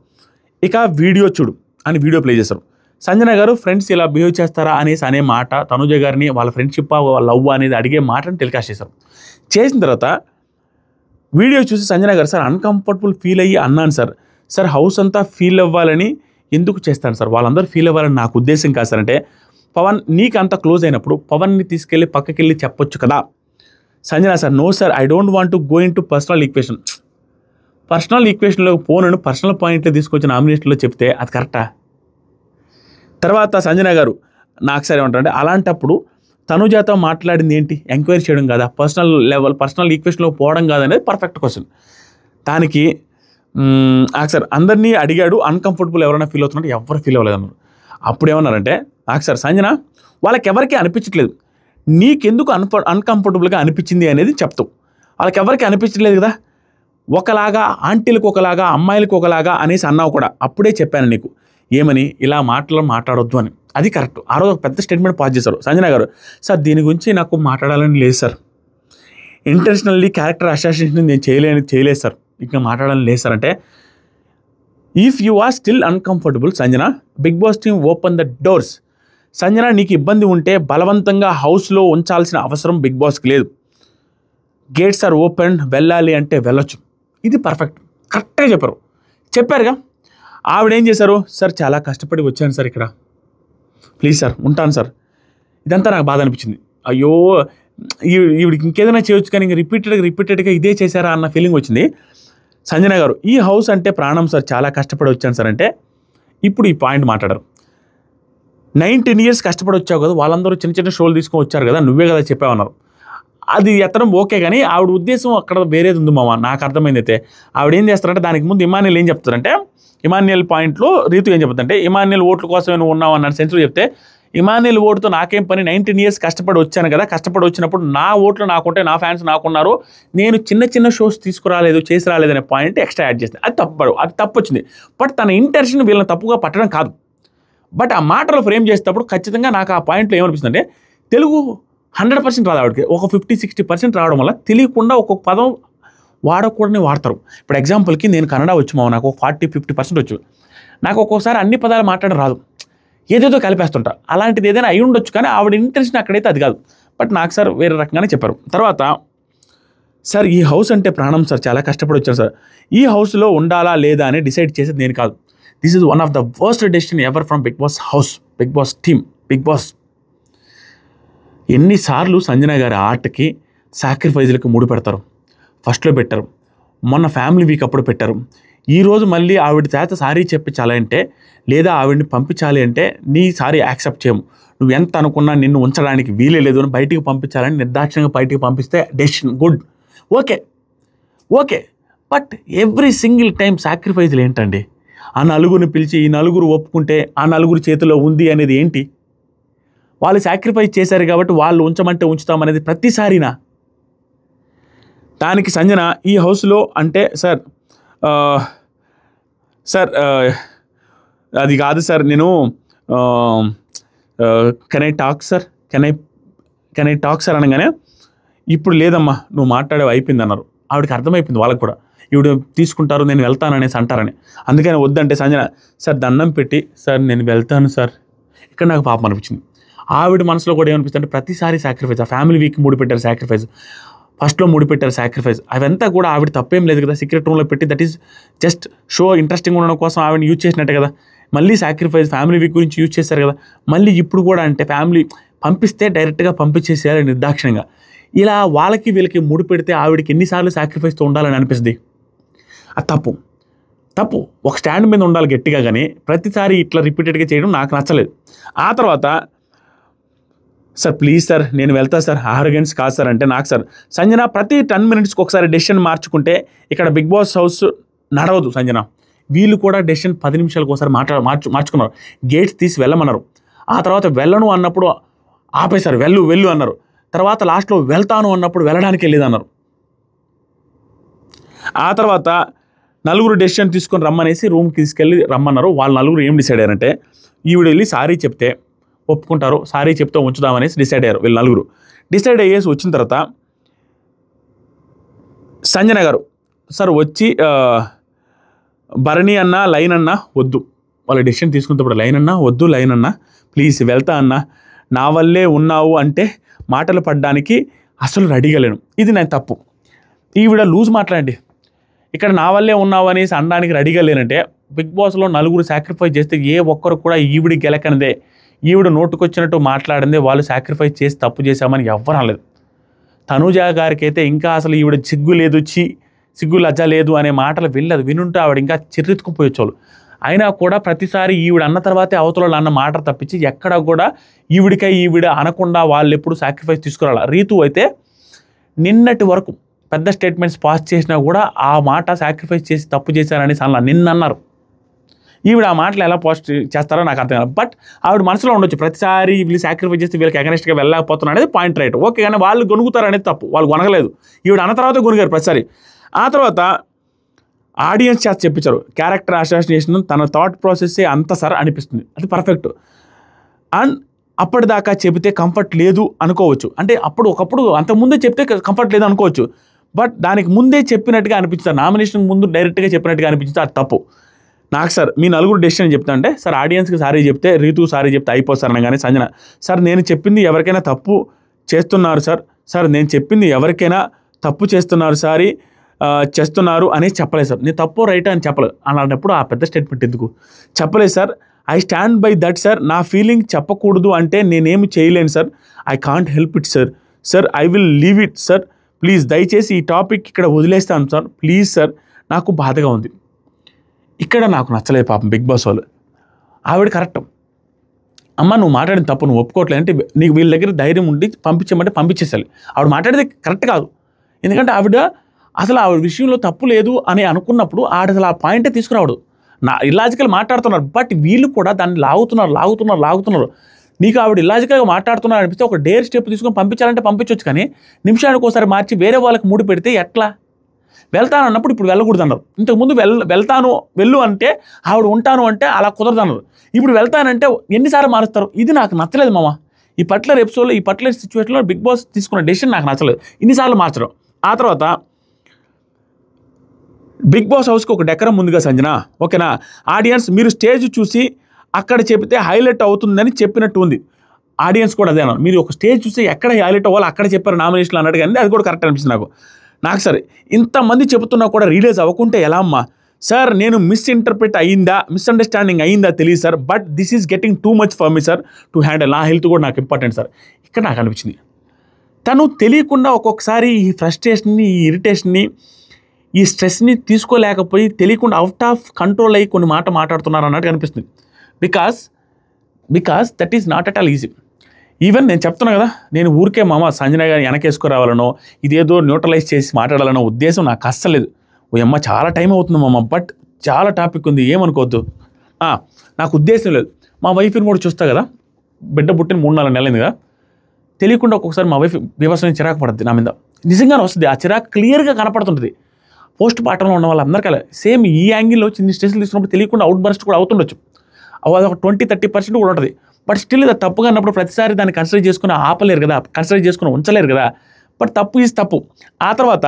ఇక వీడియో చూడు అని వీడియో ప్లే చేశారు. సంజన గారు ఫ్రెండ్స్ ఇలా బిహేవ్ చేస్తారా అనేసి అనే మాట, తనుజ గారిని వాళ్ళ ఫ్రెండ్షిప్ వాళ్ళ లవ్ అనేది అడిగే మాటని టెలికాస్ట్ చేశారు. చేసిన తర్వాత వీడియో చూసి సంజన గారు, సార్ అన్కంఫర్టబుల్ ఫీల్ అయ్యి అన్నాను సార్ హౌస్ అంతా ఫీల్ అవ్వాలని ఎందుకు చేస్తాను సార్, వాళ్ళందరూ ఫీల్ అవ్వాలని నాకు ఉద్దేశం కాదు సార్ అంటే, పవన్ నీకు అంత క్లోజ్ అయినప్పుడు పవన్ని తీసుకెళ్ళి పక్కకెళ్ళి చెప్పొచ్చు కదా. Sanjana sir, no sir, I don't want to go into personal ఈక్వేషన్లో పోనను పర్సనల్ పాయింట్లో తీసుకొచ్చి నామినేషన్లో చెప్తే అది కరెక్టా? తర్వాత సంజన గారు నాకు సరే ఏమంటారంటే, అలాంటప్పుడు తనుజాతో మాట్లాడింది ఏంటి, ఎంక్వైరీ చేయడం కాదా, పర్సనల్ ఈక్వేషన్లో పోవడం కాదనేది పర్ఫెక్ట్ క్వశ్చన్. దానికి సార్ అందరినీ అడిగాడు, అన్కంఫర్టబుల్ ఎవరైనా ఫీల్ అవుతున్నట్టు ఎవరు ఫీల్ అవ్వలేదన్నారు. అప్పుడు ఏమన్నారంటే, సార్ సంజన వాళ్ళకి ఎవరికి అనిపించట్లేదు, నీకెందుకు అన్కంఫర్టబుల్గా అనిపించింది అనేది చెప్తావు. వాళ్ళకి ఎవరికి అనిపించట్లేదు కదా, ఒకలాగా ఆంటీలకు ఒకలాగా అమ్మాయిలకు ఒకలాగా అనేసి అన్నావు కూడా. అప్పుడే చెప్పాను నీకు ఏమని, ఇలా మాట్లాడొద్దు అని. అది కరెక్ట్. ఆ రోజు ఒక పెద్ద స్టేట్మెంట్ పాస్ చేశారు సంజన గారు. సార్ దీని గురించి నాకు మాట్లాడాలని లేదు సార్, ఇంటెన్షనల్లీ క్యారెక్టర్ అసాసినేషన్ నేను చేయలేదు సార్, ఇంకా మాట్లాడాలని లేదు సార్ అంటే, if you are still uncomfortable Sanjana, Bigg Boss team open the doors. Sanjana నీకు ఇబ్బంది ఉంటే బలవంతంగా హౌస్లో ఉంచాల్సిన అవసరం బిగ్ బాస్కి లేదు. గేట్స్ ఆర్ ఓపెన్, వెళ్ళాలి అంటే వెళ్ళొచ్చు. ఇది కరెక్ట్గా చెప్పారుగా. ఆవిడేం చేశారు, సార్ చాలా కష్టపడి వచ్చాను సార్, ఇక్కడ ప్లీజ్ సార్ ఉంటాను సార్. ఇదంతా నాకు బాధ అనిపించింది. అయ్యో ఈవిడికి ఇంకేదైనా చేయొచ్చు, కానీ ఇంక రిపీటెడ్గా ఇదే చేశారా అన్న ఫీలింగ్ వచ్చింది. సంజన గారు, ఈ హౌస్ అంటే ప్రాణం సార్, చాలా కష్టపడి వచ్చాను సార్ అంటే, ఇప్పుడు ఈ పాయింట్ మాట్లాడారు. 19 years కష్టపడి వచ్చావు కదా, వాళ్ళందరూ చిన్న షోలు తీసుకొని వచ్చారు కదా, నువ్వే కదా చెప్పావన్నారు. అది ఎత్తడం ఓకే, కానీ ఆవిడ ఉద్దేశం అక్కడ వేరేది ఉంది మామ, నాకు అర్థమైంది. అయితే ఆవిడ ఏం చేస్తారంటే, దానికి ముందు ఇమాన్యుయల్ ఏం చెప్తారంటే, ఇమాన్యుయల్ పాయింట్లో రీతు ఏం చెప్తుందంటే, ఇమాన్యుయల్ ఓట్ల కోసమే నువ్వు ఉన్నావు అన్న సెన్స్లో చెప్తే, ఇమాన్యుయల్ ఓటుతో నాకేం పని, 19 years కష్టపడి వచ్చాను కదా, కష్టపడి వచ్చినప్పుడు నా ఓట్లు నాకుంటే, నా ఫ్యాన్స్ నాకున్నారు, నేను చిన్న షోస్ చేసి రాలేదనే పాయింట్ ఎక్స్ట్రా యాడ్ చేస్తాను. అది తప్పు వచ్చింది. బట్ తన ఇంటెన్షన్ వీళ్ళని తప్పుగా పట్టడం కాదు. బట్ ఆ మాటలో ఫ్రేమ్ చేసేటప్పుడు ఖచ్చితంగా నాకు ఆ పాయింట్లో ఏమనిపిస్తుంది అంటే, తెలుగు 100% రాదు ఆవిడకి, ఒక 50-60% రావడం వల్ల తెలియకుండా ఒక్కొక్క పదం వాడకూడని వాడతారు. ఇప్పుడు ఎగ్జాంపుల్కి నేను కన్నడ వచ్చు నాకు ఒక 40-50% వచ్చు, నాకు ఒక్కొక్కసారి అన్ని పదాలు మాట్లాడడం రాదు, ఏదేదో కలిపేస్తుంటా. అలాంటిది ఏదైనా అయి ఉండొచ్చు, కానీ ఆవిడ ఇంటెన్షన్ అక్కడైతే అది కాదు. బట్ నాకు సార్ వేరే రకంగానే చెప్పారు. తర్వాత సార్ ఈ హౌస్ అంటే ప్రాణం సార్, చాలా కష్టపడి వచ్చాను సార్, ఈ హౌస్లో ఉండాలా లేదా అని డిసైడ్ చేసేది నేను కాదు. This is one of the worst decision ever from Bigg Boss house, Bigg Boss team, Bigg Boss. ఎన్నిసార్లు సంజన గారి ఆర్ట్కి సాక్రిఫైజులకు ముడి పెడతారు. ఫస్ట్లో పెట్టారు, మొన్న ఫ్యామిలీ వీక్ అప్పుడు పెట్టారు, ఈరోజు మళ్ళీ ఆవిడ చేత సారీ చెప్పించాలి అంటే, లేదా ఆవిడని పంపించాలి అంటే, నీ సారీ యాక్సెప్ట్ చేయము, నువ్వు ఎంత అనుకున్నా నిన్ను ఉంచడానికి వీలే లేదు అని బయటికి పంపించాలని నిర్దాక్షిణ్యంగా బయటికి పంపిస్తే decision good, okay. But every single time సాక్రిఫైజులు ఏంటండి? ఆ నలుగురిని పిలిచి ఈ నలుగురు ఒప్పుకుంటే ఆ నలుగురు చేతిలో ఉంది అనేది ఏంటి? వాళ్ళు సాక్రిఫైస్ చేశారు కాబట్టి వాళ్ళు ఉంచమంటే ఉంచుతామనేది ప్రతిసారినా? దానికి సంజన ఈ హౌస్లో అంటే సార్ సార్ అది కాదు సార్, నేను can I talk sir, can I talk sir అనగానే ఇప్పుడు లేదమ్మా నువ్వు మాట్లాడేవి అయిపోయింది అన్నారు. ఆవిడకి అర్థమైపోయింది వాళ్ళకు కూడా ఈవిడ తీసుకుంటారు నేను వెళ్తాను అనేసి అంటారని. అందుకని వద్దంటే సంజన సార్ దండం పెట్టి సార్ నేను వెళ్తాను సార్. ఇక్కడ నాకు పాపం అనిపించింది. ఆవిడ మనసులో కూడా ఏమనిపిస్తుంది అంటే ప్రతిసారి సాక్రిఫైస్, ఆ ఫ్యామిలీ వీక్ ముడిపెట్టారు సాక్రిఫైస్, ఫస్ట్లో ముడిపెట్టారు సాక్రిఫైస్, అవంతా కూడా ఆవిడ తప్పేం లేదు కదా, సీక్రెట్ రూమ్లో పెట్టి that is just show interesting ఉండడం కోసం ఆవిడని యూజ్ చేసినట్టే కదా. మళ్ళీ సాక్రిఫైస్ ఫ్యామిలీ వీక్ గురించి యూజ్ చేశారు కదా, మళ్ళీ ఇప్పుడు కూడా అంటే ఫ్యామిలీ పంపిస్తే డైరెక్ట్గా పంపించేసేయాలి నిర్దాక్షిణ్యంగా. ఇలా వాళ్ళకి వీళ్ళకి ముడిపెడితే ఆవిడకి ఎన్నిసార్లు సాక్రిఫైస్తో ఉండాలని అనిపిస్తుంది. అది తప్పు. ఒక స్టాండ్ మీద ఉండాలి గట్టిగా, కానీ ప్రతిసారి ఇట్లా రిపీటెడ్గా చేయడం నాకు నచ్చలేదు. ఆ తర్వాత సార్ ప్లీజ్ సార్ నేను వెళ్తా సార్, ఆర్గన్స్ కాదు సార్ అంటే నాకు సార్ సంజన ప్రతి 10 minutesకి ఒకసారి డెసిషన్ మార్చుకుంటే ఇక్కడ బిగ్ బాస్ హౌస్ నడవదు సంజన. వీళ్ళు కూడా డెసిషన్ 10 నిమిషాలకు ఒకసారి మార్చుకున్నారు. గేట్స్ తీసి వెళ్ళమన్నారు. ఆ తర్వాత వెళ్ళను అన్నప్పుడు ఆపేశారు, వెళ్ళు అన్నారు. తర్వాత లాస్ట్లో వెళ్తాను అన్నప్పుడు వెళ్ళడానికి వెళ్ళేదన్నారు. ఆ తర్వాత నలుగురు డెసిషన్ తీసుకొని రమ్మనేసి రూమ్కి తీసుకెళ్ళి రమ్మన్నారు. వాళ్ళు నలుగురు ఏం డిసైడ్ అయ్యారంటే ఈవిడ వెళ్ళి సారీ చెప్తే ఒప్పుకుంటారు, సారీ చెప్తే ఉంచుదామనేసి డిసైడ్ అయ్యారు. వీళ్ళు నలుగురు డిసైడ్ అయ్యేసి వచ్చిన తర్వాత సంజన గారు సార్ వచ్చి భరణి అన్న లైన్ అన్న వద్దు, వాళ్ళ డెసిషన్ తీసుకున్నప్పుడు లైన్ అన్న వద్దు, లైన్ అన్న ప్లీజ్ వెళ్తా అన్న, నా వల్లే ఉన్నావు అంటే మాటలు పడ్డానికి అసలు రెడీగా లేను, ఇది నేను తప్పు. ఈవిడ లూజ్ మాట్లాడండి, ఇక్కడ నా వల్లే ఉన్నావు అనేసి అనడానికి రెడీగా లేనంటే బిగ్ బాస్లో నలుగురు సాక్రిఫైస్ చేస్తే ఏ ఒక్కరు కూడా ఈవిడి గెలకనిదే, ఈవిడ నోటుకొచ్చినట్టు మాట్లాడిందే వాళ్ళు సాక్రిఫైస్ చేసి తప్పు చేశామని ఎవ్వరు అనలేదు. తనూజ గారికి అయితే ఇంకా అసలు ఈవిడ సిగ్గు లజ్జ లేదు అనే మాటలు వినుంటే ఆవిడ ఇంకా చిర్రెత్తుకుపోయొచ్చారు. అయినా కూడా ప్రతిసారి ఈవిడ అన్న తర్వాతే అవతల అన్న మాట తప్పించి ఎక్కడ కూడా ఈవిడ అనకుండా వాళ్ళు ఎప్పుడు సాక్రిఫైస్ తీసుకురావాలి. రీతు అయితే నిన్నటి వరకు పెద్ద స్టేట్మెంట్స్ పాస్ చేసినా కూడా ఆ మాట సాక్రిఫైస్ చేసి తప్పు చేశారనేసి అలా నిన్నన్నారు. ఈవిడ ఆ మాటలు ఎలా పోస్ట్ చేస్తారో నాకు అర్థం కాదు. బట్ ఆవిడ మనసులో ఉండొచ్చు ప్రతిసారి వీళ్ళు సాక్రిఫైస్ చేస్తే వీళ్ళకి అగనెస్ట్గా వెళ్ళలేకపోతున్నారు అనేది పాయింట్ రైట్, ఓకే. కానీ వాళ్ళు గొనుగుతారు అనేది తప్పు, వాళ్ళు గొనగలేదు. ఈవిడ అన్న తర్వాత గొనిగారు ప్రతిసారి. ఆ తర్వాత ఆడియన్స్ చేత చెప్పించారు క్యారెక్టర్ అసాసినేషన్, తన థాట్ ప్రాసెస్సే అంత సార్ అనిపిస్తుంది, అది పర్ఫెక్ట్. అండ్ అప్పటిదాకా చెబితే కంఫర్ట్ లేదు అనుకోవచ్చు, అంటే ఒకప్పుడు అంతకుముందే చెప్తే కంఫర్ట్ లేదు అనుకోవచ్చు. బట్ దానికి ముందే చెప్పినట్టుగా అనిపిస్తుంది, నామినేషన్ ముందు డైరెక్ట్గా చెప్పినట్టుగా అనిపించింది, అది తప్పు. నాకు సార్ మీ నలుగురు డెసిషన్ చెప్తా అంటే సార్ ఆడియన్స్కి సారీ చెప్తే రీతు సారీ చెప్తే అయిపోతారు అనగానే సంజన సార్ నేను చెప్పింది ఎవరికైనా తప్పు చేస్తున్నారు సార్ నేను చెప్పింది ఎవరికైనా తప్పు చేస్తున్నారు సారీ చేస్తున్నారు అనేది చెప్పలేదు సార్, నేను తప్పు రైట్ అని చెప్పలేదు. అలాంటప్పుడు ఆ పెద్ద స్టేట్మెంట్ ఎందుకు చెప్పలేదు sir. I stand by that sir, నా ఫీలింగ్ చెప్పకూడదు అంటే నేనేమి చేయలేను sir, I can't help it sir I will leave it sir, please దయచేసి ఈ టాపిక్ ఇక్కడ వదిలేస్తాను సార్ ప్లీజ్ సార్, నాకు బాధగా ఉంది. ఇక్కడ నాకు నచ్చలేదు పాపం బిగ్ బాస్ వాళ్ళు. ఆవిడ కరెక్ట్, అమ్మ నువ్వు మాట్లాడిన తప్పు నువ్వు ఒప్పుకోవట్లేదు అంటే నీకు వీళ్ళ దగ్గర ధైర్యం ఉండి పంపించమంటే పంపించేసాలి. ఆవిడ మాట్లాడేది కరెక్ట్ కాదు, ఎందుకంటే ఆవిడ విషయంలో తప్పు లేదు అని అనుకున్నప్పుడు అసలు ఆ పాయింటే తీసుకురావడు. ఇల్లాజికల్ మాట్లాడుతున్నారు, బట్ వీళ్ళు కూడా దాన్ని లాగుతున్నారు. నీకు ఆవిడ ఇల్లాజికల్గా మాట్లాడుతున్నారు అనిపిస్తే ఒక డేర్ స్టెప్ తీసుకొని పంపించాలంటే పంపించవచ్చు, కానీ నిమిషానికి ఒకసారి మార్చి వేరే వాళ్ళకి ముడి పెడితే ఎట్లా? వెళ్తాను అన్నప్పుడు ఇప్పుడు వెళ్ళకూడదు అన్నారు. ఇంతకుముందు వెళ్ళు అంటే ఆవిడ ఉంటాను అంటే అలా కుదరదు అన్నారు. ఇప్పుడు వెళ్తానంటే ఎన్నిసార్లు మారుస్తారు? ఇది నాకు నచ్చలేదు మామ. ఈ పర్టికులర్ ఎపిసోడ్లో ఈ పర్టికులర్ సిచ్యువేషన్లో బిగ్ బాస్ తీసుకున్న డెసిషన్ నాకు నచ్చలేదు, ఇన్నిసార్లు మార్చడం. ఆ తర్వాత బిగ్ బాస్ హౌస్కి ఒక డెకరం ముందుగా సంజన, ఓకేనా? ఆడియన్స్ మీరు స్టేజ్ చూసి అక్కడ చెప్తే హైలైట్ అవుతుందని చెప్పినట్టు ఉంది. ఆడియన్స్ కూడా అదే అన్నారు, మీరు ఒక స్టేజ్ చూసి ఎక్కడ హైలైట్ అవ్వాలో అక్కడ చెప్పారు నామినేషన్లు అన్నట్టు, కానీ అది కూడా కరెక్ట్ అనిపిస్తుంది నాకు సరే ఇంతమంది చెబుతున్నా కూడా రియలైజ్ అవ్వకుంటే ఎలా అమ్మా? సార్ నేను మిస్అండర్స్టాండింగ్ అయిందా తెలియదు sir, but this is getting too much for me sir to handle, నా హెల్త్ కూడా నాకు ఇంపార్టెంట్ సార్. ఇక్కడ నాకు అనిపించింది తను తెలియకుండా ఒక్కొక్కసారి ఈ ఫ్రస్ట్రేషన్ని, ఈ ఇరిటేషన్ని, ఈ స్ట్రెస్ని తీసుకోలేకపోయి తెలియకుండా అవుట్ ఆఫ్ కంట్రోల్ అయ్యి కొన్ని మాట్లాడుతున్నారు అన్నట్టు అనిపిస్తుంది. Because that is not at all easy. Even నేను చెప్తున్నా కదా, నేను ఊరికే మామ సంజన గారిని వెనకేసుకురావాలనో ఇదేదో న్యూట్రలైజ్ చేసి మాట్లాడాలనో ఉద్దేశం నాకు అస్సలేదు. ఓ అమ్మ చాలా టైం అవుతుంది మామ, బట్ చాలా టాపిక్ ఉంది ఏమనుకోవద్దు. నాకు ఉద్దేశం లేదు, మా వైఫ్ని కూడా చూస్తా కదా, బిడ్డ పుట్టిన 3-4 నెలలైంది కదా, తెలియకుండా ఒక్కొక్కసారి మా వైఫ్ బీభత్సమైన చిరాకు పడుతుంది నా మీద. నిజంగానే వస్తుంది, ఆ చిరాకు క్లియర్గా కనపడుతుంటుంది. పోస్ట్ పార్టంలో ఉన్న వాళ్ళందరికీ సేమ్ ఈ యాంగిల్లో చిన్న స్ట్రెస్లు తీసుకున్నప్పుడు తెలియకుండా అవుట్ బర్స్ట్ కూడా అవుతుండొచ్చు. అది ఒక 20-30% కూడా ఉంటుంది. బట్ స్టిల్ ఇది తప్పుగా అన్నప్పుడు ప్రతిసారి దాన్ని కన్సిడర్ చేసుకుని ఆపలేరు కదా, కన్సిడర్ చేసుకుని ఉంచలేరు కదా. బట్ తప్పు ఈజ్ తప్పు. ఆ తర్వాత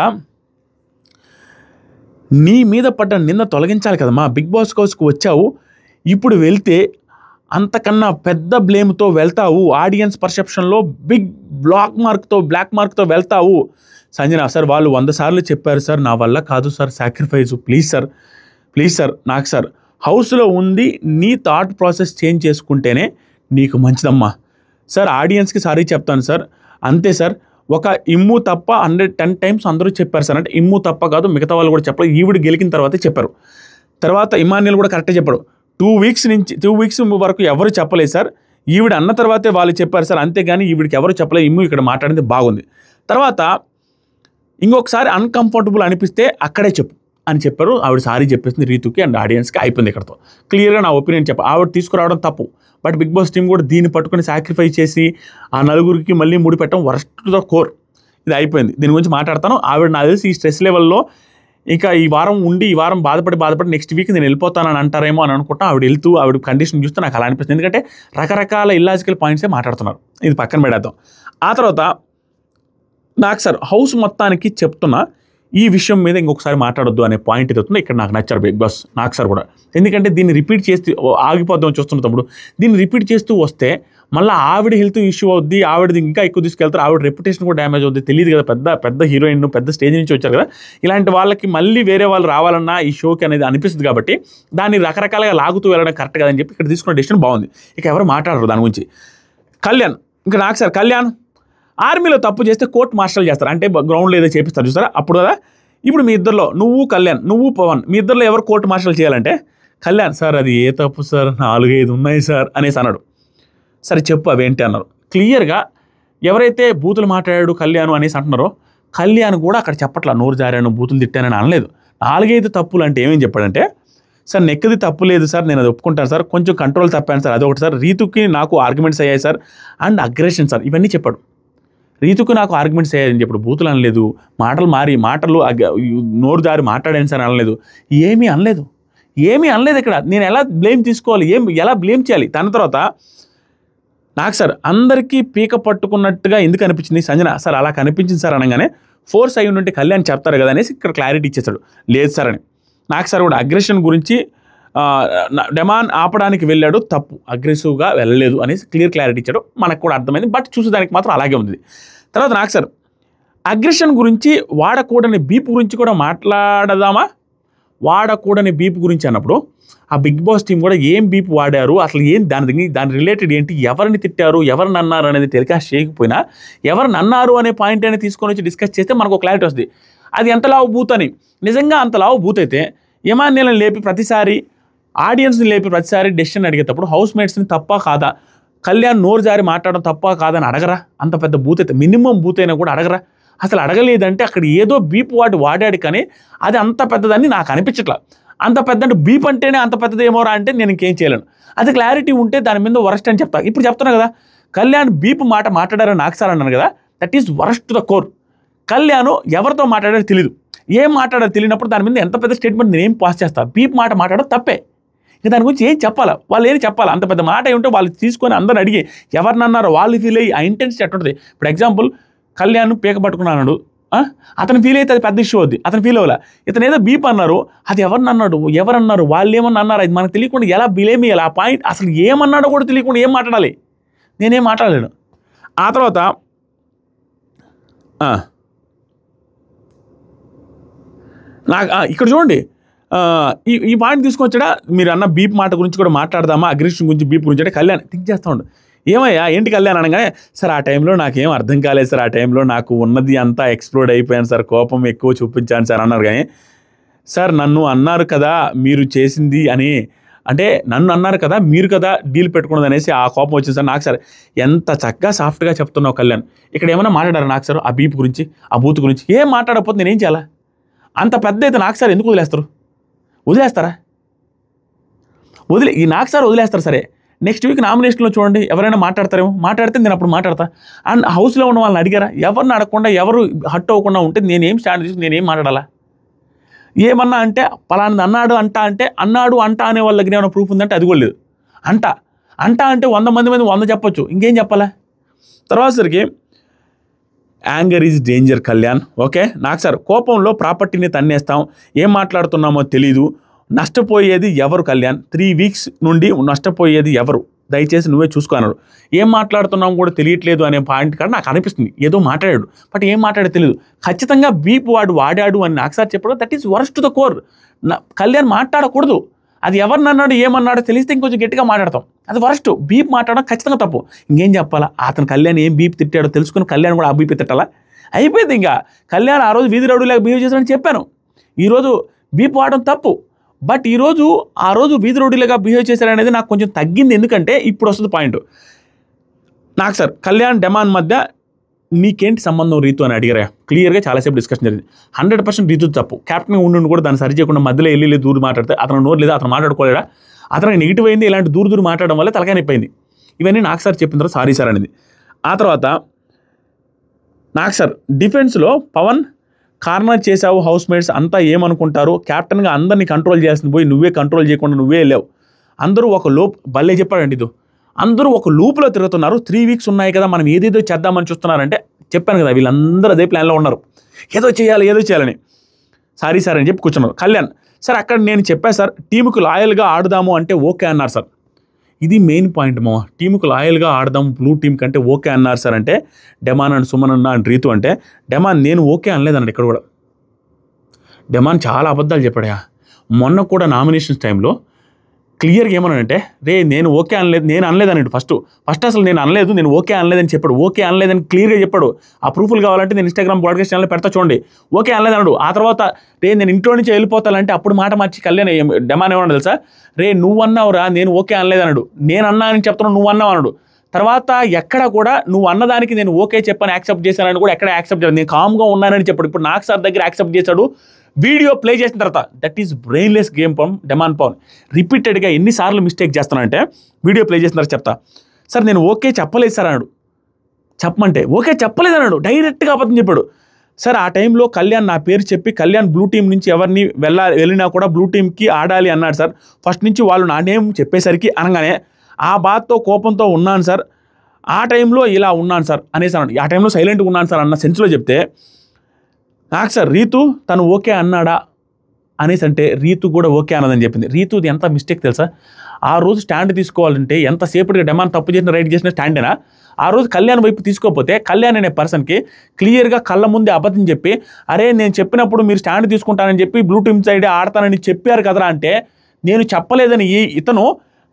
నీ మీద పడ్డ నింద తొలగించాలి కదా. మా బిగ్ బాస్ హౌస్కి వచ్చావు, ఇప్పుడు వెళ్తే అంతకన్నా పెద్ద బ్లేమ్తో వెళ్తావు, ఆడియన్స్ పర్సెప్షన్లో బిగ్ బ్లాక్ మార్క్తో వెళ్తావు. సంజన సార్ వాళ్ళు 100 సార్లు చెప్పారు సార్, నా వల్ల కాదు సార్, సాక్రిఫైస్ ప్లీజ్ సార్ నాకు సార్ హౌస్లో ఉంది, నీ థాట్ ప్రాసెస్ చేంజ్ చేసుకుంటేనే నీకు మంచిదమ్మా సార్. ఆడియన్స్కి సారీ చెప్తాను సార్, అంతే సార్. ఒక ఇమ్ము తప్ప 110 టైమ్స్ అందరూ చెప్పారు సార్. అంటే ఇమ్ము తప్ప కాదు, మిగతా వాళ్ళు కూడా చెప్పారు, ఈవిడ గెలికిన తర్వాతే చెప్పారు. తర్వాత ఇమాన్యుల్ కూడా కరెక్టే చెప్పాడు. 2 వీక్స్ వరకు ఎవరు చెప్పలేదు సార్, ఈవిడ అన్న తర్వాతే వాళ్ళు చెప్పారు సార్, అంతేగాని ఈవిడికి ఎవరు చెప్పలేదు. ఇమ్ము ఇక్కడ మాట్లాడింది బాగుంది. తర్వాత ఇంకొకసారి అన్కంఫర్టబుల్ అనిపిస్తే అక్కడే చెప్పు అని చెప్పారు. ఆవిడ సారీ చెప్పేసింది రీతుకి అండ్ ఆడియన్స్కి, అయిపోయింది ఇక్కడతో. క్లియర్గా నా ఒపీనియన్ ఆవిడ తీసుకురావడం తప్పు. బట్ బిగ్ బాస్ టీం కూడా దీన్ని పట్టుకొని సాక్రిఫైస్ చేసి ఆ నలుగురికి మళ్ళీ ముడి పెట్టడం వరస్ట్ టు ద కోర్. ఇది అయిపోయింది, దీని గురించి మాట్లాడతాను. ఆవిడ నాకు తెలిసి ఈ స్ట్రెస్ లెవెల్లో ఇంకా ఈ వారం బాధపడి నెక్స్ట్ వీక్ నేను వెళ్ళిపోతానని అంటారేమో అని అనుకుంటా. ఆవిడ కండిషన్ చూస్తే నాకు అలా అనిపిస్తుంది. ఎందుకంటే రకరకాల ఇల్లాజికల్ పాయింట్సే మాట్లాడుతున్నారు. ఇది పక్కన పెడేద్దాం. ఆ తర్వాత నాకు సార్ హౌస్ మొత్తానికి చెప్తున్నా, ఈ విషయం మీద ఇంకొకసారి మాట్లాడొద్దు అనే పాయింట్ ఇది అవుతుంది. ఇక్కడ నాకు నచ్చారు బిగ్ బాస్ నాకు సార్ కూడా. ఎందుకంటే దీన్ని రిపీట్ చేస్తూ ఆగిపోద్దాం చూస్తున్న తమ్ముడు, దీన్ని రిపీట్ చేస్తూ వస్తే మళ్ళీ ఆవిడ హెల్త్ ఇష్యూ అవుద్ది, ఆవిడది ఇంకా ఎక్కువ తీసుకెళ్తారు, ఆవిడ రెప్యుటేషన్ కూడా డ్యామేజ్ అవుద్ది. తెలియదు కదా, పెద్ద హీరోయిన్ పెద్ద స్టేజ్ నుంచి వచ్చారు కదా, ఇలాంటి వాళ్ళకి మళ్ళీ వేరే వాళ్ళు రావాలన్నా ఈ షోకి అనేది అనిపిస్తుంది. కాబట్టి దాన్ని రకరకాలుగా లాగుతూ వెళ్ళడం కరెక్ట్ కాదని చెప్పి ఇక్కడ తీసుకున్న డెసిషన్ బాగుంది. ఇక ఎవరు మాట్లాడరు దాని గురించి. కళ్యాణ్, ఇంకా నాకు సార్ కళ్యాణ్ ఆర్మీలో తప్పు చేస్తే కోర్ట్ మార్షల్ చేస్తారు, అంటే గ్రౌండ్లో ఏదో చేపిస్తారు చూస్తారా అప్పుడు కదా. ఇప్పుడు మీ ఇద్దరిలో నువ్వు పవన్ మీ ఇద్దరిలో ఎవరు కోర్ట్ మార్షల్ చేయాలంటే కళ్యాణ్ సార్ అది ఏ తప్పు సార్ 4-5 ఉన్నాయి సార్ అనేసి అన్నాడు. సరే చెప్పు అవేంటి అన్నారు. క్లియర్గా ఎవరైతే బూతులు మాట్లాడాడు కళ్యాణ్ అనేసి అంటున్నారో కళ్యాణ్ కూడా అక్కడ చెప్పట్లా నోరు జారాను బూతులు తిట్టానని అనలేదు. 4-5 తప్పులు అంటే ఏమేమి చెప్పాడంటే, సార్ నెక్కది తప్పు లేదు సార్, నేను అది ఒప్పుకుంటాను సార్, కొంచెం కంట్రోల్ తప్పాను సార్, అదొకటి సార్, రీతుకి నాకు ఆర్గ్యుమెంట్స్ అయ్యాయి సార్, అండ్ అగ్రెషన్ సార్, ఇవన్నీ చెప్పాడు. రీతుకు నాకు ఆర్గ్యుమెంట్స్ అయ్యాయని చెప్పాడు, బూతులు అనలేదు, మాటలు నోరు జారి మాట్లాడాను సార్ అనలేదు, ఏమీ అనలేదు ఇక్కడ. నేను ఎలా బ్లేమ్ తీసుకోవాలి, ఎలా బ్లేమ్ చేయాలి? దాని తర్వాత నాకు సార్ అందరికీ పీక పట్టుకున్నట్టుగా ఎందుకు అనిపించింది సంజన సార్, అలా కనిపించింది సార్ అనగానే ఫోర్స్ అయ్యి ఉంటే కళ్యాణ్ చెప్తారు కదా అనేసి ఇక్కడ క్లారిటీ ఇచ్చేసాడు. లేదు సార్ అని. నాకు సార్ కూడా అగ్రెషన్ గురించి డెమాన్ ఆపడానికి వెళ్ళాడు, తప్పు, అగ్రెసివ్గా వెళ్ళలేదు అనేసి క్లారిటీ ఇచ్చాడు. మనకు కూడా అర్థమైంది, బట్ చూసేదానికి మాత్రం అలాగే ఉంది. తర్వాత నాకు సార్ అగ్రెషన్ గురించి వాడకూడని బీప్ గురించి కూడా మాట్లాడదామా? వాడకూడని బీప్ గురించి అన్నప్పుడు ఆ బిగ్ బాస్ టీం కూడా ఏం బీప్ వాడారు, అసలు ఏం దాని రిలేటెడ్ ఏంటి, ఎవరిని తిట్టారు, ఎవరిని అన్నారు అనేది టెలికాస్ట్ చేయకపోయినా ఎవరిని అన్నారు అనే పాయింట్ అనేది తీసుకొని వచ్చి డిస్కస్ చేస్తే మనకు క్లారిటీ వస్తుంది. అది ఎంత లావు బూత్ అని. నిజంగా అంత లావు బూత్ అయితే ఇమాన్యుల్ని లేపి ప్రతిసారి, ఆడియన్స్ని లేపి ప్రతిసారి డెసిషన్ అడిగేటప్పుడు హౌస్ మేట్స్ని తప్ప కాదా, కళ్యాణ్ నోరు జారి మాట్లాడడం తప్ప కాదని అడగరా? అంత పెద్ద బూత్ అయితే, మినిమం బూత్ అయినా కూడా అడగరా? అసలు అడగలేదంటే అక్కడ ఏదో బీప్ వాడాడు, కానీ అది అంత పెద్దదని నాకు అనిపించట్లా. అంత పెద్ద అంటే బీప్ అంటేనే అంత పెద్దది ఏమోరా అంటే నేను ఇంకేం చేయలేను. అది క్లారిటీ ఉంటే దాని మీద వరస్ట్ అని చెప్తా. ఇప్పుడు చెప్తున్నా కదా, కళ్యాణ్ బీప్ మాట్లాడారని నాకు సార్ అన్నాను కదా, that is worst to the core. Kalyan ఎవరితో మాట్లాడారో తెలియదు, ఏం మాట్లాడారో తెలియనప్పుడు దాని మీద ఎంత పెద్ద స్టేట్మెంట్ నేను ఏం పాస్ చేస్తా? బీప్ మాట్లాడడం తప్పే. ఇంకా దాని గురించి ఏం చెప్పాలా, వాళ్ళు ఏం చెప్పాలి? అంత పెద్ద మాట ఉంటే వాళ్ళు తీసుకొని అందరిని అడిగి ఎవరినన్నారో వాళ్ళు ఫీల్ అయ్యి ఆ ఇంటెన్సిటీ ఎట్టుంటుంది. ఇప్పుడు ఎగ్జాంపుల్ కళ్యాణ్ పీక పట్టుకున్నాడు, అతను ఫీల్ అయితే అది పెద్ద ఇష్యూ అవుద్ది, అతను ఫీల్ అవ్వాల. ఇతను ఏదో బీప్ అన్నారు, అది ఎవరన్నారు, వాళ్ళు ఏమన్నా అన్నారు, అది మనకు తెలియకుండా ఎలా బిలేమ్ చేయాలి? ఆ పాయింట్ అసలు ఏమన్నాడో కూడా తెలియకుండా ఏం మాట్లాడాలి? నేనేం మాట్లాడలేను. ఆ తర్వాత నాకు ఇక్కడ చూడండి, ఈ పాయింట్ తీసుకొచ్చాడా, మీరు అన్న బీప్ మాట గురించి కూడా మాట్లాడదామా, అగ్రెషన్ గురించి బీప్ గురించి అంటే కళ్యాణ్ థింక్ చేస్తూ ఉండు. ఏమయ్యా ఏంటి కళ్యాణ్ అనగానే, సార్ ఆ టైంలో నాకేం అర్థం కాలేదు సార్, ఆ టైంలో నాకు ఉన్నది అంతా ఎక్స్ప్లోడ్ అయిపోయాను సార్, కోపం ఎక్కువ చూపించాను సార్ అన్నారు. కానీ సార్ నన్ను అన్నారు కదా మీరు చేసింది అని, అంటే నన్ను అన్నారు కదా మీరు కదా డీల్ పెట్టుకున్నది అనేసి ఆ కోపం వచ్చింది సార్. నాకు సార్ ఎంత చక్కగా సాఫ్ట్గా చెప్తున్నావు కళ్యాణ్, ఇక్కడ ఏమైనా మాట్లాడారు నాకు సార్ ఆ బీప్ గురించి, ఆ బూత్ గురించి? ఏం మాట్లాడకపోతే నేనేం చేయాలా? అంత పెద్ద అయితే నాకు సార్ ఎందుకు వదిలేస్తారా? ఈ నాకు సార్ వదిలేస్తారు సరే, నెక్స్ట్ వీక్ నామినేషన్లో చూడండి ఎవరైనా మాట్లాడతారేమో, మాట్లాడితే నేను అప్పుడు మాట్లాడతా. అండ్ హౌస్లో ఉన్న వాళ్ళని అడిగారా? ఎవరిని అడగకుండా ఎవరు హట్ అవ్వకుండా ఉంటే నేనేం స్టాండ్ తీసుకుని నేనేం మాట్లాడాలా? ఏమన్నా అంటే పలానా అన్నాడు అంటే అన్నాడు అనే వాళ్ళ దగ్గర ఏమైనా ప్రూఫ్ ఉందంటే అది కూడా లేదు. అంట అంటే 100 మంది 100 చెప్పొచ్చు, ఇంకేం చెప్పాలా? తర్వాత సరికి anger is danger Kalyan. Okay, నాకు సార్ కోపంలో ప్రాపర్టీని తన్నేస్తాం, ఏం మాట్లాడుతున్నామో తెలీదు, నష్టపోయేది ఎవరు కళ్యాణ్? 3 వీక్స్ నుండి నష్టపోయేది ఎవరు? దయచేసి నువ్వే చూసుకున్నాడు. ఏం మాట్లాడుతున్నాం కూడా తెలియట్లేదు అనే పాయింట్ కాడ నాకు అనిపిస్తుంది. ఏదో మాట్లాడాడు, బట్ ఏం మాట్లాడో తెలియదు. ఖచ్చితంగా బీప్ వాడాడు అని నాకు సార్ చెప్పడం that is worst to the core. Kalyan మాట్లాడకూడదు. అది ఎవరిని అన్నాడు ఏమన్నాడో తెలిస్తే ఇంకొంచెం గట్టిగా మాట్లాడతాం. అది వరస్ట్. బీప్ మాట్లాడడం ఖచ్చితంగా తప్పు. ఇంకేం చెప్పాలా? అతను కళ్యాణ్ ఏం బీప్ తిట్టాడో తెలుసుకుని కళ్యాణ్ కూడా ఆ బీప్ తిట్టాలా? అయిపోయింది. ఇంకా కళ్యాణ్ ఆ రోజు వీధి రౌడీలాగా బిహేవ్ చేశాడని చెప్పాను. ఈరోజు బీప్ వాడడం తప్పు, బట్ ఆ రోజు వీధి రౌడీలాగా బిహేవ్ చేశారనేది నాకు కొంచెం తగ్గింది. ఎందుకంటే ఇప్పుడు వస్తుంది పాయింట్. నాకు సార్ కళ్యాణ్ డెమాన్ మధ్య నీకేంటి సంబంధం రీతు అని అడిగారా? క్లియర్గా చాలాసేపు డిస్కషన్ జరిగింది. 100% రీతు తప్పు. క్యాప్టెన్గా ఉండి కూడా దాన్ని సరి చేయకుండా మధ్యలో వెళ్ళి దూరు మాట్లాడితే అతను నోరు లేదా, అతను మాట్లాడుకోలేడా, అతనికి నెగిటివ్ అయింది. ఇలాంటి దూరు మాట్లాడడం వల్ల తలకాయ నొప్పింది. ఇవన్నీ నాకు సార్ చెప్పిన తర్వాత సారీ సార్ అనేది. ఆ తర్వాత నాకు సార్ డిఫెన్స్లో పవన్ కార్నర్ చేసావు, హౌస్ మేట్స్ అంతా ఏమనుకుంటారు, క్యాప్టెన్గా అందరినీ కంట్రోల్ చేయాల్సింది పోయి నువ్వే కంట్రోల్ చేయకుండా నువ్వే వెళ్ళావు. అందరూ ఒక భలే చెప్పాడండి ఇది. అందరూ ఒక లూప్లో తిరుగుతున్నారు. 3 వీక్స్ ఉన్నాయి కదా, మనం ఏదేదో చేద్దామని చూస్తున్నారంటే చెప్పాను కదా, వీళ్ళందరూ అదే ప్లాన్లో ఉన్నారు. ఏదో చేయాలని సారీ సార్ అని చెప్పి కూర్చున్నారు. కళ్యాణ్ సార్ అక్కడ నేను చెప్పా సార్, టీముకు లాయల్గా ఆడుదాము అంటే ఓకే అన్నారు సార్. ఇది మెయిన్ పాయింట్ మామ. టీముకు లాయల్గా ఆడదాం బ్లూ టీం కంటే ఓకే అన్నారు సార్ అంటే డెమాన్ అండ్ సుమన్ అన్న అండ్ రీతు అంటే డెమాన్ నేను ఓకే అనలేదండి. ఇక్కడ కూడా డెమాన్ చాలా అబద్ధాలు చెప్పాడా. మొన్న కూడా నామినేషన్స్ టైంలో క్లియర్గా ఏమన్నాడంటే, రే నేను ఓకే అనలేదు, నేను అనలేదన్నాడు. ఫస్ట్ అసలు నేను అనలేదు, నేను ఓకే అనలేదని చెప్పాడు. ఓకే అనలేదని క్లియర్గా చెప్పాడు. ఆ ప్రూఫ్లు కావాలంటే నేను ఇన్స్టాగ్రామ్ బ్రాడ్కాస్ట్ ఛానల్ పెడతా చూడండి. ఓకే అనలేదన్నాడు. ఆ తర్వాత రే నేను ఇంట్లో నుంచి వెళ్ళిపోతానంటే అప్పుడు మాట మార్చి కళ్యాణ్ డెమాన్ ఏమన్నా తెలుసా, రే నువ్వు అన్నావురా నేను ఓకే అనలేదన్నాడు, నేను అన్నా అని చెప్తున్నావు నువ్వు అన్నావు అన్నాడు. తర్వాత ఎక్కడ కూడా నువ్వు అన్నదానికి నేను ఓకే చెప్పని యాక్సెప్ట్ చేశానని కూడా ఎక్కడ యాక్సెప్ట్ చేయలేదు. నేను కామ్గా ఉన్నానని చెప్పాడు. ఇప్పుడు నాకు సార్ దగ్గర యాక్సెప్ట్ చేశాడు. వీడియో ప్లే చేసిన తర్వాత that is brainless game from demon Pavan. రిపీటెడ్గా ఎన్నిసార్లు మిస్టేక్ చేస్తానంటే వీడియో ప్లే చేసిన తర్వాత చెప్తా సార్ నేను ఓకే చెప్పలేదు సార్ అన్నాడు. చెప్పమంటే ఓకే చెప్పలేదు అన్నాడు. డైరెక్ట్గా అబద్ధం చెప్పాడు. సార్ ఆ టైంలో కళ్యాణ్ నా పేరు చెప్పి కళ్యాణ్ బ్లూ టీం నుంచి ఎవరిని వెళ్ళినా కూడా బ్లూ టీంకి ఆడాలి అన్నాడు సార్. ఫస్ట్ నుంచి వాళ్ళు నా నేమ్ చెప్పేసరికి అనగానే ఆ బాధతో కోపంతో ఉన్నాను సార్, ఆ టైంలో ఇలా ఉన్నాను సార్ అనేసి అన్నాడు. ఆ టైంలో సైలెంట్గా ఉన్నాను సార్ అన్న సెన్స్లో చెప్తే నాకు సార్ రీతు తను ఓకే అన్నాడా అనేసి అంటే రీతు కూడా ఓకే అన్నదని చెప్పింది. రీతుది ఎంత మిస్టేక్ తెలుసా? ఆ రోజు స్టాండ్ తీసుకోవాలంటే ఎంతసేపటిగా డెమాన్ తప్పు చేసిన రైట్ చేసిన స్టాండేనా? ఆ రోజు కళ్యాణ్ వైపు తీసుకోకపోతే కళ్యాణ్ అనే పర్సన్కి క్లియర్గా కళ్ళ ముందే అబద్ధం చెప్పి అరే నేను చెప్పినప్పుడు మీరు స్టాండ్ తీసుకుంటానని చెప్పి బ్లూ టీమ్ సైడ్ ఆడతానని చెప్పారు కదరా అంటే నేను చెప్పలేదని ఇతను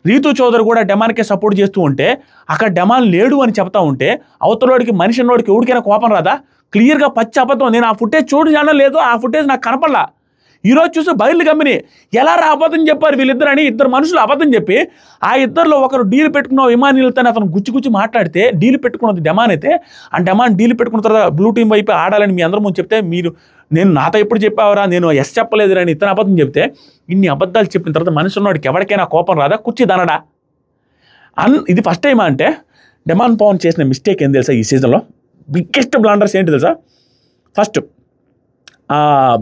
రీతు చౌదరి కూడా డెమాన్కే సపోర్ట్ చేస్తూ ఉంటే అక్కడ డెమాన్ లేడు అని చెప్తా ఉంటే అవతలోడికి మనిషి అన్నోడికి ఎవరికైనా కోపం రాదా? క్లియర్గా పచ్చి అబద్ధం. నేను ఆ ఫుటేజ్ చూడడం లేదు, ఆ ఫుటేజ్ నాకు కనపడలా. ఈరోజు చూసి బయలు గమ్మిని ఎలా అబద్ధం చెప్పారు వీళ్ళిద్దరు అని ఇద్దరు మనుషులు అబద్ధం చెప్పి ఆ ఇద్దరిలో ఒకరు డీల్ పెట్టుకున్న విమానీలతో అతను గుచ్చి మాట్లాడితే డీల్ పెట్టుకున్నది డెమాన్ అయితే ఆ డెమాన్ డీల్ పెట్టుకున్న తర్వాత బ్లూ టీం వైపు ఆడాలని మీ అందరూ ముందు చెప్తే నేను నాతో ఎప్పుడు చెప్పావరా నేను ఎస్ చెప్పలేదురా అని ఇతను అబద్ధం చెప్తే ఇన్ని అబద్ధాలు చెప్పిన తర్వాత మనిషి ఉన్నవాడికి ఎవరికైనా కోపం రాదా? కుర్చీ దనడా? ఇది ఫస్ట్ టైమా అంటే డెమాన్ పవన్ చేసిన మిస్టేక్ ఏం తెలుసా? ఈ సీజన్లో బిగ్గెస్ట్ బ్లండర్స్ ఏంటి తెలుసా? ఫస్ట్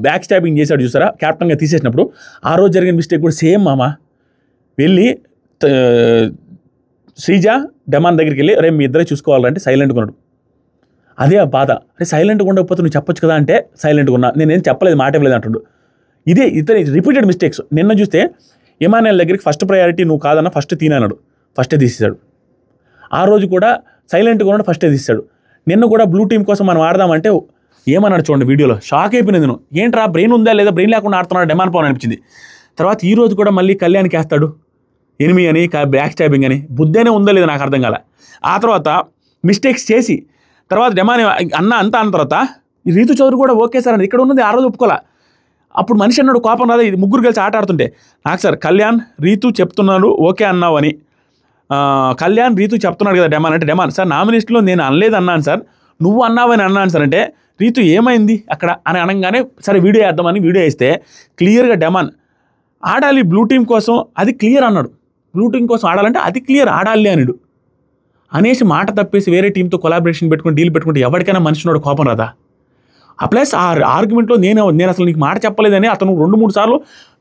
బ్యాక్ స్టాబింగ్ చేశాడు చూసారా క్యాప్టెన్గా తీసేసినప్పుడు, ఆ రోజు జరిగిన మిస్టేక్ కూడా సేమ్ మామ. వెళ్ళి శ్రీజ డెమాన్ దగ్గరికి వెళ్ళి రేపు మీ ఇద్దరే చూసుకోవాలంటే సైలెంట్గా ఉన్నాడు. అదే ఆ బాధ. అరే సైలెంట్గా ఉండకపోతే నువ్వు చెప్పొచ్చు కదా అంటే సైలెంట్గా ఉన్నా, నేనేం చెప్పలేదు, మాట ఇవ్వలేదు అంటుండు. ఇదే ఇతని రిపీటెడ్ మిస్టేక్స్. నిన్న చూస్తే ఇమానుయల్ దగ్గరికి ఫస్ట్ ప్రయారిటీ నువ్వు కాదన్నా ఫస్ట్ తినన్నాడు, ఫస్టే తీసేశాడు. ఆ రోజు కూడా సైలెంట్గా ఉన్నాడు, ఫస్టే తీసాడు. నిన్న కూడా బ్లూ టీం కోసం మనం ఆడదామంటే ఏమన్నాడు చూడండి వీడియోలో, షాక్ అయిపోయింది నేను. ఏంట్రా బ్రెయిన్ ఉందా లేదా, బ్రెయిన్ లేకుండా ఆడుతున్నాడు డెమాన్ పవన్ అనిపించింది. తర్వాత ఈ రోజు కూడా మళ్ళీ కళ్యాణ్కి వేస్తాడు ఎనిమి అని, బ్యాక్ స్టాబింగ్ అని. బుద్ధేనే ఉందా లేదా నాకు అర్థం కాల. ఆ తర్వాత మిస్టేక్స్ చేసి తర్వాత డెమాన్ అంతా అన్న తర్వాత ఈ రీతు చౌదరి కూడా ఓకే సార్ అని ఇక్కడ ఉన్నది ఆ రోజు ఒప్పుకోలే. అప్పుడు మనిషి అన్నాడు కోపం రాదా, ఇది ముగ్గురు కలిసి ఆట ఆడుతుంటే నాకు సార్ కళ్యాణ్ రీతు చెప్తున్నాడు ఓకే అన్నావు అని. కళ్యాణ్ రీతు చెప్తున్నాడు కదా డెమాన్ అంటే, డెమాన్ సార్ నామినేషన్లో నేను అనలేదు అన్నాను సార్, నువ్వు అన్నావని అన్నాను సార్ అంటే రీతు ఏమైంది అక్కడ అని అనగానే సరే వీడియో వేద్దామని వీడియో వేస్తే క్లియర్గా డెమాన్ ఆడాలి బ్లూ టీం కోసం అది క్లియర్ అన్నాడు. బ్లూ టీమ్ కోసం ఆడాలంటే అది క్లియర్ ఆడాలి అనిడు అనేసి మాట తప్పేసి వేరే టీంతో కొలాబరేషన్ పెట్టుకుని డీల్ పెట్టుకుంటే ఎవరికైనా మనిషినోడు కోపం రాదా? ఆ ప్లస్ ఆ ఆర్గ్యుమెంట్లో నేను అసలు నీకు మాట చెప్పలేదని అతను 2-3 సార్లు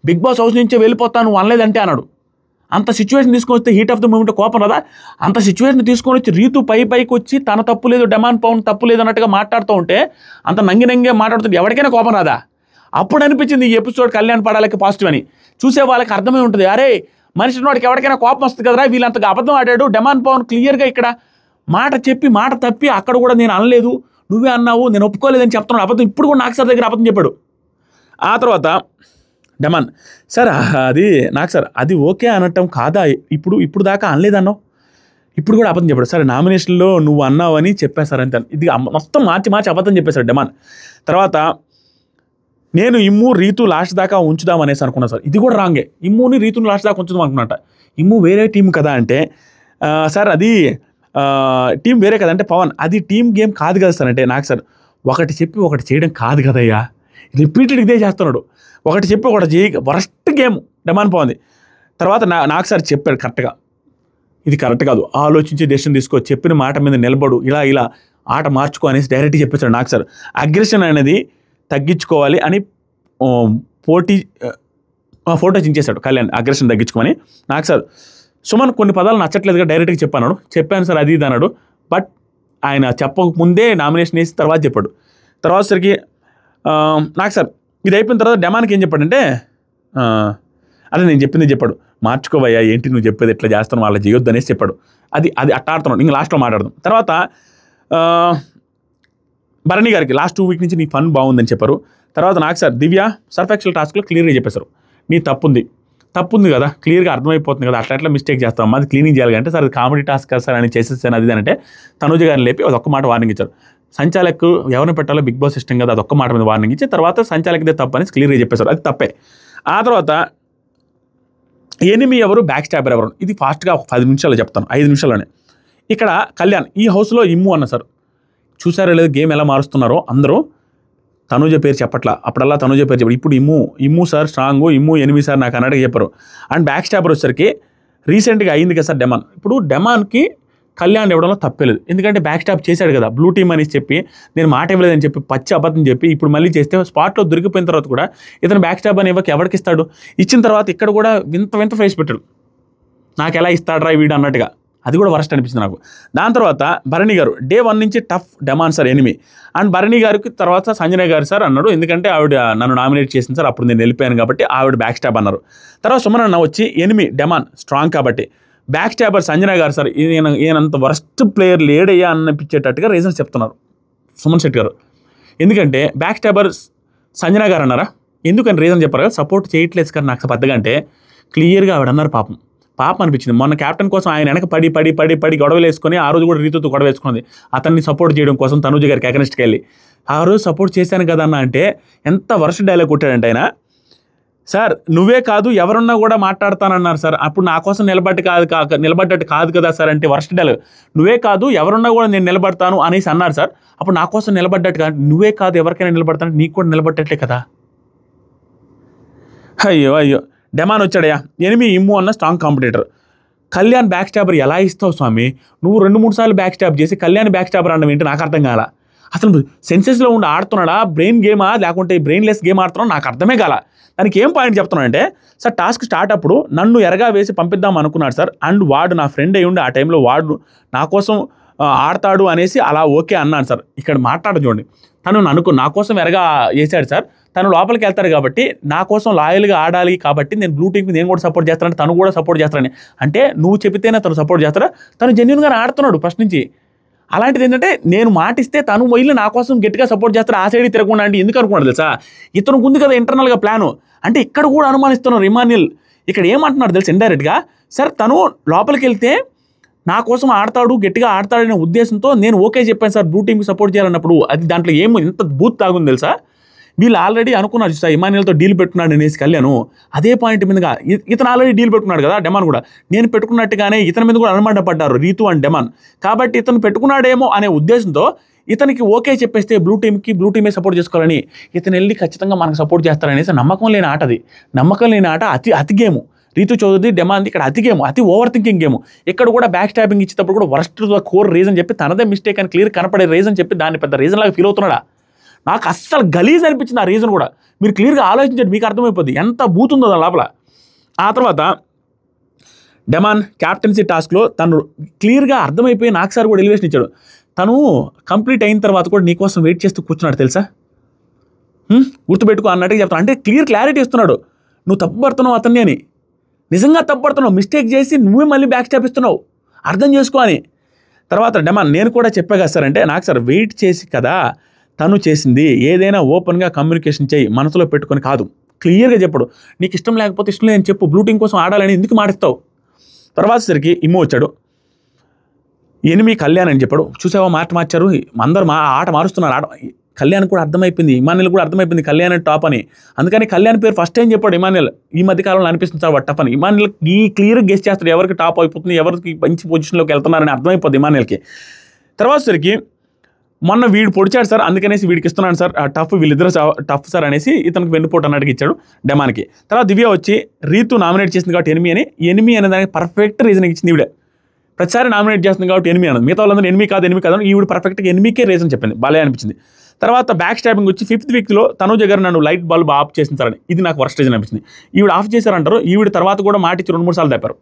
బిగ్ బాస్ హౌస్ నుంచే వెళ్ళిపోతాను అనలేదంటే అన్నాడు. అంత సిచ్యువేషన్ తీసుకొని వస్తే హీట్ ఆఫ్ ద మూమెంట్ కోపం రాదా? అంత సిచ్యువేషన్ తీసుకొని వచ్చి రీతు పైకి వచ్చి తన తప్పు లేదు, డెమాన్ పౌండ్ తప్పు లేదు అన్నట్టుగా మాట్లాడుతూ ఉంటే అంత నంగే మాట్లాడుతుంటే ఎవరికైనా కోపం రాదా? అప్పుడు అనిపించింది ఈ ఎపిసోడ్ కళ్యాణ్ పడాలకి పాజిటివ్ అని. చూసే వాళ్ళకి అర్థమై ఉంటుంది, అరే మనిషి వాడికి ఎవరికైనా కోపం వస్తుంది కదరా, వీళ్ళంతగా అబద్ధం ఆడాడు. డెమాన్ పౌండ్ క్లియర్గా ఇక్కడ మాట చెప్పి మాట తప్పి అక్కడ కూడా నేను అనలేదు, నువ్వే అన్నావు, నేను ఒప్పుకోలేదని చెప్తున్నాను అబద్ధం. ఇప్పుడు కూడా నాకు సార్ దగ్గర అబద్ధం చెప్పాడు. ఆ తర్వాత డెమాన్ సార్ అది నాకు సార్ అది ఓకే అనటం కాదా, ఇప్పుడు దాకా అనలేదన్నావు, ఇప్పుడు కూడా అబద్ధం చెప్పాడు సార్. నామినేషన్లో నువ్వు అన్నావు అని చెప్పాను సార్ అంతే. ఇది మొత్తం మార్చి అబద్ధం చెప్పేశాడు డెమాన్. తర్వాత నేను ఇమ్ము రీతు లాస్ట్ దాకా ఉంచుదాం అనేసి అనుకున్నా సార్. ఇది కూడా రాంగే, ఇమ్ముని రీతుని లాస్ట్ దాకా ఉంచుదాం అనుకున్నట్ట. ఇమ్ము వేరే టీం కదా అంటే సార్ అది టీం వేరే కదా అంటే పవన్ అది టీం గేమ్ కాదు కదా సార్ అంటే నాకు సార్ ఒకటి చెప్పి ఒకటి చేయడం కాదు కదయ్యా, రిపీటెడ్ ఇదే చేస్తున్నాడు. ఒకటి చెప్పి ఒకటి వరస్ట్ గేమ్ డెమాన్ పవన్ది. తర్వాత నాకు సార్ చెప్పాడు కరెక్ట్గా, ఇది కరెక్ట్ కాదు, ఆలోచించి డెసిషన్ తీసుకో, చెప్పిన మాట మీద నిలబడు, ఇలా ఆట మార్చుకో అనేసి డైరెక్ట్గా చెప్పేశాడు నాకు సార్. అగ్రెషన్ అనేది తగ్గించుకోవాలి అని ఫోటో చించేశాడు కళ్యాణ్, అగ్రెషన్ తగ్గించుకోమని. నాకు సార్ సుమన్ కొన్ని పదాలు నచ్చట్లేదుగా డైరెక్ట్గా చెప్పాను సార్ అది ఇది అన్నాడు. బట్ ఆయన చెప్పకముందే నామినేషన్ వేసి తర్వాత చెప్పాడు. తర్వాత సరికి నాకు సార్ ఇది అయిపోయిన తర్వాత డెమాన్కి ఏం చెప్పాడంటే అదే నేను చెప్పింది చెప్పాడు, మార్చుకోవయ్యా ఏంటి నువ్వు చెప్పేది ఎట్లా చేస్తాను వాళ్ళ చేయొద్దు అనేసి చెప్పాడు. అది అట్ట ఆడుతున్నాడు. ఇంకా లాస్ట్లో మాట్లాడదాం. తర్వాత భరణి గారికి లాస్ట్ 2 వీక్ నుంచి నీ ఫన్ బాగుందని చెప్పారు. తర్వాత నాకు సార్ దివ్య సర్ఫెక్చువల్ టాస్క్లో క్లియర్గా చెప్పేశారు, నీ తప్పుంది కదా, క్లియర్గా అర్థమైపోతుంది కదా, అట్లా మిస్టేక్ చేస్తాం, అది క్లీనింగ్ చేయాలి అంటే సార్ అది కామెడీ టాస్క్ కదా సార్ అని చేసేసాను అది అంటే తనుజ గారిని లేపి అదొక్క మాట వార్నింగ్ ఇచ్చారు. సంచాలక్ ఎవరిని పెట్టాలో బిగ్ బాస్ సిస్టమ్ కదా, అదొక్క మాట మీద వార్నింగ్ ఇచ్చి తర్వాత సంచాలక్దే తప్పు అని క్లియర్గా చెప్పేశారు, అది తప్పే. ఆ తర్వాత ఎనిమి ఎవరు, బ్యాక్ స్టాబర్ ఎవరు, ఇది ఫాస్ట్గా ఒక 10 నిమిషాలు చెప్తాను, 5 నిమిషాల్లోనే. ఇక్కడ కళ్యాణ్ ఈ హౌస్లో ఇమ్ము అన్న సార్ చూసారో లేదు గేమ్ ఎలా మారుస్తున్నారో అందరూ. తనుజ పేరు చెప్పట్లా, అప్పుడల్లా తనుజ పేరు చెప్పారు. ఇప్పుడు ఇమ్ము సార్ స్ట్రాంగ్, ఇమ్ము ఎనిమి సార్ నాకు అన్నట్టుగా చెప్పారు. అండ్ బ్యాక్ స్టాబర్ వచ్చేసరికి రీసెంట్గా అయింది కదా సార్ డెమాన్. ఇప్పుడు డెమాన్కి కళ్యాణ్ ఇవ్వడంలో తప్పలేదు, ఎందుకంటే బ్యాక్ స్టాప్ చేశాడు కదా, బ్లూ టీమ్ అని చెప్పి నేను మాట ఇవ్వలేదని చెప్పి పచ్చి అబద్ధం చెప్పి ఇప్పుడు మళ్ళీ చేస్తే స్పాట్లో దొరికిపోయిన తర్వాత కూడా ఇతను బ్యాక్ స్టాప్ అని ఎవరికి ఇస్తాడు? ఇచ్చిన తర్వాత ఇక్కడ కూడా వింత ఫేస్ పెట్టాడు, నాకు ఎలా ఇస్తాడరా వీడు అన్నట్టుగా. అది కూడా వరస్ట్ అనిపించింది నాకు. దాని తర్వాత భరణి గారు డే 1 నుంచి tough demon sir enemy. And Bharani గారికి తర్వాత సంజన గారు సార్ అన్నాడు, ఎందుకంటే ఆవిడ నన్ను నామినేట్ చేసింది సార్, అప్పుడు నేను వెళ్ళిపోయాను కాబట్టి ఆవిడ బ్యాక్ స్టాప్ అన్నారు. తర్వాత సుమన్ అన్న వచ్చి ఎనిమి డెమాన్ స్ట్రాంగ్ కాబట్టి బ్యాక్ స్టాబర్ సంజన గారు సార్ ఈయనంత వరస్ట్ ప్లేయర్ లేడయ్యా అనిపించేటట్టుగా రీజన్స్ చెప్తున్నారు సుమన్ శెట్టి గారు. ఎందుకంటే బ్యాక్ స్టాబర్ సంజన గారు అన్నారా, ఎందుకని రీజన్ చెప్పారు కదా, సపోర్ట్ చేయట్లేదు సార్ నాకు పెద్దగా అంటే క్లియర్గా ఆవిడ అన్నారు. పాపం అనిపించింది. మొన్న క్యాప్టెన్ కోసం ఆయన వెనక పడి గొడవలు వేసుకొని ఆ రోజు కూడా రీతుతో గొడవ వేసుకుంది అతన్ని సపోర్ట్ చేయడం కోసం తనుజ గారికి అగెన్స్ట్కి వెళ్ళి. ఆ రోజు సపోర్ట్ చేశాను కదా అన్న అంటే ఎంత వరస్ట్ డైలాగ్ కొట్టాడంటే ఆయన, సార్ నువ్వే కాదు ఎవరున్నా కూడా మాట్లాడతానన్నారు సార్, అప్పుడు నా కోసం నిలబడ్డట్టు కాదు కదా సార్ అంటే వరస్ట్ డైలాగ్. నువ్వే కాదు ఎవరున్నా కూడా నేను నిలబడతాను అనేసి అన్నారు సార్, అప్పుడు నా కోసం నిలబడ్డట్టు కాదు, నువ్వే కాదు ఎవరికైనా నిలబడతాను నీకు కూడా నిలబడ్డట్లే కదా. అయ్యో డెమాన్ వచ్చాడయా, ఎనిమి ఇమ్ము అన్న స్ట్రాంగ్ కాంపిటేటర్. కళ్యాణ్ బ్యాక్ స్టాబర్ ఎలా ఇస్తావు స్వామి, నువ్వు 2-3 సార్లు బ్యాక్ స్టాబ్ చేసి కళ్యాణ్ బ్యాక్ స్టాబర్ అనడం ఏంటి నాకు అర్థం కాల. అసలు సెన్సెస్లో ఉండి ఆడుతున్నాడా, బ్రెయిన్ గేమా లేకుంటే బ్రెయిన్లెస్ గేమ్ ఆడుతున్నాడా నాకు అర్థమే కాల. దానికి ఏం పాయింట్ చెప్తున్నానంటే సార్ టాస్క్ స్టార్ట్ అప్పుడు నన్ను ఎరగా వేసి పంపిద్దాం అనుకున్నాడు సార్, అండ్ వాడు నా ఫ్రెండ్ అయ్యి ఉండి ఆ టైంలో వాడు నా కోసం ఆడతాడు అనేసి అలా ఓకే అన్నాను సార్. ఇక్కడ మాట్లాడదు చూడండి, తను నా కోసం ఎరగా వేసాడు సార్, తను లోపలికి వెళ్తారు కాబట్టి నా కోసం లాయల్గా ఆడాలి కాబట్టి నేను బ్లూ టీమ్కి నేను కూడా సపోర్ట్ చేస్తానంటే తను కూడా సపోర్ట్ చేస్తానని అంటే నువ్వు చెబితేనే తను సపోర్ట్ చేస్తారా, తను జెన్యూన్గా ఆడుతున్నాడు ఫస్ట్ నుంచి. అలాంటిది ఏంటంటే నేను మాటిస్తే తను వెళ్ళి నా కోసం గట్టిగా సపోర్ట్ చేస్తారు, ఆ సైడ్ తిరగకుండా అంటే ఎందుకు అనుకున్నాడు తెలుసా, ఇతను ఉంది కదా ఇంటర్నల్గా ప్లాను అంటే. ఇక్కడ కూడా అనుమానిస్తున్నారు ఇమాన్యుల్, ఇక్కడ ఏమంటున్నాడు తెలుసు ఇండైరెక్ట్గా, సార్ తను లోపలికి వెళ్తే నా కోసం ఆడతాడు గట్టిగా ఆడతాడనే ఉద్దేశంతో నేను ఓకే చెప్పాను సార్ బ్లూ టీమ్కి సపోర్ట్ చేయాలన్నప్పుడు. అది దాంట్లో ఏమో ఎంత బూత్ తాగుంది తెలుసా, వీళ్ళు ఆల్రెడీ అనుకున్నారు సార్ ఇమాన్యుల్తో డీల్ పెట్టుకున్నాడు అనేసి కళ్యాణ్ అదే పాయింట్ మీదుగా ఇతను ఆల్రెడీ డీల్ పెట్టుకున్నాడు కదా, డెమాన్ కూడా నేను పెట్టుకున్నట్టుగానే ఇతని మీద కూడా అనుమాన పడ్డారు రీతు అండ్ డెమాన్. కాబట్టి ఇతను పెట్టుకున్నాడేమో అనే ఉద్దేశంతో ఇతనికి ఓకే చెప్పేస్తే బ్లూ టీమే సపోర్ట్ చేసుకోవాలని ఇతను వెళ్ళి ఖచ్చితంగా మనకు సపోర్ట్ చేస్తారనేసి నమ్మకం లేని ఆట అది. నమ్మకం లేని ఆట అతి గేము. రీతు చౌదరి డెమాన్ది ఇక్కడ అతి ఓవర్ థింకింగ్ గేమ్. ఇక్కడ కూడా బ్యాక్ స్టాబింగ్ ఇచ్చేటప్పుడు కూడా వర్స్ట్ కోర్ రీజన్ చెప్పి తనదే మిస్టేక్ అని క్లియర్ కనపడే రీజన్ చెప్పి దాన్ని పెద్ద రీజన్ లాగా ఫీల్ అవుతున్నాడా? నాకు అస్సలు గలీజ్ అనిపించింది ఆ రీజన్ కూడా. మీరు క్లియర్గా ఆలోచించండి, మీకు అర్థమైపోద్ది ఎంత బూతుందో దాని లోపల. ఆ తర్వాత డెమాన్ క్యాప్టెన్సీ టాస్క్లో తను క్లియర్గా అర్థమైపోయి నాకు సార్ కూడా ఎలివేషన్ ఇచ్చాడు. తను కంప్లీట్ అయిన తర్వాత కూడా నీకోసం వెయిట్ చేస్తూ కూర్చున్నాడు తెలుసా, గుర్తుపెట్టుకో అన్నట్టుగా చెప్తాను. అంటే క్లారిటీ ఇస్తున్నాడు, నువ్వు తప్పుపడుతున్నావు అతన్ని అని, నిజంగా తప్పుపడుతున్నావు, మిస్టేక్ చేసి నువ్వే మళ్ళీ బ్యాక్ స్టాప్ ఇస్తున్నావు, అర్థం చేసుకో అని. తర్వాత డెమాన్ నేను కూడా చెప్పా కదా సార్ అంటే, నాకు సార్ వెయిట్ చేసి కదా తను చేసింది, ఏదైనా ఓపెన్గా కమ్యూనికేషన్ చేయి, మనసులో పెట్టుకొని కాదు, క్లియర్గా చెప్పడు. నీకు ఇష్టం లేకపోతే ఇష్టం లేదని చెప్పు, బ్లూటింగ్ కోసం ఆడాలని ఎందుకు మాటిస్తావు. తర్వాత సరికి ఇమ్మో వచ్చాడు, ఎనిమి కళ్యాణ్ అని చెప్పాడు. చూసావా మాట మార్చారు, అందరూ ఆట మారుస్తున్నారు. కళ్యాణ్ కూడా అర్థమైపోయింది, ఇమాన్యుల్ కూడా అర్థమైపోయింది కళ్యాణ్ టాప్ అని. అందుకని కళ్యాణ్ పేరు ఫస్ట్ టైం చెప్పాడు ఇమాన్యుల్. ఈ మధ్యకాలంలో అనిపిస్తుంది సార్ వాడు టఫ్ అని. ఇమాన్యుల్ ఈ క్లియర్గా గెస్ చేస్తాడు ఎవరికి టాప్ అయిపోతుంది, ఎవరికి మంచి పొజిషన్లోకి వెళ్తున్నారని అర్థమైపోద్ది ఇమాన్యుల్కి. తర్వాత సరికి మొన్న వీడు పొడిచాడు సార్, అందుకనేసి వీడికి ఇస్తున్నాను సార్ టఫ్, వీళ్ళిద్దరు టఫ్ సార్ అనేసి ఇతనికి వెన్నుపోటు అన్నట్టుగా ఇచ్చాడు డెమాన్కి. తర్వాత దివ్య వచ్చి రీతు నామినేట్ చేసింది కాబట్టి ఎనిమి అనే దానికి పర్ఫెక్ట్ రీజన్ ఇచ్చింది ఈవిడే. ప్రతిసారి నామినేట్ చేస్తుంది కాబట్టి ఎనిమి అన్నది, మిగతా వాళ్ళందరూ ఎనిమి కాదు ఈవిడ పర్ఫెక్ట్గా ఎనిమికే రీజన్ చెప్పింది, బాలే అనిపించింది. తర్వాత బ్యాక్ స్టాబింగ్ వచ్చి 5th వీక్లో తనుజ గారు నన్ను లైట్ బల్బ్ ఆఫ్ చేసిన సార్ అని, ఇది నాకు వర్స్ట్ రీజన్ అనిపించింది. ఈవిడ ఆఫ్ చేశారంటారు, ఈవిడ తర్వాత కూడా మాట ఇచ్చి 2-3 సార్లు తప్పారు,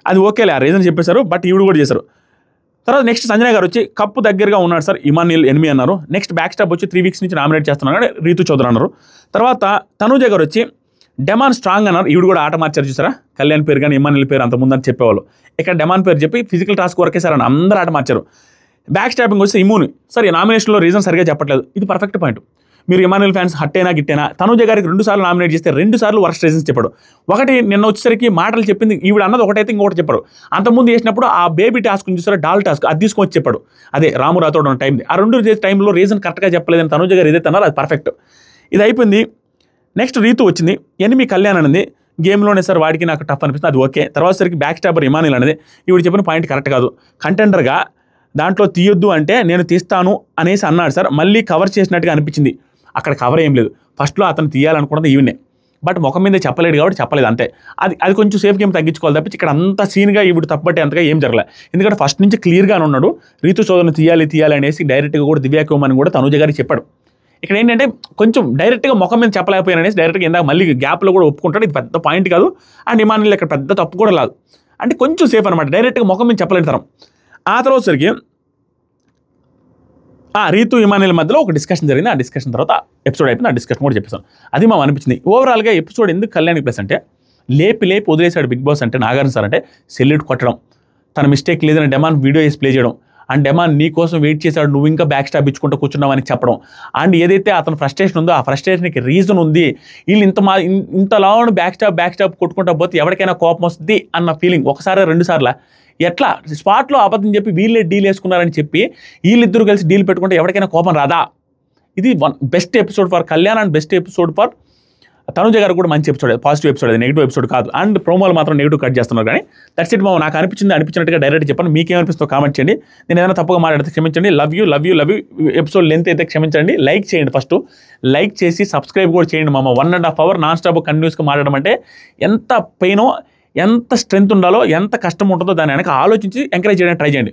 అది ఓకేలే ఆ రీజన్ చెప్పేశారు, బట్ ఈవిడ కూడా చేశారు. తర్వాత నెక్స్ట్ సంజయ్ గారు వచ్చి కప్పు దగ్గరగా ఉన్నాడు సార్, ఇమాన్యుల్ ఎనిమి అన్నారు. నెక్స్ట్ బ్యాక్ స్టాప్ వచ్చి 3 వీక్స్ నుంచి నామినేట్ చేస్తున్నాడు రీతు చౌదరి అన్నారు. తర్వాత తనుజ గారు వచ్చి డెమాన్ స్ట్రాంగ్ అన్నారు, ఈవిడ కూడా ఆట మార్చారు చూసారా, కళ్యాణ్ పేరు కానీ ఇమాన్యుల్ పేరు అంత ముందని చెప్పేవాళ్ళు, ఇక్కడ డెమాన్ పేరు చెప్పి ఫిజికల్ టాస్క్ వరకే సార్ అని అందరూ ఆట మార్చారు. బ్యాక్ స్టాపింగ్ వస్తే ఇమ్యూన్ సార్ ఈ నామినేషన్లో రీజన్ సరిగా చెప్పట్లేదు, ఇది పర్ఫెక్ట్ పాయింట్. మీరు ఇమాన్యుల్ ఫ్యాన్స్ హట్టైనా గిట్టైనా తనుజ గారికి 2 సార్లు నామినేట్ చేస్తే 2 సార్లు వర్స్ట్ రీజన్స్ చెప్పాడు. ఒకటి నిన్న వచ్చేసరికి మాటలు చెప్పింది ఈవిడ అన్నది ఒకటైతే ఇంకొకటి చెప్పాడు. అంతకుముందు చేసినప్పుడు ఆ బేబీ టాస్క్ చూసారా, డాల్ టాస్క్, అది తీసుకొని చెప్పాడు, అదే రాము రాథోడ్ ఉన్న టైంది. ఆ 2 టైంలో రీజన్ కరెక్ట్గా చెప్పలేదని తనుజ గారు ఏదైతే అన్నారో అది పర్ఫెక్ట్. ఇది అయిపోయింది. నెక్స్ట్ రీతు వచ్చింది, ఎనిమి కళ్యాణ్ అనేది గేమ్లోనే సార్ వాడికి నాకు టఫ్ అనిపిస్తుంది, అది ఓకే. తర్వాత సరికి బ్యాక్ స్టాబర్ ఇమాన్యుల్ అనేది ఈవిడ చెప్పిన పాయింట్ కరెక్ట్ కాదు, కంటెండర్గా దాంట్లో తీయొద్దు అంటే నేను తీస్తాను అనేసి అన్నాడు సార్, మళ్ళీ కవర్ చేసినట్టుగా అనిపించింది. అక్కడ కవర్ ఏం లేదు, ఫస్ట్లో అతను తీయాలనుకున్నది ఈవినే, బట్ ముఖం మీద చెప్పలేడు కాబట్టి చెప్పలేదు అంతే. అది కొంచెం సేఫ్ గేమ్ తగ్గించుకోవాలి తప్పించి ఇక్కడ అంత సీన్గా ఈవిడ తప్పబట్టే అంతగా ఏం జరగలేదు. ఎందుకంటే ఫస్ట్ నుంచి క్లియర్గానే ఉన్నాడు, రీతు చౌదరిని తీయాలి అనేసి డైరెక్ట్గా కూడా దివ్యాకి ఇవ్వమని కూడా తనుజ గారికి చెప్పాడు. ఇక్కడ ఏంటంటే కొంచెం డైరెక్ట్గా ముఖం మీద చెప్పలేకపోయాను అనేసి డైరెక్ట్గా ఇందాక మళ్ళీ గ్యాప్లో కూడా ఒప్పుకుంటాడు, ఇది పెద్ద పాయింట్ కాదు. అండ్ ఇమాన్యుల్ ఇక్కడ పెద్ద తప్పు కూడా లేదు, అంటే కొంచెం సేఫ్ అనమాట, డైరెక్ట్గా ముఖం మీద చెప్పలేని తరం. ఆ తర్వాత సరికి రీతు ఇమాన్యుల్ మధ్యలో ఒక డిస్కషన్ జరిగింది, ఆ డిస్కషన్ తర్వాత ఎపిసోడ్ అయిపోయింది, ఆ డిస్కషన్ కూడా చెప్పేసాను. అది మాకు అనిపించింది. ఓవరాల్గా ఎపిసోడ్ ఎందుకు కళ్యాణ్ ప్లస్ అంటే లేపి వదిలేశాడు బిగ్ బాస్ అంటే నాగార్జున సార్ అంటే సెల్యూట్ కొట్టడం, తన మిస్టేక్ లేదని డెమాన్ వీడియో వేసి ప్లే చేయడం, అండ్ డెమాన్ నీ కోసం వెయిట్ చేశాడు నువ్వు ఇంకా బ్యాక్ స్టాప్ ఇచ్చుకుంటూ కూర్చున్నావని చెప్పడం, అండ్ ఏదైతే అతను ఫ్రస్ట్రేషన్ ఉందో ఆ ఫ్రస్ట్రేషన్కి రీజన్ ఉంది, వీళ్ళు ఇంతలా బ్యాక్ స్టాప్ కొట్టుకుంటా పోతే ఎవరికైనా కోపం వస్తుంది అన్న ఫీలింగ్ ఒకసారి 2 సార్లు ఎట్లా స్పాట్లో అబద్ధం చెప్పి వీళ్ళే డీల్ వేసుకున్నారని చెప్పి వీళ్ళిద్దరూ కలిసి డీల్ పెట్టుకుంటే ఎవరికైనా కోపం రాదా. ఇది best episode for Kalyan and best episode for Tanuja గారు కూడా మంచి ఎపిసోడ్, పాజిటివ్ ఎపిసోడ్, అది నెగిటివ్ ఎపిసోడ్ కాదు. అండ్ ప్రోమోలు మాత్రం నెగిటివ్ కట్ చేస్తున్నారు, కానీ దట్స్ ఇట్. నాకు అనిపించినట్టుగా డైరెక్ట్ చెప్పండి, మీకేమనిపిస్తుందో కామెంట్ చేయండి. నేను ఏదైనా తప్పుగా మాట్లాడితే క్షమించండి. Love you. ఎపిసోడ్ లెంత్ అయితే క్షమించండి. లైక్ చేయండి, ఫస్ట్ లైక్ చేసి సబ్స్క్రైబ్ కూడా చేయండి. 1.5 hour నాన్ స్టాప్ కంటిన్యూస్గా మాట్లాడడం అంటే ఎంత పెయినో, ఎంత స్ట్రెంత్ ఉండాలో, ఎంత కష్టం ఉంటుందో దాన్ని వెనక ఆలోచించి ఎంకరేజ్ చేయడానికి ట్రై చేయండి.